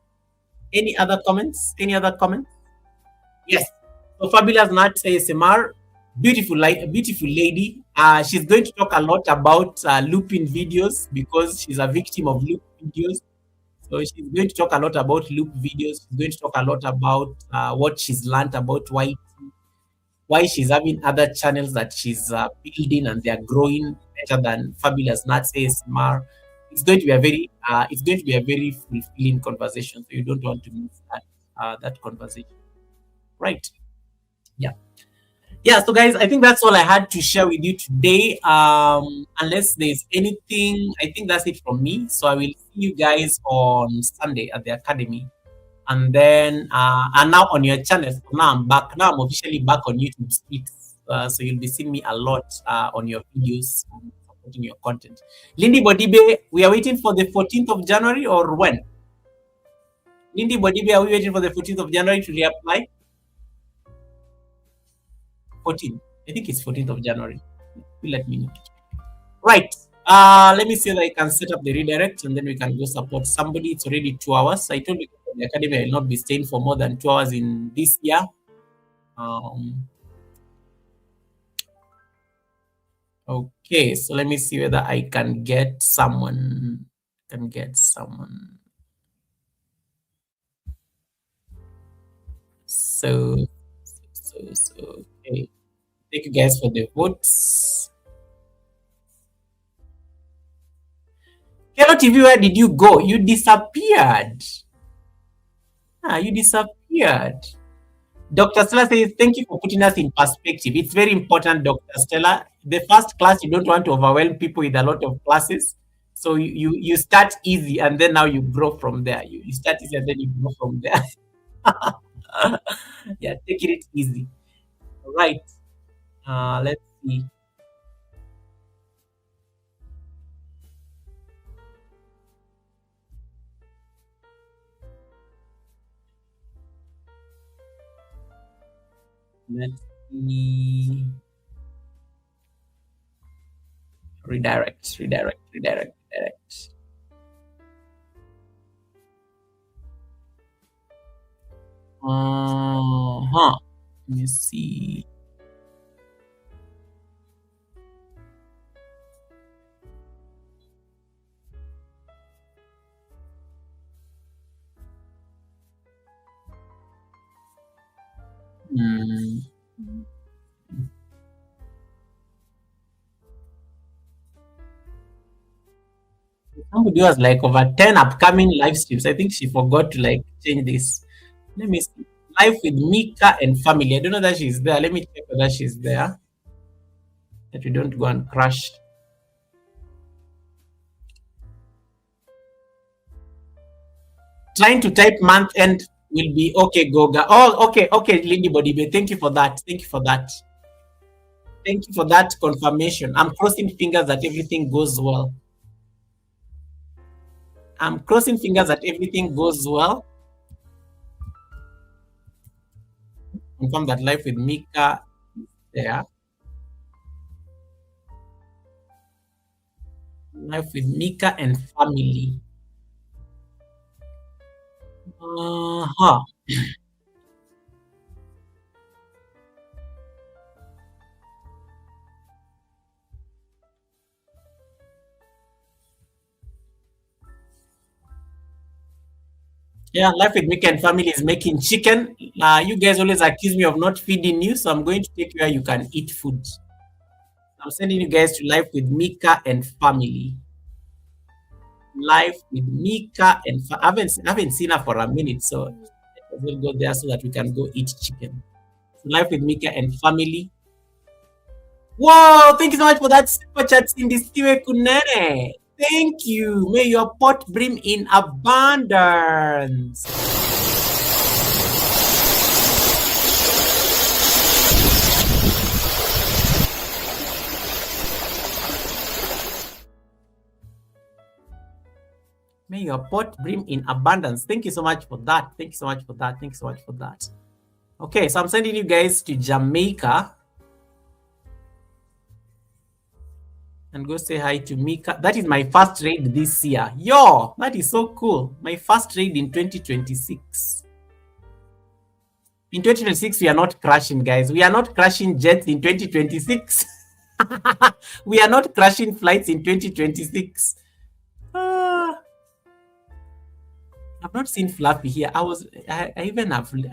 Any other comments? Any other comments? Yes. So Fabulous Nat ASMR, beautiful lady. She's going to talk a lot about looping videos because she's a victim of loop videos. So she's going to talk a lot about loop videos. She's going to talk a lot about what she's learned about why she's having other channels that she's building and they are growing better than Fabulous Nuts ASMR. It's going to be a very fulfilling conversation. So you don't want to miss that conversation, right? Yeah. Yeah. So guys, I think that's all I had to share with you today. Unless there's anything, I think that's it from me. So I will see you guys on Sunday at the academy. And then and now on your channel. So now I'm back. Now I'm officially back on YouTube Speaks. So you'll be seeing me a lot on your videos and supporting your content. Lindy Bodibe, we are waiting for the 14th of January or when? Lindy Bodibe, are we waiting for the 14th of January to reapply? 14. I think it's 14th of January. You let me know. Right. Let me see that I can set up the redirect and then we can go support somebody. It's already 2 hours. I told you the academy I will not be staying for more than 2 hours in this year. Okay, so let me see whether I can get someone. So okay. Thank you guys for the votes. Hello TV, where did you go? You disappeared. You disappeared. Dr. Stella says, thank you for putting us in perspective. It's very important, Dr. Stella. The first class, you don't want to overwhelm people with a lot of classes. So you start easy and then now you grow from there. You start easy and then you grow from there. Yeah, taking it easy. Right. Let's see. Let's see. Redirect. Let me see. Somebody was like over 10 upcoming live streams. I think she forgot to like change this. Let me see. Live with Mika and family. I don't know that she's there. Let me check whether she's there. That we don't go and crash. Trying to type month end will be okay, Goga. Oh, okay, Lindy Bodibe. Thank you for that. Thank you for that confirmation. I'm crossing fingers that everything goes well. I'm crossing fingers that everything goes well. Confirm that live with Mika is there. Live with Mika and family. Yeah, life with Mika and family is making chicken. You guys always accuse me of not feeding you, so I'm going to take you where you can eat food. I'm sending you guys to life with Mika and family. Life with Mika and I haven't seen her for a minute, so we'll go there so that we can go eat chicken. Life with Mika and family. Whoa! Thank you so much for that super chat, Cindy Stiwe Kunene. Thank you. May your pot brim in abundance. May your pot brim in abundance. Thank you so much for that. Thank you so much for that. Thank you so much for that. Okay, so I'm sending you guys to Jamaica. And go say hi to Mika. That is my first raid this year. Yo, that is so cool. My first raid in 2026. In 2026, we are not crashing, guys. We are not crashing jets in 2026. We are not crashing flights in 2026. I've not seen Fluffy here. I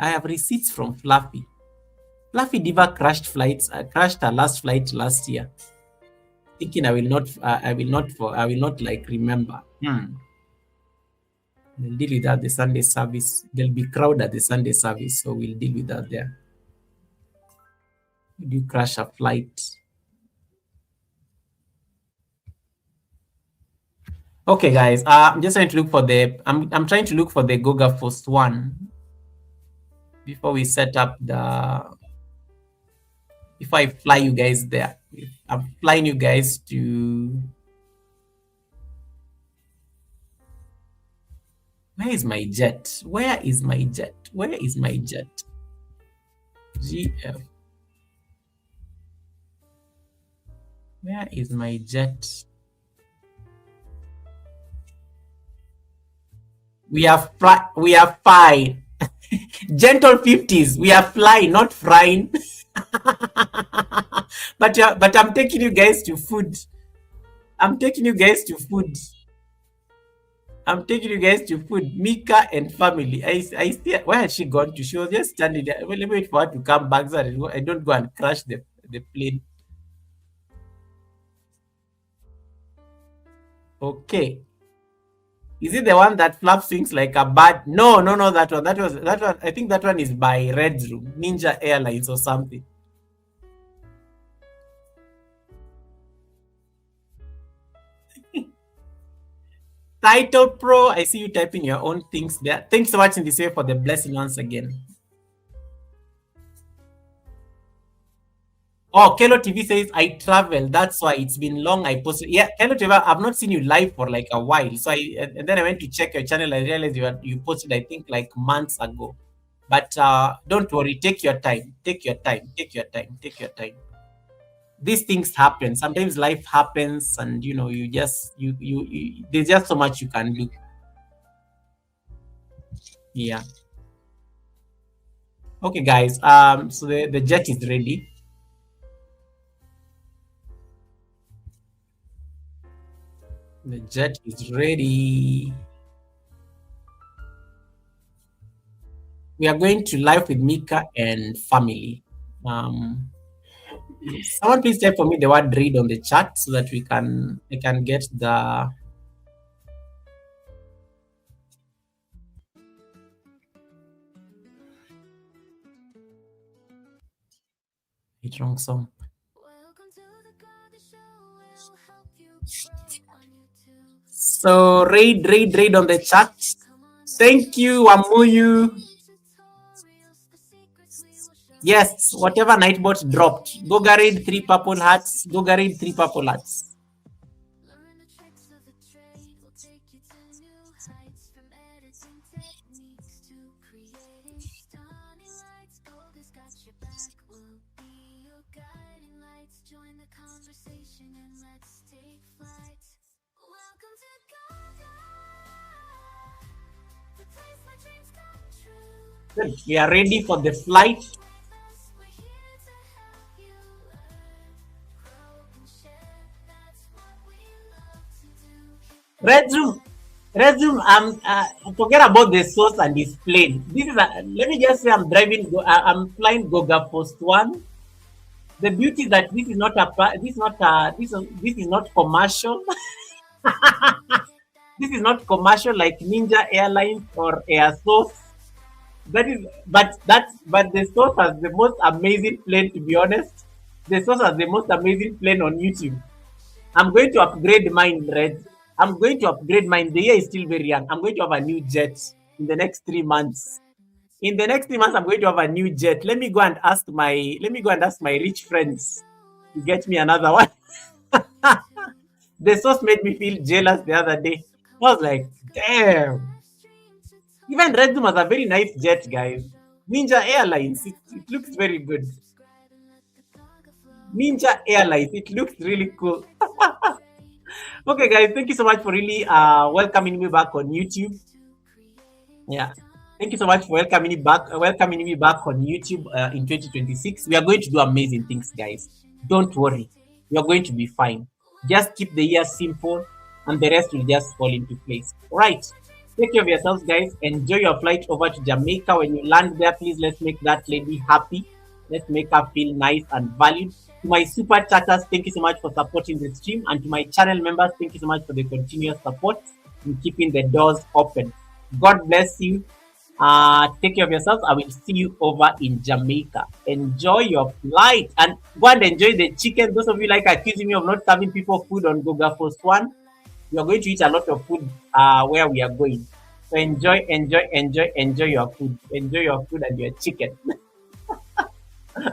have receipts from Fluffy. Fluffy Diva crashed flights. Crashed her last flight last year. Thinking I will not like remember. We'll deal with that at the Sunday service. There'll be crowd at the Sunday service, so we'll deal with that there. Did you crash a flight? Okay, guys. I'm just trying to look for the. I'm trying to look for the Goga first one before we set up the. Before I fly you guys there, I'm flying you guys to. Where is my jet? Where is my jet? Where is my jet? GF. Where is my jet? We are fine. Gentle 50s. We are flying, not frying. but I'm taking you guys to food. I'm taking you guys to food. I'm taking you guys to food. Mika and family. I see. Where has she gone to? She was just standing there. Well, let me wait for her to come back so that I don't go and crash the plane. Okay. Is it the one that flap swings like a bird? No, that one. That one. I think that one is by Red Room, Ninja Airlines or something. Title Pro. I see you typing your own things there. Thanks so much in this way for the blessing once again. Oh, Kelo TV says I travel. That's why it's been long. I posted. Yeah, Kelo TV, I've not seen you live for like a while. So and then I went to check your channel. I realized you posted, I think, like months ago. But don't worry. Take your time. Take your time. Take your time. Take your time. These things happen. Sometimes life happens, and you just there's just so much you can do. Yeah. Okay, guys. So the jet is ready. The jet is ready. We are going to live with Mika and family. Someone please type for me the word read on the chat so that I can get the wrong song. So raid on the chat. Thank you, Wamuyu. Yes, whatever Nightbot dropped. Goga raid 3 purple hearts. Goga raid 3 purple hearts. Good. We are ready for the flight. Red Room. Resume, forget about the source and its plane. This is let me just say I'm flying Goga Post One. The beauty is that this is not this is not commercial. This is not commercial like Ninja Airlines or Air Source. But the source has the most amazing plane. To be honest, the source has the most amazing plane on YouTube. I'm going to upgrade mine, Red. I'm going to upgrade mine. The year is still very young. I'm going to have a new jet in the next 3 months. In the next 3 months, I'm going to have a new jet. Let me go and ask my rich friends to get me another one. The source made me feel jealous the other day. I was like, damn. Even Red has a very nice jet, guys. Ninja Airlines, it looks very good. Ninja Airlines, it looks really cool. Okay, guys, thank you so much for really welcoming me back on YouTube. Yeah. Thank you so much for welcoming me back on YouTube in 2026. We are going to do amazing things, guys. Don't worry. We are going to be fine. Just keep the year simple and the rest will just fall into place. All right. Take care of yourselves, guys. Enjoy your flight over to Jamaica. When you land there, please let's make that lady happy. Let's make her feel nice and valued. To my super chatters, thank you so much for supporting the stream. And to my channel members, thank you so much for the continuous support in keeping the doors open. God bless you. Take care of yourselves. I will see you over in Jamaica. Enjoy your flight and go and enjoy the chicken. Those of you like accusing me of not serving people food on Goga Post One, you are going to eat a lot of food where we are going. So enjoy your food. Enjoy your food and your chicken.